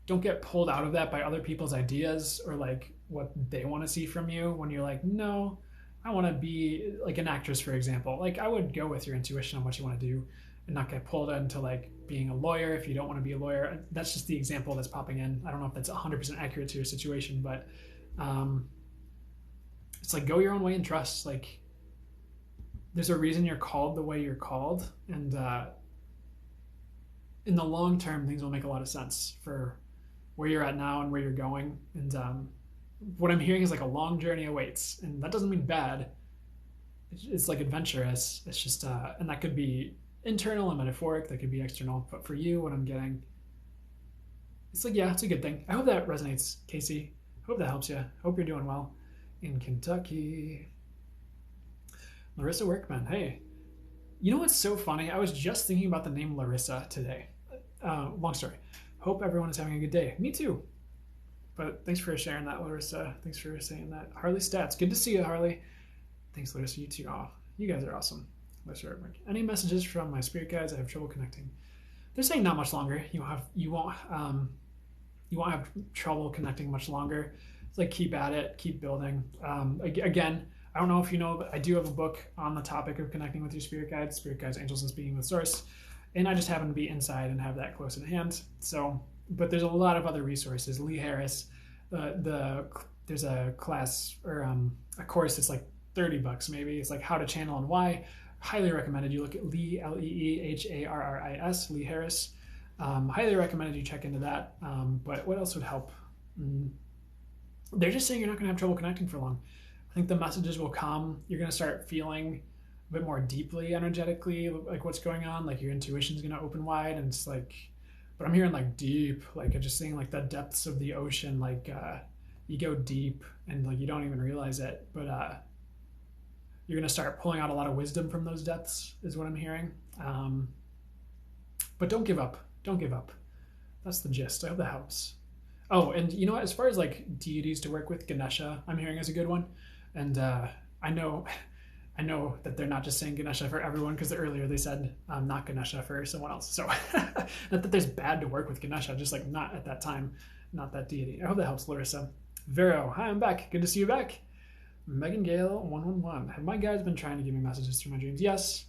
don't get pulled out of that by other people's ideas or like what they want to see from you when you're like, no, I want to be like an actress, for example. Like I would go with your intuition on what you want to do and not get pulled into like being a lawyer if you don't want to be a lawyer. That's just the example that's popping in. I don't know if that's 100% accurate to your situation, but it's like go your own way and trust. Like there's a reason you're called the way you're called, and in the long term, things will make a lot of sense for where you're at now and where you're going. And what I'm hearing is like a long journey awaits, and that doesn't mean bad. It's like adventurous. It's just, and that could be internal and metaphoric. That could be external. But for you, what I'm getting, it's like, yeah, it's a good thing. I hope that resonates, Casey. I hope that helps you. I hope you're doing well in Kentucky. Larissa Workman. Hey, you know what's so funny? I was just thinking about the name Larissa today. Long story. Hope everyone is having a good day. Me too. But thanks for sharing that, Larissa. Thanks for saying that. Harley Stats. Good to see you, Harley. Thanks, Larissa. You too. Oh, you guys are awesome. Any messages from my spirit guides? I have trouble connecting. They're saying not much longer. You won't have trouble connecting much longer. It's like keep at it, keep building. Again, I don't know if you know, but I do have a book on the topic of connecting with your spirit guides, angels, and speaking with source. And I just happen to be inside and have that close at hand. So, but there's a lot of other resources. Lee Harris, there's a class or a course that's like $30 maybe. It's like how to channel and why. Highly recommended you look at Lee, Leeharris, Lee Harris. Highly recommended you check into that. But what else would help? They're just saying you're not going to have trouble connecting for long. I think the messages will come. You're going to start feeling a bit more deeply energetically, like what's going on. Like your intuition's going to open wide, and it's like, but I'm hearing like deep, like I'm just seeing like the depths of the ocean. Like you go deep, and like you don't even realize it, but you're going to start pulling out a lot of wisdom from those depths, is what I'm hearing. But don't give up. Don't give up. That's the gist. I hope that helps. Oh, and you know what? As far as like deities to work with, Ganesha, I'm hearing is a good one. And I know that they're not just saying Ganesha for everyone, because earlier they said not Ganesha for someone else. So not that there's bad to work with Ganesha, just like not at that time, not that deity. I hope that helps, Larissa. Vero, hi, I'm back. Good to see you back. Megan Gale 111. Have my guides been trying to give me messages through my dreams? Yes.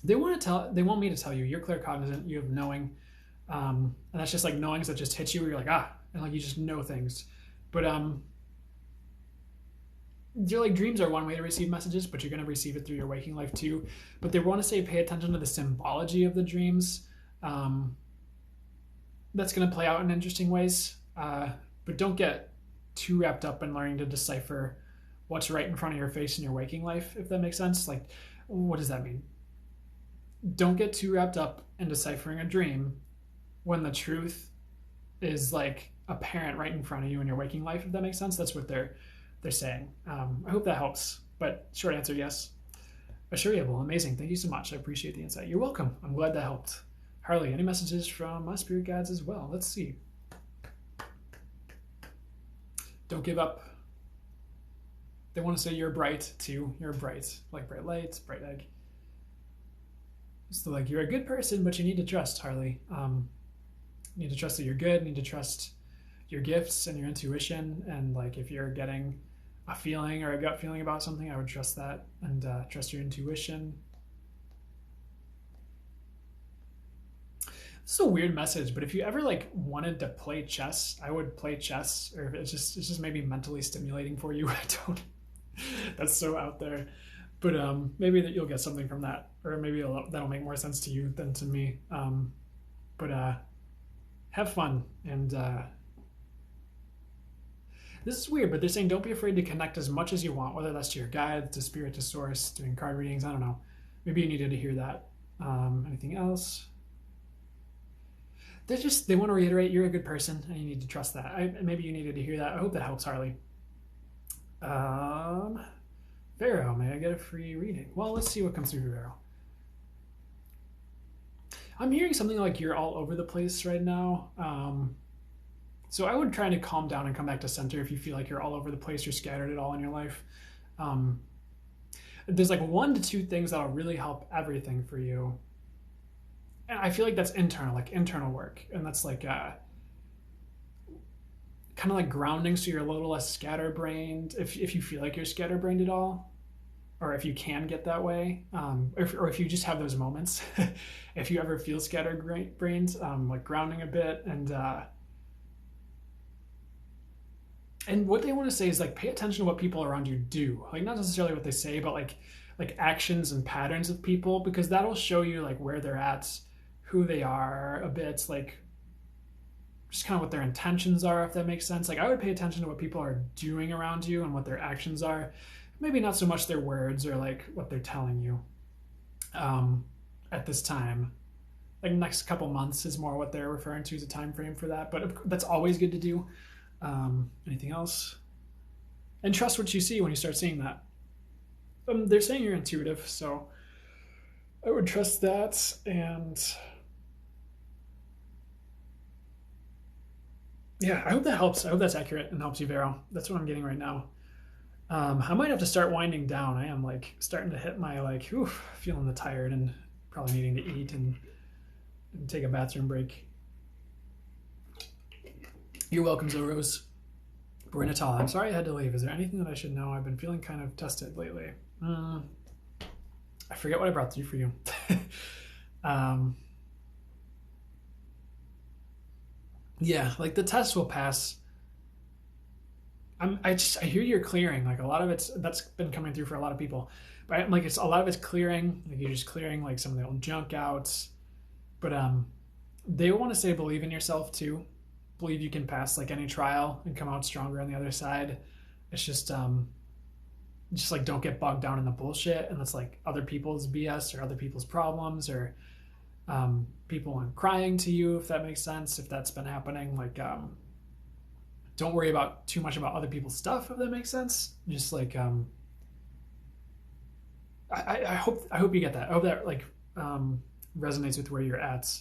They want me to tell you. You're claircognizant. You have knowing, and that's just like knowings that just hit you. Where you're like and like you just know things. But You're like dreams are one way to receive messages, but you're going to receive it through your waking life too. But they want to say pay attention to the symbology of the dreams. Um, that's going to play out in interesting ways. But don't get too wrapped up in learning to decipher what's right in front of your face in your waking life, if that makes sense. Like, what does that mean? Don't get too wrapped up in deciphering a dream when the truth is like apparent right in front of you in your waking life, if that makes sense. That's what they're saying. I hope that helps. But short answer, yes. Assurable, amazing. Thank you so much. I appreciate the insight. You're welcome. I'm glad that helped. Harley, any messages from my spirit guides as well? Let's see. Don't give up. They want to say you're bright too. You're bright, like bright lights, bright egg. So like you're a good person, but you need to trust, Harley. You need to trust that you're good. You need to trust your gifts and your intuition. And like if you're getting a feeling or a gut feeling about something, I would trust that and trust your intuition. This is a weird message, but if you ever like wanted to play chess, I would play chess. Or if it's just maybe mentally stimulating for you. I don't. That's so out there. But maybe that you'll get something from that, or maybe that'll make more sense to you than to me. But have fun. And this is weird, but they're saying don't be afraid to connect as much as you want, whether that's to your guide, to spirit, to source, doing card readings. I don't know. Maybe you needed to hear that. Anything else? They want to reiterate you're a good person and you need to trust that. Maybe you needed to hear that. I hope that helps, Harley. Vero, may I get a free reading? Well, let's see what comes through, Vero. I'm hearing something like you're all over the place right now. So I would try to calm down and come back to center if you feel like you're all over the place, you're scattered at all in your life. There's like 1 to 2 things that'll really help everything for you. And I feel like that's internal, like internal work. And that's like kind of like grounding so you're a little less scatterbrained if you feel like you're scatterbrained at all, or if you can get that way, or if you just have those moments. If you ever feel scatterbrained, like grounding a bit. And what they want to say is like pay attention to what people around you do, like not necessarily what they say, but like actions and patterns of people, because that'll show you like where they're at, who they are a bit, like just kind of what their intentions are, if that makes sense. Like I would pay attention to what people are doing around you and what their actions are, maybe not so much their words or like what they're telling you at this time. Like next couple months is more what they're referring to as a time frame for that, but that's always good to do. Anything else? And trust what you see when you start seeing that. They're saying you're intuitive, so I would trust that. And yeah, I hope that helps. I hope that's accurate and helps you, Vero. That's what I'm getting right now. I might have to start winding down. I am like starting to hit my like, feeling tired and probably needing to eat and take a bathroom break. You're welcome, Zorose. Boy, Natal, I'm sorry I had to leave. Is there anything that I should know? I've been feeling kind of tested lately. I forget what I brought through for you. Yeah, like the test will pass. I hear you're clearing. Like a lot of that's been coming through for a lot of people. But like a lot of it's clearing. Like you're just clearing like some of the old junk out. But they want to say believe in yourself too. Believe you can pass like any trial and come out stronger on the other side. It's just like don't get bogged down in the bullshit and it's like other people's BS or other people's problems or people crying to you, if that makes sense, if that's been happening. Like don't worry about too much about other people's stuff, if that makes sense. Just like I hope you get that. I hope that like resonates with where you're at.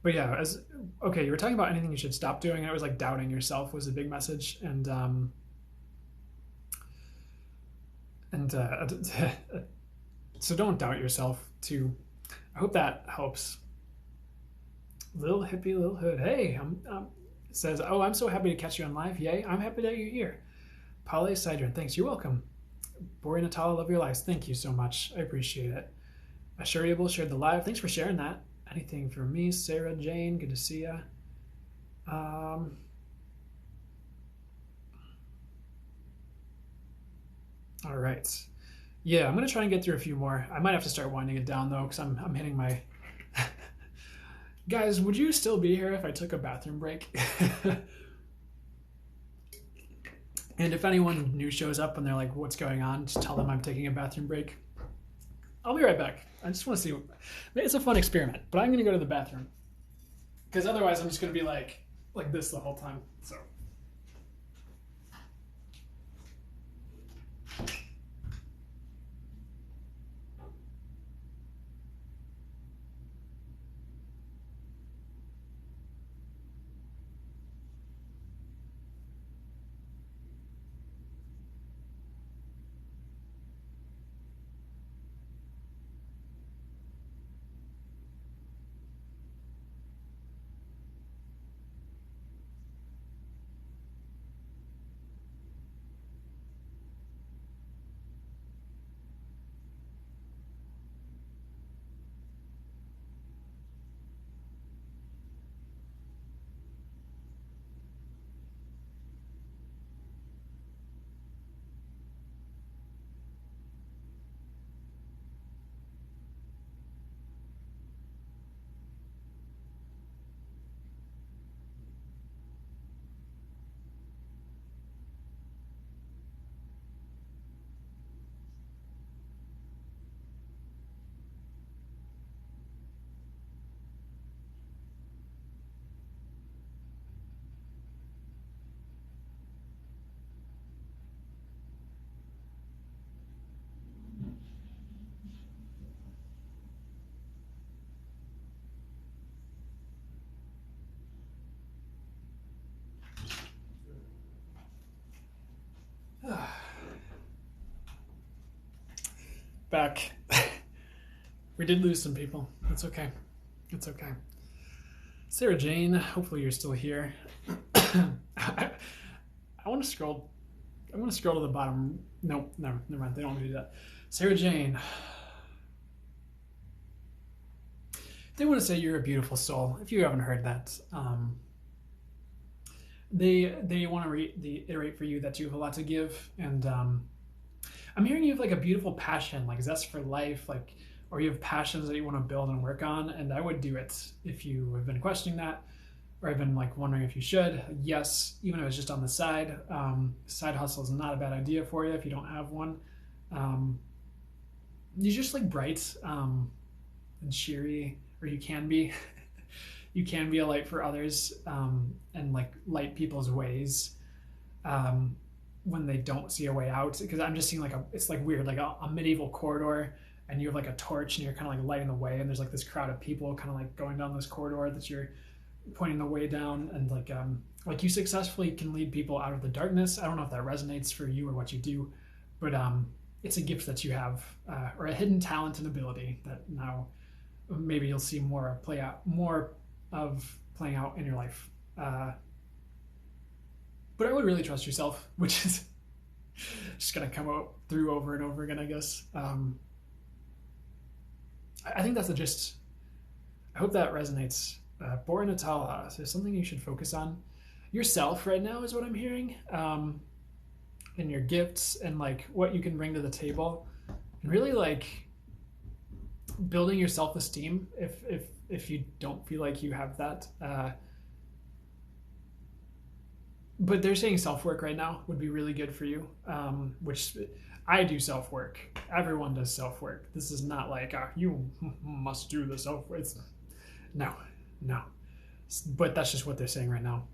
But yeah, you were talking about anything you should stop doing. And it was like doubting yourself was a big message, and so don't doubt yourself too. I hope that helps. Little hippie, little hood. Hey, says, oh, I'm so happy to catch you on live. Yay, I'm happy that you're here. Polly Sidron, thanks. You're welcome. Bori Natala, love your lives. Thank you so much. I appreciate it. Assurable shared the live. Thanks for sharing that. Anything for me? Sarah Jane, good to see ya. Um, all right. Yeah, I'm gonna try and get through a few more. I might have to start winding it down though, because I'm hitting my. Guys, would you still be here if I took a bathroom break? And if anyone new shows up and they're like, "What's going on?" Just tell them I'm taking a bathroom break. I'll be right back. I just want to see. It's a fun experiment, but I'm gonna go to the bathroom because otherwise I'm just gonna be like this the whole time. So. Back. We did lose some people. It's okay. It's okay. Sarah Jane, hopefully you're still here. I want to scroll. I want to scroll to the bottom. Nope, never mind. They don't want me to do that. Sarah Jane. They want to say you're a beautiful soul. If you haven't heard that, they want to reiterate for you that you have a lot to give, and I'm hearing you have like a beautiful passion, like zest for life, like, or you have passions that you want to build and work on. And I would do it if you have been questioning that, or have been like wondering if you should. Yes, even if it's just on the side. Side hustle is not a bad idea for you if you don't have one. You're just like bright and cheery, or you can be. You can be a light for others, and like light people's ways. When they don't see a way out, because I'm just seeing like it's like weird, like a medieval corridor, and you have like a torch and you're kind of like lighting the way, and there's like this crowd of people kind of like going down this corridor that you're pointing the way down, and like you successfully can lead people out of the darkness. I don't know if that resonates for you or what you do, but it's a gift that you have, or a hidden talent and ability that now maybe you'll see more of playing out in your life. But I would really trust yourself, which is just gonna come out through over and over again, I guess. I think that's the gist. I hope that resonates. Bora Natala, so something you should focus on. Yourself right now is what I'm hearing, and your gifts and like what you can bring to the table, and really like building your self-esteem if you don't feel like you have that. But they're saying self-work right now would be really good for you, which I do self-work. Everyone does self-work. This is not like you must do the self-work. No. But that's just what they're saying right now.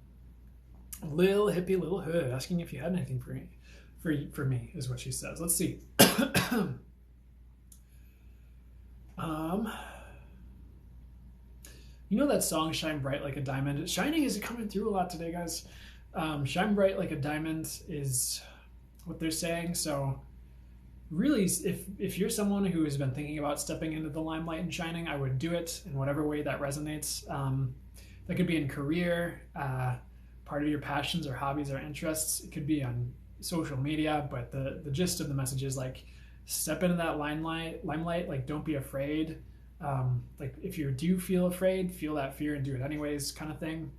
Lil hippie little hood asking if you had anything for me is what she says. Let's see. You know that song "Shine Bright Like a Diamond"? Shining is coming through a lot today, guys. Shine bright like a diamond is what they're saying. So really, if you're someone who has been thinking about stepping into the limelight and shining, I would do it in whatever way that resonates. That could be in career, part of your passions or hobbies or interests. It could be on social media, but the gist of the message is like step into that limelight. Like don't be afraid. Like if you do feel afraid, feel that fear and do it anyways, kind of thing.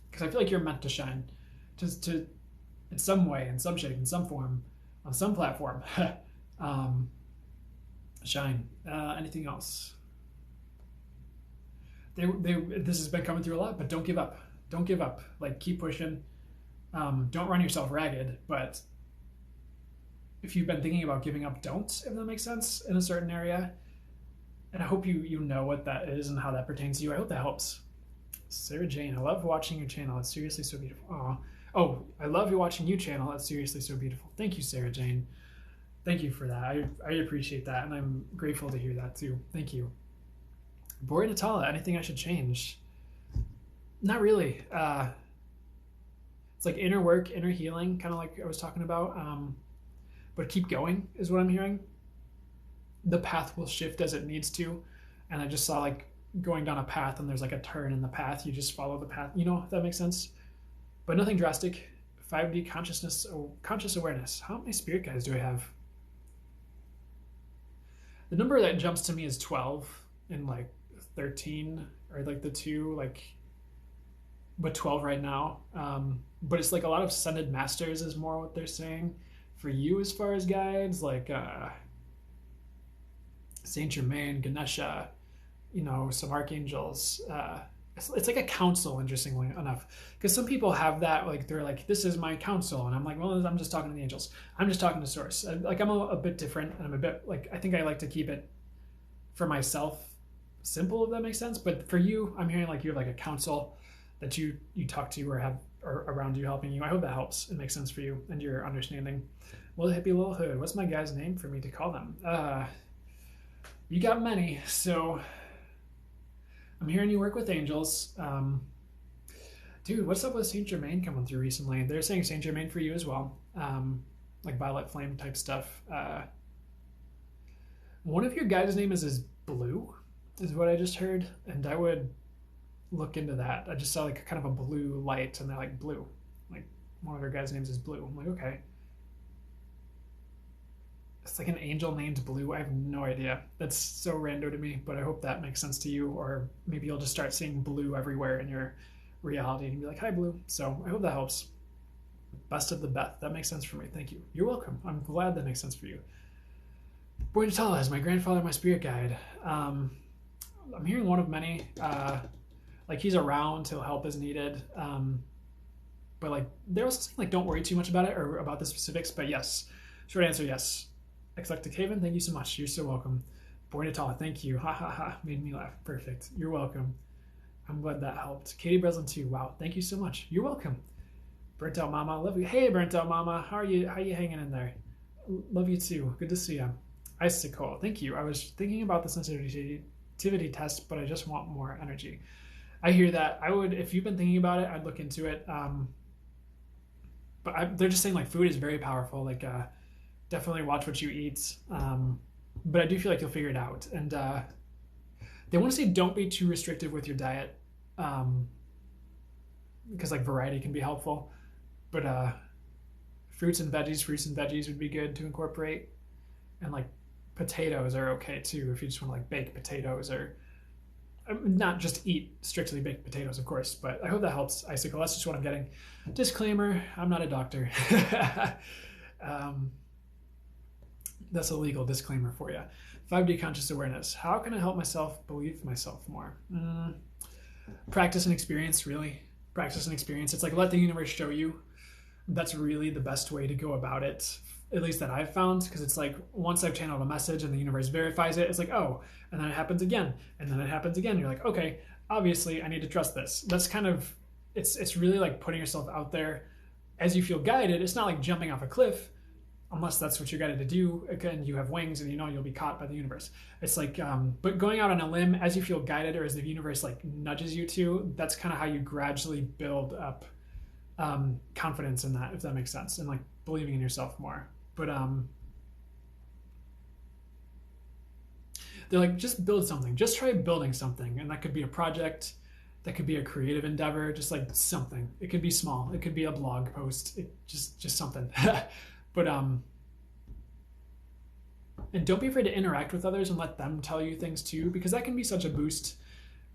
because I feel like you're meant to shine, just to in some way, in some shape, in some form, on some platform. um, Shine. Anything else? This has been coming through a lot, but don't give up. Don't give up. Like keep pushing. Don't run yourself ragged, but if you've been thinking about giving up, don't, if that makes sense, in a certain area. And I hope you know what that is and how that pertains to you. I hope that helps. Sarah Jane, I love watching your channel. It's seriously so beautiful. Aw. Oh, I love you watching you channel. It's seriously so beautiful. Thank you, Sarah Jane. Thank you for that. I appreciate that, and I'm grateful to hear that too. Thank you. Bori Natala, anything I should change? Not really. It's like inner work, inner healing, kind of like I was talking about. But keep going is what I'm hearing. The path will shift as it needs to. And I just saw like going down a path and there's like a turn in the path. You just follow the path. You know, if that makes sense. But nothing drastic. 5D consciousness, conscious awareness. How many spirit guides do I have? The number that jumps to me is 12 and like 13 or like the two, like, but 12 right now. But it's like a lot of ascended masters is more what they're saying for you as far as guides, like Saint Germain, Ganesha, you know, some archangels. It's like a council, interestingly enough, because some people have that, like they're like, this is my council, and I'm like, well, I'm just talking to the angels. I'm just talking to source. Like I'm a bit different, and I'm a bit like, I think I like to keep it for myself simple, if that makes sense. But for you, I'm hearing like you have like a council that you talk to or have or around you helping you. I hope that helps. It makes sense for you and your understanding. Well, hippie little hood. What's my guy's name for me to call them? You got many, so I'm hearing you work with angels. Dude, what's up with Saint Germain coming through recently? They're saying Saint Germain for you as well. Like violet flame type stuff. One of your guys' name is Blue, is what I just heard, and I would look into that. I just saw like kind of a blue light, and they're like blue. Like one of their guys' names is Blue. I'm like, okay. It's like an angel named Blue. I have no idea. That's so rando to me, but I hope that makes sense to you, or maybe you'll just start seeing blue everywhere in your reality and be like, hi, Blue. So I hope that helps. Best of the Beth. That makes sense for me. Thank you. You're welcome. I'm glad that makes sense for you. Boy Natala is my grandfather, my spirit guide. I'm hearing one of many. Like he's around, he'll help as needed. But like they're also saying like don't worry too much about it or about the specifics. But yes, short answer, yes. Eclectic Haven, thank you so much. You're so welcome. Boy Natala, thank you. Ha ha ha. Made me laugh. Perfect. You're welcome. I'm glad that helped. Katie Breslin too. Wow. Thank you so much. You're welcome. Burnt Out Mama, love you. Hey, Burnt Out Mama, how are you? How are you hanging in there? Love you too. Good to see you. Icicle, thank you. I was thinking about the sensitivity test, but I just want more energy. I hear that. I would, if you've been thinking about it, I'd look into it. But they're just saying like food is very powerful. Like definitely watch what you eat. But I do feel like you'll figure it out. And they want to say don't be too restrictive with your diet, because like variety can be helpful. But fruits and veggies would be good to incorporate. And like potatoes are okay too if you just want to like bake potatoes, or not just eat strictly baked potatoes, of course. But I hope that helps, Icicle. That's just what I'm getting. Disclaimer, I'm not a doctor. That's a legal disclaimer for you. 5D conscious awareness. How can I help myself believe myself more? Practice and experience, really. Practice and experience. It's like let the universe show you. That's really the best way to go about it, at least that I've found, because it's like once I've channeled a message and the universe verifies it, it's like, oh, and then it happens again, and then it happens again. You're like, okay, obviously I need to trust this. That's kind of, it's really like putting yourself out there as you feel guided. It's not like jumping off a cliff, unless that's what you're guided to do. Again, you have wings and you know you'll be caught by the universe. It's like, but going out on a limb as you feel guided, or as the universe like nudges you to, that's kind of how you gradually build up confidence in that, if that makes sense, and like believing in yourself more. But they're like, just build something. Just try building something, and that could be a project, that could be a creative endeavor, just like something. It could be small. It could be a blog post. It just something. But and don't be afraid to interact with others and let them tell you things too, because that can be such a boost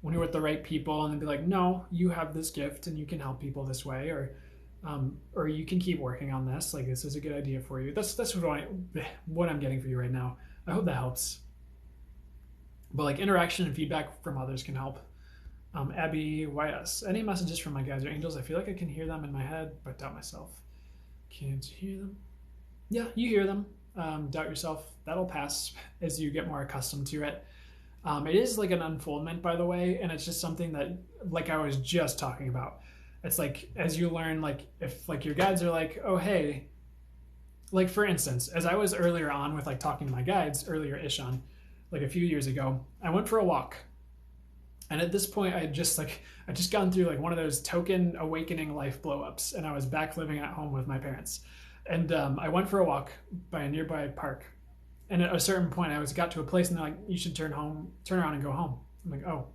when you're with the right people, and then be like, no, you have this gift and you can help people this way, or you can keep working on this. Like, this is a good idea for you. That's what I'm getting for you right now. I hope that helps. But like interaction and feedback from others can help. Abby YS. Any messages from my guides or angels? I feel like I can hear them in my head, but doubt myself. Can't you hear them? Yeah, you hear them. Doubt yourself. That'll pass as you get more accustomed to it. It is like an unfoldment, by the way, and it's just something that, like I was just talking about, it's like as you learn, like if like your guides are like, oh hey, like for instance, as I was earlier on with like talking to my guides earlier-ish on, like a few years ago, I went for a walk. And at this point, I just gone through like one of those token awakening life blow-ups, and I was back living at home with my parents. And I went for a walk by a nearby park. And at a certain point, got to a place, and they're like, you should turn around and go home. I'm like, oh,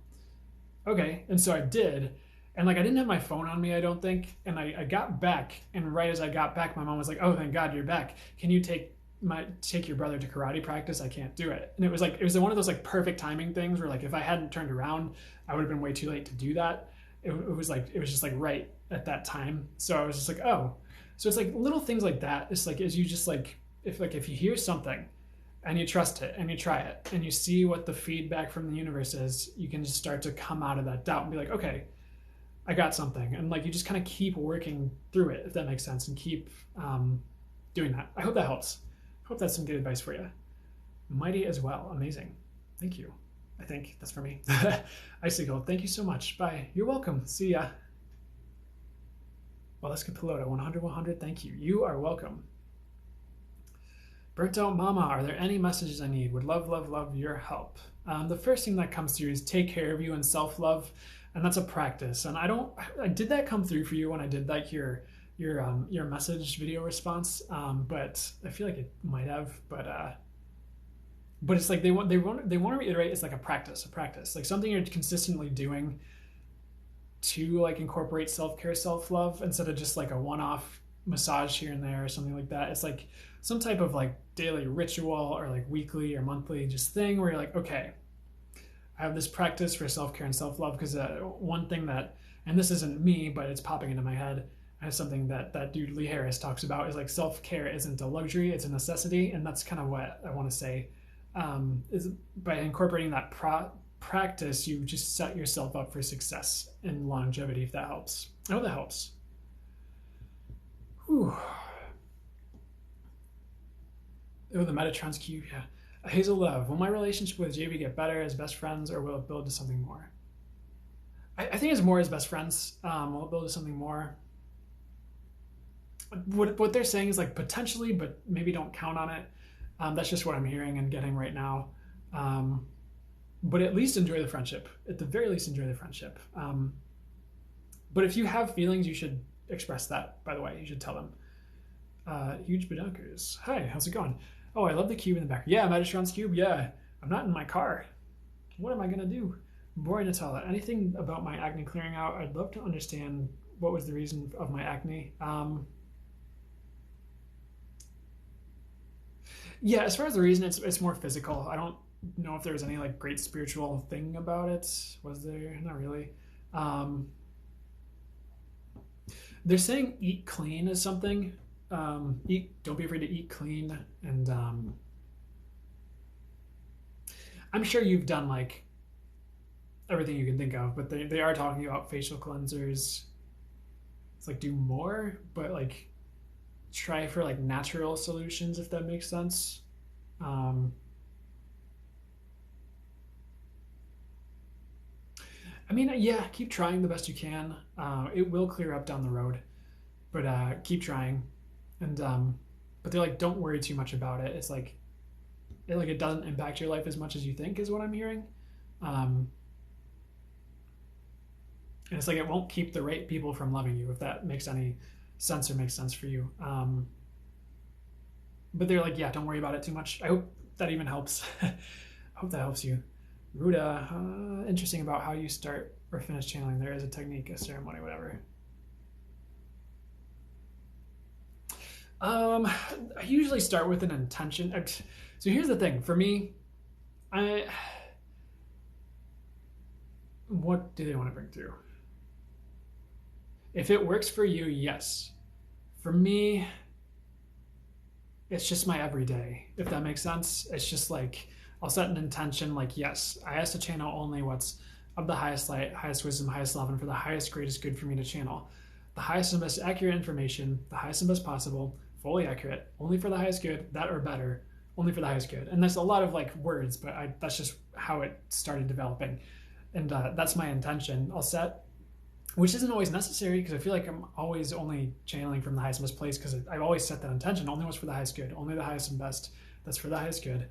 okay. And so I did. And like, I didn't have my phone on me, I don't think. And I got back, and right as I got back, my mom was like, oh, thank God you're back. Can you take your brother to karate practice? I can't do it. And it was one of those like perfect timing things where like if I hadn't turned around, I would have been way too late to do that. It was just like right at that time. So I was just like, oh. So it's like little things like that. It's like as you just like if you hear something and you trust it and you try it and you see what the feedback from the universe is, you can just start to come out of that doubt and be like, okay, I got something. And like you just kind of keep working through it, if that makes sense, and keep doing that. I hope that helps. Hope that's some good advice for you. Mighty as well. Amazing. Thank you. I think that's for me. Icicle, thank you so much. Bye. You're welcome. See ya. Well, let's get Pelota. 100. Thank you. You are welcome. Burnt Out Mama, are there any messages I need? Would love your help. The first thing that comes through is take care of you and self-love. And that's a practice. And did that come through for you when I did like your message video response, but I feel like it might have, but it's like they want to reiterate it's like a practice, like something you're consistently doing to like incorporate self-care, self-love, instead of just like a one-off massage here and there or something like that. It's like some type of like daily ritual or like weekly or monthly just thing where you're like, okay, I have this practice for self-care and self-love, because one thing that, and this isn't me, but it's popping into my head, as something that dude Lee Harris talks about, is like self-care isn't a luxury, it's a necessity. And that's kind of what I want to say, is by incorporating that practice, you just set yourself up for success and longevity, if that helps. I hope that helps. Whew. Oh, the Metatron's cube, yeah. Hazel Love, will my relationship with JB get better as best friends, or will it build to something more? I think it's more as best friends. Will it build to something more? What they're saying is like potentially, but maybe don't count on it. That's just what I'm hearing and getting right now. But at least enjoy the friendship. At the very least, enjoy the friendship. But if you have feelings, you should express that, by the way. You should tell them. Huge bedunkers. Hi, how's it going? Oh, I love the cube in the back. Yeah, Metatron's cube. Yeah, I'm not in my car. What am I going to do? Boring Nutella. Anything about my acne clearing out? I'd love to understand what was the reason of my acne. Yeah, as far as the reason, it's more physical. I don't know if there was any like great spiritual thing about it. Was there? Not really. They're saying eat clean is something. Don't be afraid to eat clean, and I'm sure you've done like everything you can think of, but they are talking about facial cleansers. It's like do more, but like try for like natural solutions, if that makes sense. I mean, yeah, keep trying the best you can. It will clear up down the road, but keep trying. And but they're like, don't worry too much about it. It's like it doesn't impact your life as much as you think, is what I'm hearing. And it's like it won't keep the right people from loving you, if that makes any sense or makes sense for you. But they're like, yeah, don't worry about it too much. I hope that even helps. I hope that helps you. Ruda, interesting about how you start or finish channeling. There is a technique, a ceremony, whatever. I usually start with an intention. So here's the thing. For me, What do they want to bring through? If it works for you, yes. For me, it's just my everyday, if that makes sense. It's just like I'll set an intention like, yes, I ask to channel only what's of the highest light, highest wisdom, highest love, and for the highest, greatest good for me to channel. The highest and most accurate information, the highest and best possible, fully accurate, only for the highest good, that or better, only for the highest good. And there's a lot of like words, but that's just how it started developing. And that's my intention. I'll set, which isn't always necessary because I feel like I'm always only channeling from the highest and best place because I've always set that intention. Only what's for the highest good, only the highest and best. That's for the highest good.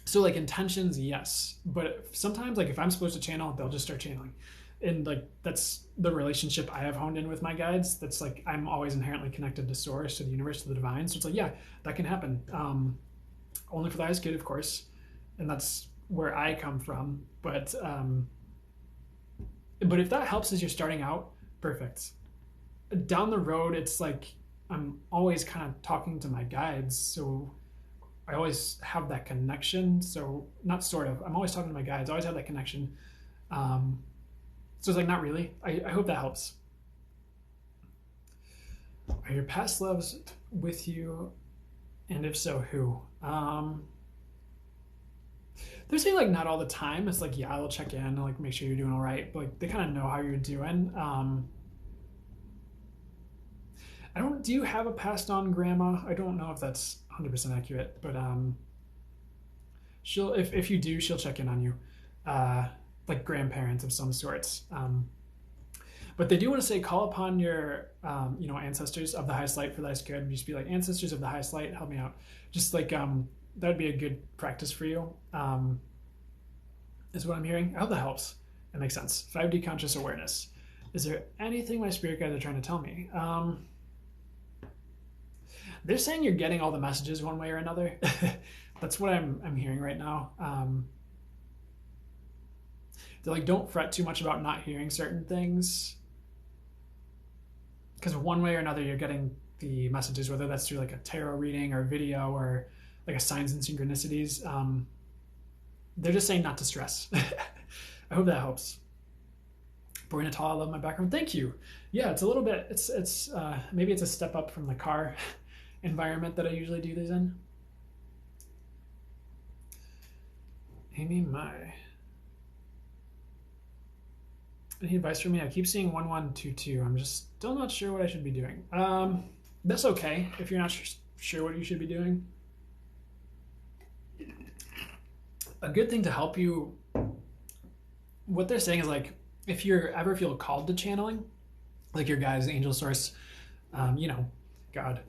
So like intentions, yes, but sometimes like if I'm supposed to channel, they'll just start channeling, and like that's the relationship I have honed in with my guides. That's like I'm always inherently connected to source, to the universe, to the divine. So it's like, yeah, that can happen. Only for the highest good, of course, and that's where I come from. But if that helps as you're starting out, perfect. Down the road, it's like I'm always kind of talking to my guides, so I always have that connection. So not sort of, I'm always talking to my guides. I always have that connection. So it's like not really. I hope that helps. Are your past loves with you, and if so, who? They're saying like not all the time. It's like, yeah, I'll check in and like make sure you're doing all right. But like they kind of know how you're doing. I don't. Do you have a passed on grandma? I don't know if that's 100% accurate, but she'll if you do, she'll check in on you, like grandparents of some sorts. But they do want to say, call upon your, ancestors of the highest light for the highest good. Just be like, ancestors of the highest light, help me out. Just like that'd be a good practice for you. Is what I'm hearing. I hope that helps. It makes sense. 5D conscious awareness. Is there anything my spirit guides are trying to tell me? They're saying you're getting all the messages one way or another. That's what I'm hearing right now. They're like, don't fret too much about not hearing certain things, because one way or another you're getting the messages, whether that's through like a tarot reading or video or like a signs and synchronicities. They're just saying not to stress. I hope that helps. Boy Natal, I love my background. Thank you. Yeah, it's a little bit. It's maybe it's a step up from the car environment that I usually do these in. Amy, my. Any advice for me? I keep seeing 1122. I'm just still not sure what I should be doing. That's okay if you're not sure what you should be doing. A good thing to help you, what they're saying is like, if you ever feel called to channeling, like your guides, angel source, God,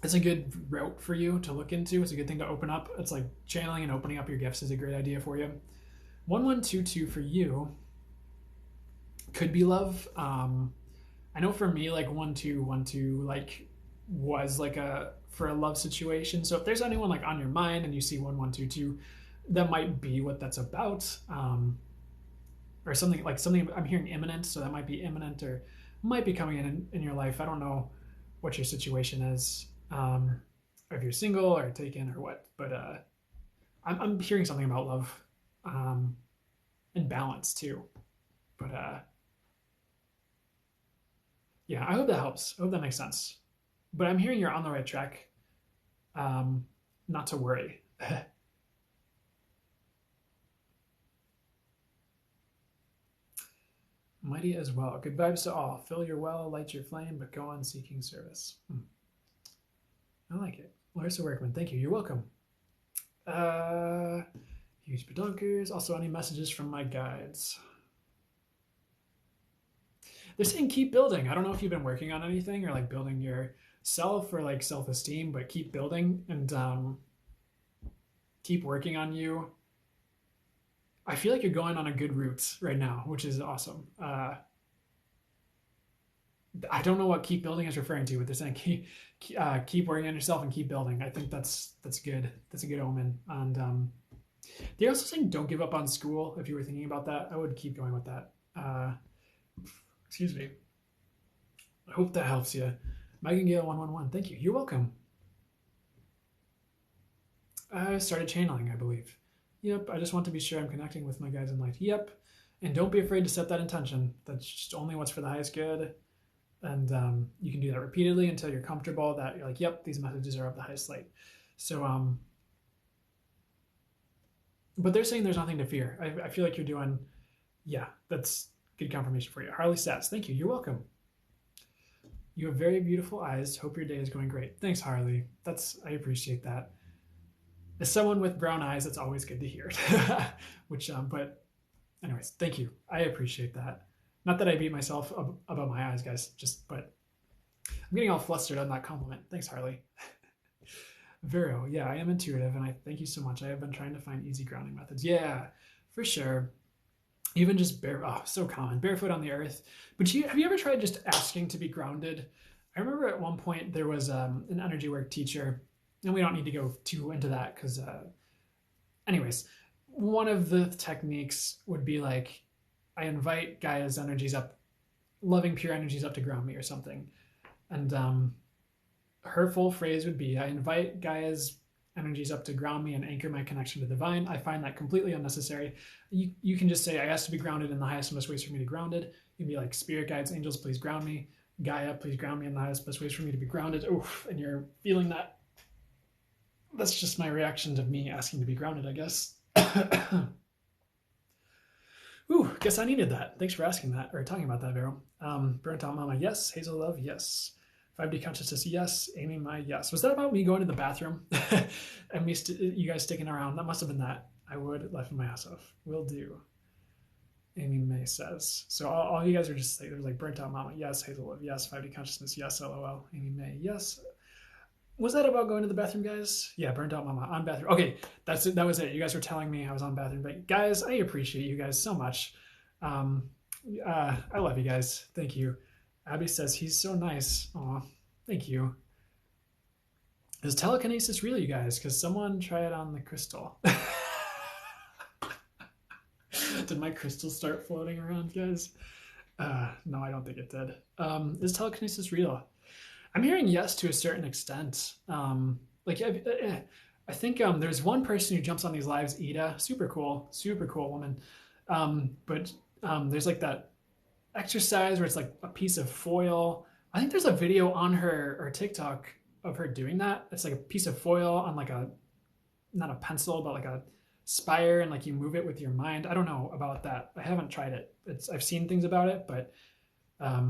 it's a good route for you to look into. It's a good thing to open up. It's like channeling and opening up your gifts is a great idea for you. 1122 for you could be love. I know for me, like 1212, like was like for a love situation. So if there's anyone like on your mind and you see 1122, that might be what that's about. Or something I'm hearing imminent, so that might be imminent or might be coming in your life. I don't know what your situation is, or if you're single or taken or what, but I'm hearing something about love and balance too. But yeah, I hope that helps. I hope that makes sense. But I'm hearing you're on the right track. Not to worry. Mighty as well. Good vibes to all. Fill your well, light your flame, but go on seeking service. I like it. Larissa Workman, thank you. You're welcome. Huge bedonkers. Also, any messages from my guides? They're saying keep building. I don't know if you've been working on anything or like building yourself or like self-esteem, but keep building and keep working on you. I feel like you're going on a good route right now, which is awesome. I don't know what keep building is referring to, but they're saying keep working on yourself and keep building. I think that's good. That's a good omen. And they're also saying don't give up on school. If you were thinking about that, I would keep going with that. Excuse me. I hope that helps you. Megan Gale 111. Thank you. You're welcome. I started channeling, I believe. Yep. I just want to be sure I'm connecting with my guides in light. Yep. And don't be afraid to set that intention. That's just only what's for the highest good. And you can do that repeatedly until you're comfortable that you're like, yep, these messages are of the highest light. So, but they're saying there's nothing to fear. I feel like you're doing, yeah, that's good confirmation for you. Harley Stats, thank you. You're welcome. You have very beautiful eyes. Hope your day is going great. Thanks, Harley. I appreciate that. As someone with brown eyes, it's always good to hear. But anyways, thank you. I appreciate that. Not that I beat myself about my eyes, guys. But I'm getting all flustered on that compliment. Thanks, Harley. Vero, yeah, I am intuitive, and I thank you so much. I have been trying to find easy grounding methods. Yeah, for sure. Even just so common, barefoot on the earth. But have you ever tried just asking to be grounded? I remember at one point there was an energy work teacher, and we don't need to go too into that because, anyways, one of the techniques would be like, I invite Gaia's energies up, loving pure energies up to ground me or something. And her full phrase would be, I invite Gaia's energies up to ground me and anchor my connection to the divine. I find that completely unnecessary. You can just say, I ask to be grounded in the highest and best ways for me to be grounded. You can be like, spirit guides, angels, please ground me. Gaia, please ground me in the highest best ways for me to be grounded. Oof, and you're feeling that. That's just my reaction to me asking to be grounded, I guess. Ooh, guess I needed that. Thanks for asking that, or talking about that, Vero. Burnt out mama, yes. Hazel love, yes. 5D consciousness, yes. Amy, my yes. Was that about me going to the bathroom and you guys sticking around? That must have been that. I would laugh my ass off. Will do. Amy May says. So all you guys are just like, there's like burnt out mama, yes. Hazel love, yes. 5D consciousness, yes. LOL. Amy May, yes. Was that about going to the bathroom, guys? Yeah, burnt out mama on bathroom. Okay, that's it. That was it. You guys were telling me I was on bathroom, but guys, I appreciate you guys so much. I love you guys. Thank you. Abby says he's so nice. Aw, thank you. Is telekinesis real, you guys? Because someone try it on the crystal. Did my crystal start floating around, guys? No, I don't think it did. Is telekinesis real? I'm hearing yes to a certain extent. I think there's one person who jumps on these lives, Ida, super cool woman. But there's like that exercise where it's like a piece of foil. I think there's a video on her TikTok of her doing that. It's like a piece of foil on like not a pencil, but like a spire, and like you move it with your mind. I don't know about that. I haven't tried it. I've seen things about it, but I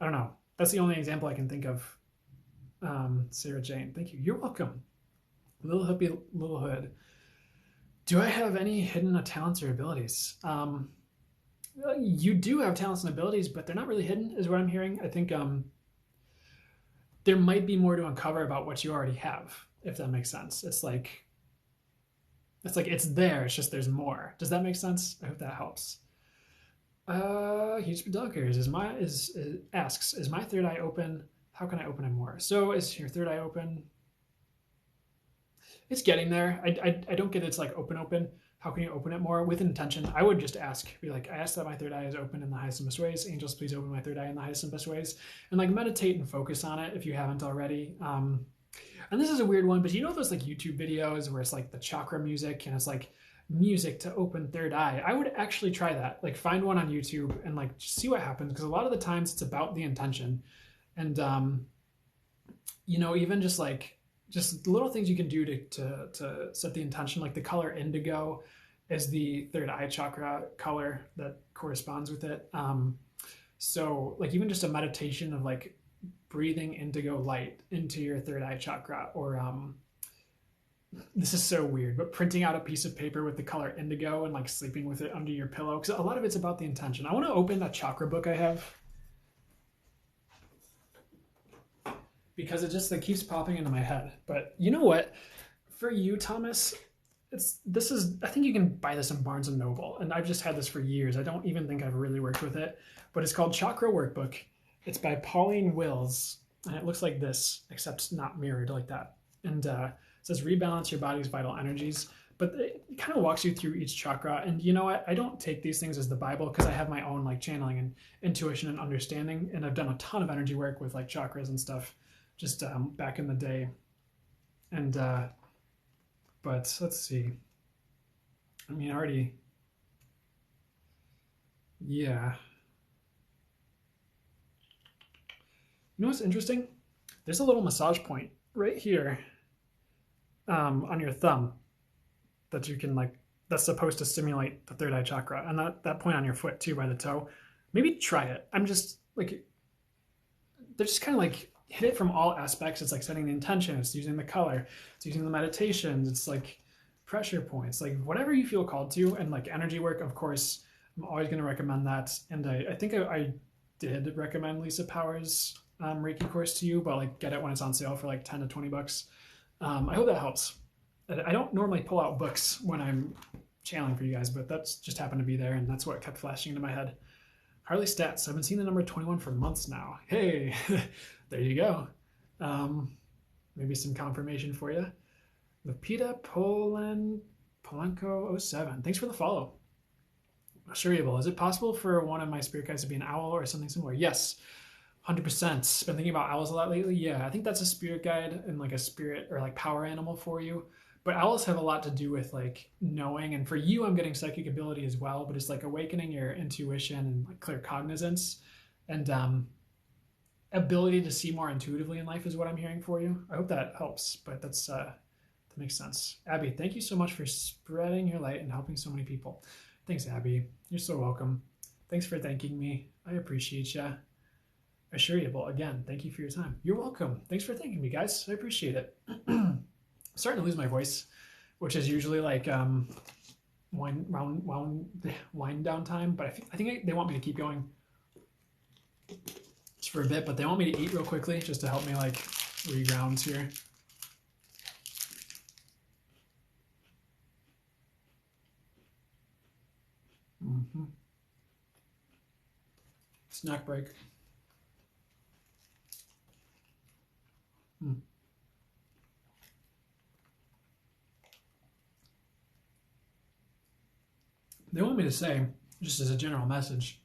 don't know. That's the only example I can think of. Sarah Jane, thank you. You're welcome. Little Hippie, Little Hood. Do I have any hidden talents or abilities? You do have talents and abilities, but they're not really hidden, is what I'm hearing. I think there might be more to uncover about what you already have, if that makes sense. It's like it's there. It's just there's more. Does that make sense? I hope that helps. Huge Dunkers asks, is my third eye open? How can I open it more? So is your third eye open? It's getting there. I don't get it's like open. How can you open it more? With intention, I would just ask, be like, I ask that my third eye is open in the highest and best ways. Angels, please open my third eye in the highest and best ways. And like meditate and focus on it if you haven't already. And this is a weird one, but you know those like YouTube videos where it's like the chakra music and it's like music to open third eye? I would actually try that. Like find one on YouTube and like just see what happens, because a lot of the times it's about the intention. And even just little things you can do to set the intention, like the color indigo is the third eye chakra color that corresponds with it. So like even just a meditation of like breathing indigo light into your third eye chakra, or this is so weird, but printing out a piece of paper with the color indigo and like sleeping with it under your pillow, because a lot of it's about the intention. I want to open that chakra book I have, because it just like keeps popping into my head. But you know what? For you, Thomas, I think you can buy this in Barnes and Noble, and I've just had this for years. I don't even think I've really worked with it, but it's called Chakra Workbook. It's by Pauline Wills, and it looks like this, except not mirrored like that. And it says rebalance your body's vital energies, but it kind of walks you through each chakra. And you know what? I don't take these things as the Bible, because I have my own like channeling and intuition and understanding, and I've done a ton of energy work with like chakras and stuff just back in the day. And but let's see. I mean, already, yeah. You know what's interesting? There's a little massage point right here on your thumb that you can like, that's supposed to stimulate the third eye chakra, and that point on your foot too by the toe. Maybe try it. I'm just like, they're just kind of like hit it from all aspects. It's like setting the intention, it's using the color, it's using the meditations, it's like pressure points, like whatever you feel called to. And like energy work, of course, I'm always going to recommend that. And I think I did recommend Lisa Powers' Reiki course to you, but like get it when it's on sale for like 10 to 20 bucks. I hope that helps. I don't normally pull out books when I'm channeling for you guys, but that's just happened to be there, and that's what kept flashing into my head. Harley Stats, I've been seeing the number 21 for months now. Hey, there you go. Maybe some confirmation for you. Lapita Polanco 07. Thanks for the follow. Assurable. Is it possible for one of my spirit guides to be an owl or something similar? Yes, 100%. Been thinking about owls a lot lately. Yeah, I think that's a spirit guide and like a spirit or like power animal for you. But owls have a lot to do with like knowing, and for you, I'm getting psychic ability as well. But it's like awakening your intuition and like clear cognizance, and ability to see more intuitively in life is what I'm hearing for you. I hope that helps. But that makes sense. Abby, thank you so much for spreading your light and helping so many people. Thanks, Abby. You're so welcome. Thanks for thanking me. I appreciate you. Assurable, again, thank you for your time. You're welcome. Thanks for thanking me, guys. I appreciate it. Starting to lose my voice, which is usually like wind down time, but I think they want me to keep going just for a bit, but they want me to eat real quickly just to help me like reground here. Snack break. They want me to say, just as a general message,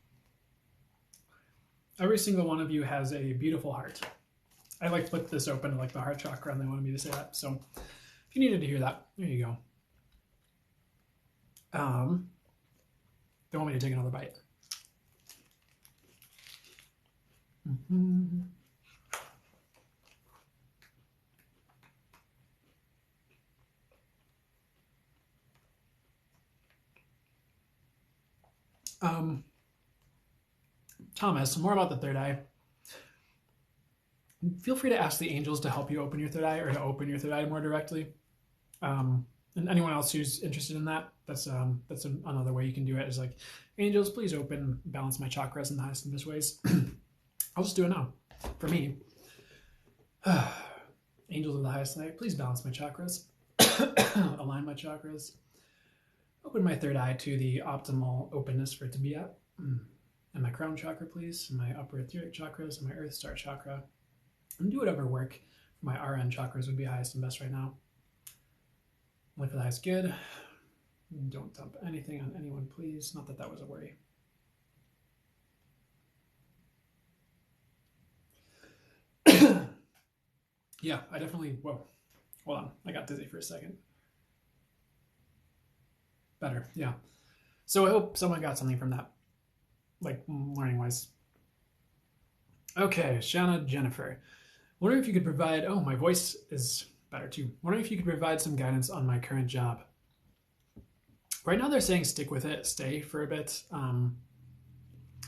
every single one of you has a beautiful heart. I like flipped this open to like the heart chakra, and they wanted me to say that. So if you needed to hear that, there you go. They want me to take another bite. Thomas, more about the third eye. Feel free to ask the angels to help you open your third eye, or to open your third eye more directly. And anyone else who's interested in that, that's another way you can do it. Is like, angels, please open, balance my chakras in the highest and best ways. I'll just do it now. For me, angels of the highest light, please balance my chakras, align my chakras, open my third eye to the optimal openness for it to be at. And my crown chakra, please, and my upper etheric chakras, and my earth star chakra. And do whatever work for my RN chakras would be highest and best right now. Only for the highest good. Don't dump anything on anyone, please. Not that that was a worry. Yeah, I definitely, whoa, hold on. I got dizzy for a second. Better, yeah. So I hope someone got something from that, like learning-wise. Okay, Shanna Jennifer. Wondering if you could provide, oh, my voice is better too. Wondering if you could provide some guidance on my current job. Right now they're saying stick with it, stay for a bit.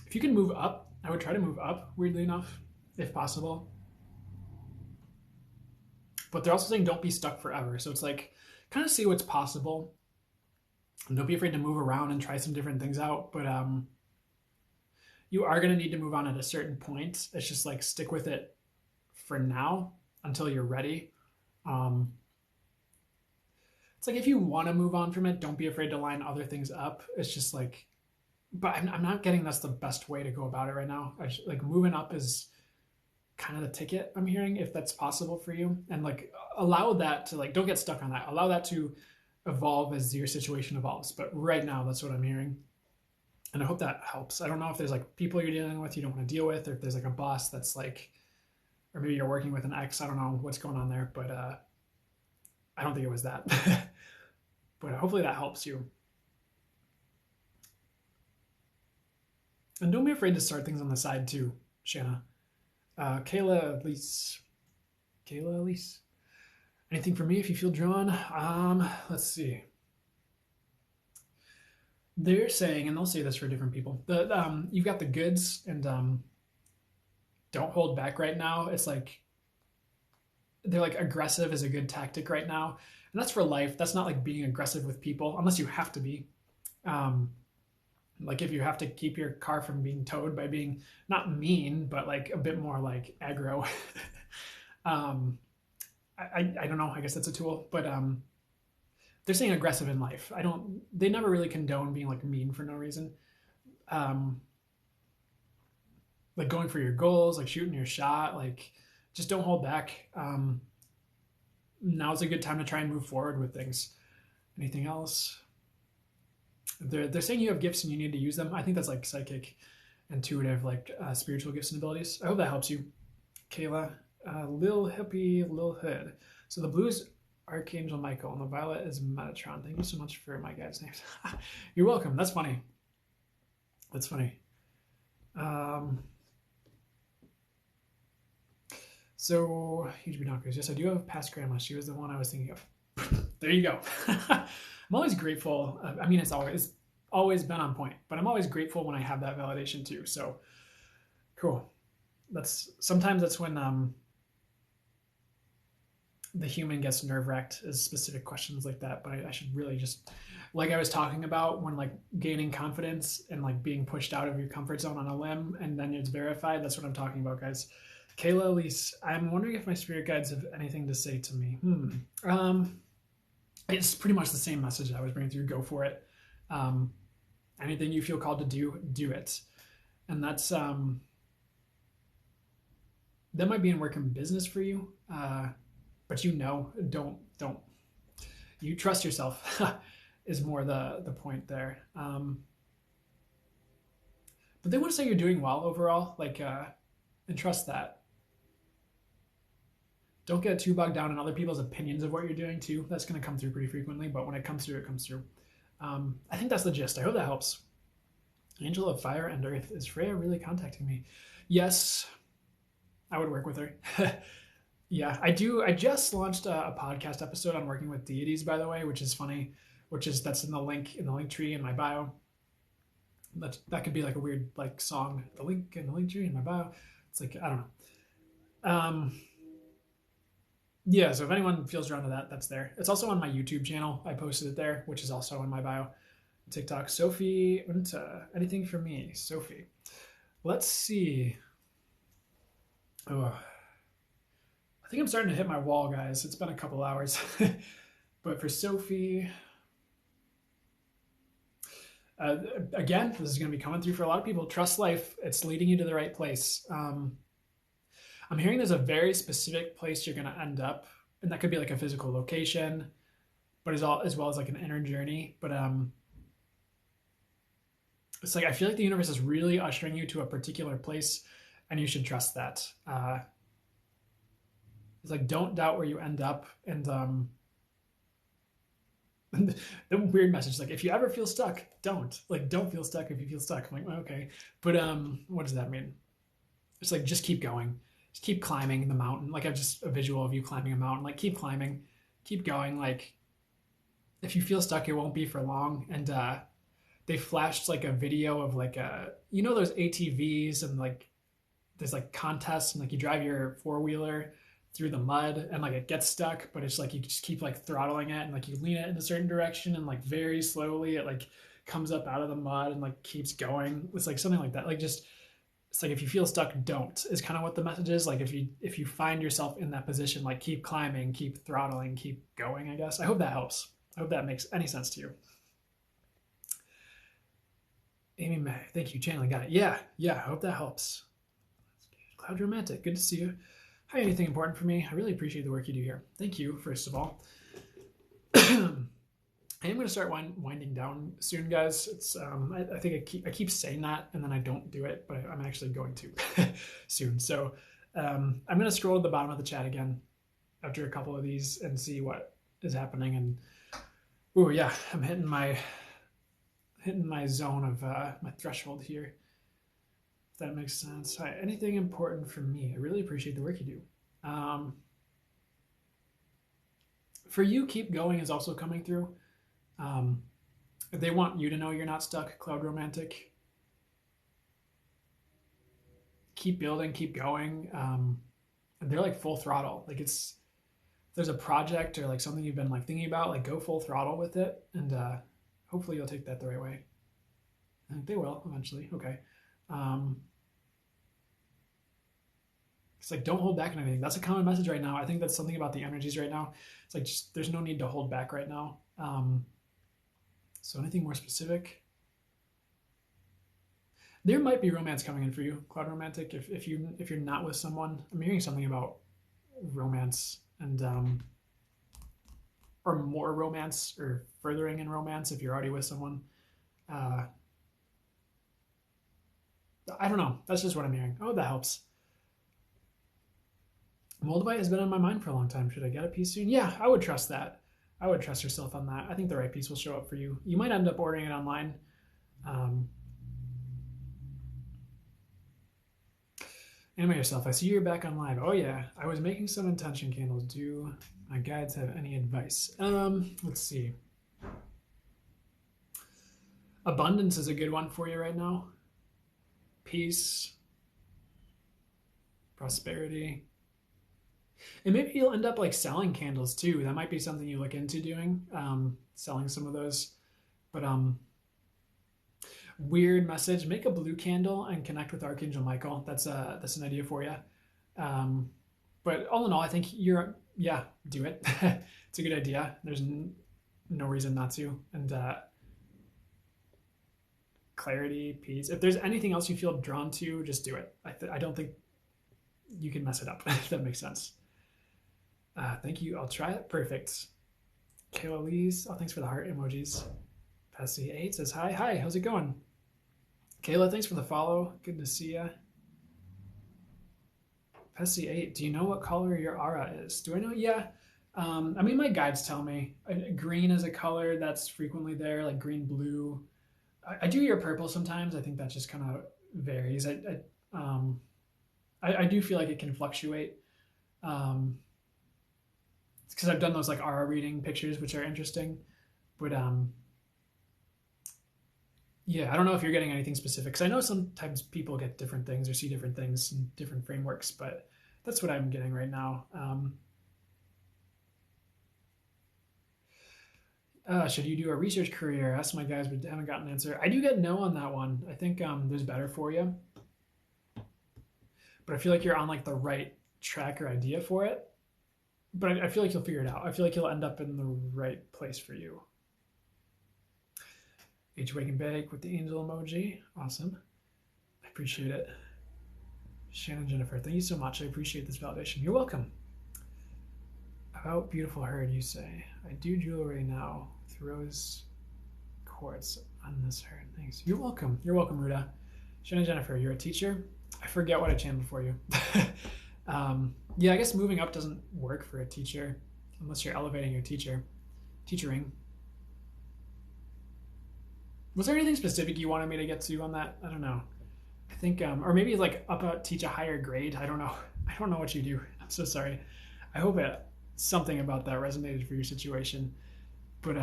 If you can move up, I would try to move up, weirdly enough, if possible. But they're also saying don't be stuck forever. So it's like, kind of see what's possible. And don't be afraid to move around and try some different things out. But you are going to need to move on at a certain point. It's just like stick with it for now until you're ready. It's like if you want to move on from it, don't be afraid to line other things up. It's just like, but I'm not getting that's the best way to go about it right now. Like moving up is kind of the ticket I'm hearing, if that's possible for you. And like allow that to like, don't get stuck on that. Allow that to evolve as your situation evolves. But right now, that's what I'm hearing. And I hope that helps. I don't know if there's like people you're dealing with you don't want to deal with, or if there's like a boss that's like, or maybe you're working with an ex. I don't know what's going on there, but I don't think it was that. But hopefully that helps you. And don't be afraid to start things on the side too, Shanna. Kayla, Elise. Kayla, Elise. Anything for me if you feel drawn? Let's see. They're saying, and they'll say this for different people, that you've got the goods and don't hold back right now. It's like they're like aggressive is a good tactic right now, and that's for life. That's not like being aggressive with people unless you have to be. Um, like if you have to keep your car from being towed by being not mean, but like a bit more like aggro. um, I don't know. I guess that's a tool, but they're saying aggressive in life. I don't. They never really condone being like mean for no reason. Um, like going for your goals, like shooting your shot, like just don't hold back. Now's a good time to try and move forward with things. Anything else? They're saying you have gifts and you need to use them. I think that's like psychic, intuitive, like spiritual gifts and abilities. I hope that helps you, Kayla. Lil Hippie, Lil Hood. So the blue is Archangel Michael and the violet is Metatron. Thank you so much for my guys' names. You're welcome. That's funny. That's funny. So, huge binoculars. Yes, I do have a past grandma. She was the one I was thinking of. There you go. I'm always grateful. I mean, it's always been on point, but I'm always grateful when I have that validation too. So, cool. Sometimes that's when the human gets nerve wracked as specific questions like that. But I should really just, like I was talking about, when like gaining confidence and like being pushed out of your comfort zone on a limb and then it's verified. That's what I'm talking about, guys. Kayla Elise, I'm wondering if my spirit guides have anything to say to me. It's pretty much the same message I was bringing through. Go for it. Anything you feel called to do it. And that's that might be in work and business for you. But don't you trust yourself is more the point there. But they want to say you're doing well overall, like and trust that. Don't get too bogged down in other people's opinions of what you're doing too. That's going to come through pretty frequently, but when it comes through, it comes through. I think that's the gist. I hope that helps. Angel of Fire and Earth. Is Freya really contacting me? Yes, I would work with her. Yeah, I do. I just launched a podcast episode on working with deities, by the way, which is funny. That's in the link tree in my bio. That could be like a weird like song. The link in the link tree in my bio. It's like I don't know. Yeah, so if anyone feels drawn to that, that's there. It's also on my YouTube channel. I posted it there, which is also in my bio. TikTok, Sophie Unta. Anything for me, Sophie? Let's see. Oh, I think I'm starting to hit my wall, guys. It's been a couple hours. But for Sophie, again, this is going to be coming through for a lot of people. Trust life. It's leading you to the right place. I'm hearing there's a very specific place you're going to end up, and that could be like a physical location, but as well as like an inner journey. But it's like I feel like the universe is really ushering you to a particular place, and you should trust that. It's like don't doubt where you end up, and the weird message like if you ever feel stuck, don't feel stuck if you feel stuck. I'm like well, okay, but what does that mean? It's like just keep going. Just keep climbing the mountain. Like I've just a visual of you climbing a mountain. Like keep climbing, keep going. Like if you feel stuck, it won't be for long. And they flashed like a video of like those ATVs and like there's like contests and like you drive your four-wheeler through the mud and like it gets stuck, but it's like you just keep like throttling it and like you lean it in a certain direction and like very slowly it like comes up out of the mud and like keeps going. It's like something like that. Like just it's like if you feel stuck, don't is kind of what the message is. Like if you find yourself in that position, like keep climbing, keep throttling, keep going, I guess. I hope that helps. I hope that makes any sense to you. Amy May, thank you. Channeling, got it. Yeah, I hope that helps. Cloud Romantic, good to see you. Hi, anything important for me? I really appreciate the work you do here. Thank you, first of all. I am going to start winding down soon, guys. It's I think I keep saying that and then I don't do it, but I'm actually going to soon. So I'm going to scroll to the bottom of the chat again after a couple of these and see what is happening. And oh yeah, I'm hitting my zone of my threshold here. That makes sense. Hi, anything important for me? I really appreciate the work you do. Um, for you, keep going is also coming through. Um, they want you to know you're not stuck, Cloud Romantic. Keep building, keep going. And they're like full throttle. Like it's if there's a project or like something you've been like thinking about, like go full throttle with it, and hopefully you'll take that the right way. I think they will eventually. Okay. Um, it's like don't hold back on anything. That's a common message right now. I think that's something about the energies right now. It's like just there's no need to hold back right now. So anything more specific? There might be romance coming in for you, Cloud Romantic. If you're not with someone, I'm hearing something about romance and or more romance or furthering in romance if you're already with someone. Uh, I don't know. That's just what I'm hearing. Oh, that helps. Moldavite has been on my mind for a long time. Should I get a piece soon? Yeah, I would trust that. I would trust yourself on that. I think the right piece will show up for you. You might end up ordering it online. Anime yourself. I see you're back on live. Oh yeah, I was making some intention candles. Do my guides have any advice? Let's see. Abundance is a good one for you right now. Peace, prosperity. And maybe you'll end up like selling candles too. That might be something you look into doing, selling some of those. But weird message: make a blue candle and connect with Archangel Michael. That's an idea for you. But all in all, I think do it. It's a good idea. There's no reason not to. And clarity, peace. If there's anything else you feel drawn to, just do it. I don't think you can mess it up. If that makes sense. Thank you. I'll try it. Perfect. Kayla Lee's. Oh, thanks for the heart emojis. Pessy8 says hi. Hi, how's it going? Kayla, thanks for the follow. Good to see ya. Pessy8, do you know what color your aura is? Do I know? Yeah. I mean, my guides tell me. Green is a color that's frequently there, like green, blue. I do hear purple sometimes. I think that just kind of varies. I do feel like it can fluctuate. It's because I've done those like aura reading pictures, which are interesting. But yeah, I don't know if you're getting anything specific. Because I know sometimes people get different things or see different things in different frameworks, but that's what I'm getting right now. Should you do a research career? Ask my guys, but haven't gotten an answer. I do get no on that one. I think there's better for you. But I feel like you're on like the right track or idea for it. But I feel like you'll figure it out. I feel like you'll end up in the right place for you. H Wake and Bake with the angel emoji. Awesome. I appreciate it. Shannon Jennifer, thank you so much. I appreciate this validation. You're welcome. About beautiful herd, you say. I do jewelry now with rose quartz on this herd. Thanks. You're welcome. You're welcome, Ruda. Shannon Jennifer, you're a teacher? I forget what I channeled for you. Yeah, I guess moving up doesn't work for a teacher unless you're elevating your teachering. Was there anything specific you wanted me to get to on that? I don't know. I think, or maybe like teach a higher grade. I don't know. I don't know what you do. I'm so sorry. I hope something about that resonated for your situation. But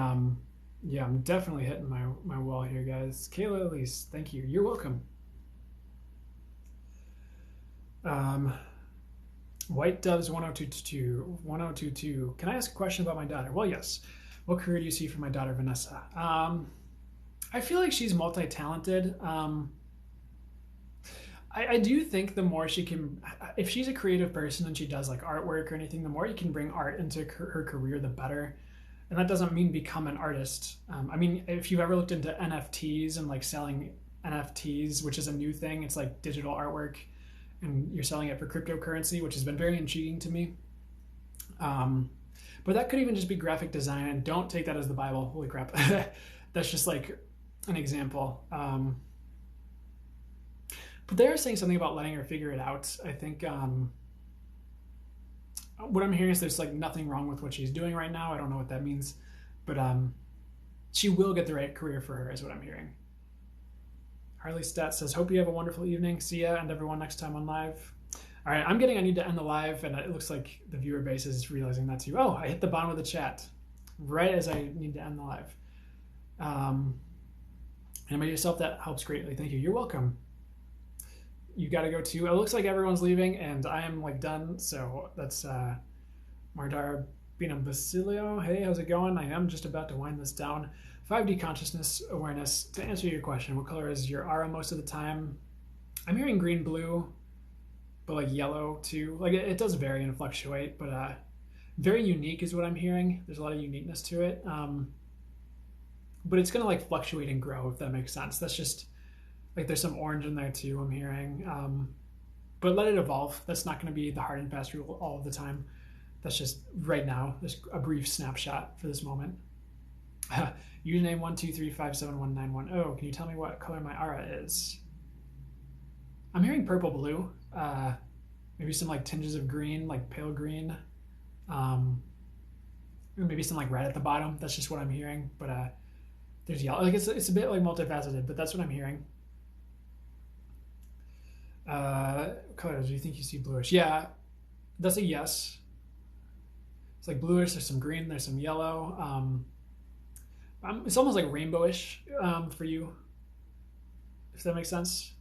yeah, I'm definitely hitting my wall here, guys. Kayla, at least, thank you. You're welcome. White Doves 1022. Can I ask a question about my daughter? Well, yes. What career do you see for my daughter, Vanessa? I feel like she's multi-talented. I do think the more she can, if she's a creative person and she does like artwork or anything, the more you can bring art into her career, the better. And that doesn't mean become an artist. I mean, if you've ever looked into NFTs and like selling NFTs, which is a new thing, it's like digital artwork, and you're selling it for cryptocurrency, which has been very intriguing to me. But that could even just be graphic design, and don't take that as the Bible. Holy crap. That's just like an example. But they're saying something about letting her figure it out. I think what I'm hearing is there's like nothing wrong with what she's doing right now. I don't know what that means, but she will get the right career for her is what I'm hearing. Harley Stat says, hope you have a wonderful evening. See ya, and everyone next time on live. All right, I'm getting I need to end the live, and it looks like the viewer base is realizing that too. Oh, I hit the bottom of the chat right as I need to end the live. And by yourself, that helps greatly. Thank you. You're welcome. You got to go too. It looks like everyone's leaving, and I am like done. So that's Mardar Binam Basilio. Hey, how's it going? I am just about to wind this down. 5D consciousness awareness. To answer your question, what color is your aura most of the time? I'm hearing green, blue, but like yellow too. Like it does vary and fluctuate, but very unique is what I'm hearing. There's a lot of uniqueness to it. But it's gonna like fluctuate and grow, if that makes sense. That's just like there's some orange in there too, I'm hearing. But let it evolve. That's not gonna be the hard and fast rule all of the time. That's just right now, just a brief snapshot for this moment. Username 123571910. Can you tell me what color my aura is? I'm hearing purple blue. Maybe some like tinges of green, like pale green. Maybe some like red at the bottom. That's just what I'm hearing. But there's yellow. Like it's a bit like multifaceted, but that's what I'm hearing. Colors, do you think you see bluish? Yeah, that's a yes. It's like bluish, there's some green, there's some yellow. It's almost like rainbowish for you, if that makes sense.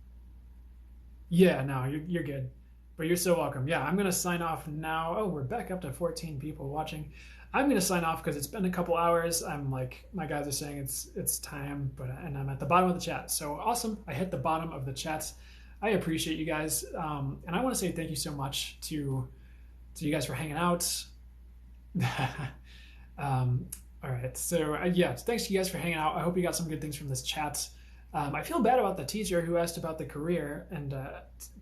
Yeah, no, you're good. But you're so welcome. Yeah, I'm going to sign off now. Oh, we're back up to 14 people watching. I'm going to sign off because it's been a couple hours. I'm like, my guys are saying it's time, and I'm at the bottom of the chat. So awesome. I hit the bottom of the chats. I appreciate you guys. And I want to say thank you so much to you guys for hanging out. All right. So yeah, thanks to you guys for hanging out. I hope you got some good things from this chat. I feel bad about the teacher who asked about the career,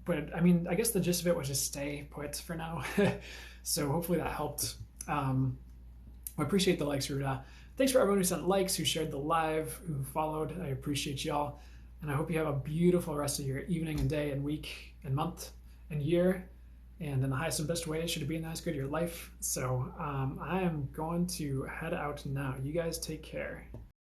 but I mean, I guess the gist of it was just stay put for now. So hopefully that helped. I appreciate the likes, Ruda. Thanks for everyone who sent likes, who shared the live, who followed. I appreciate y'all. And I hope you have a beautiful rest of your evening and day and week and month and year. And in the highest and best way, should it be in the highest good of your life. So I am going to head out now. You guys take care.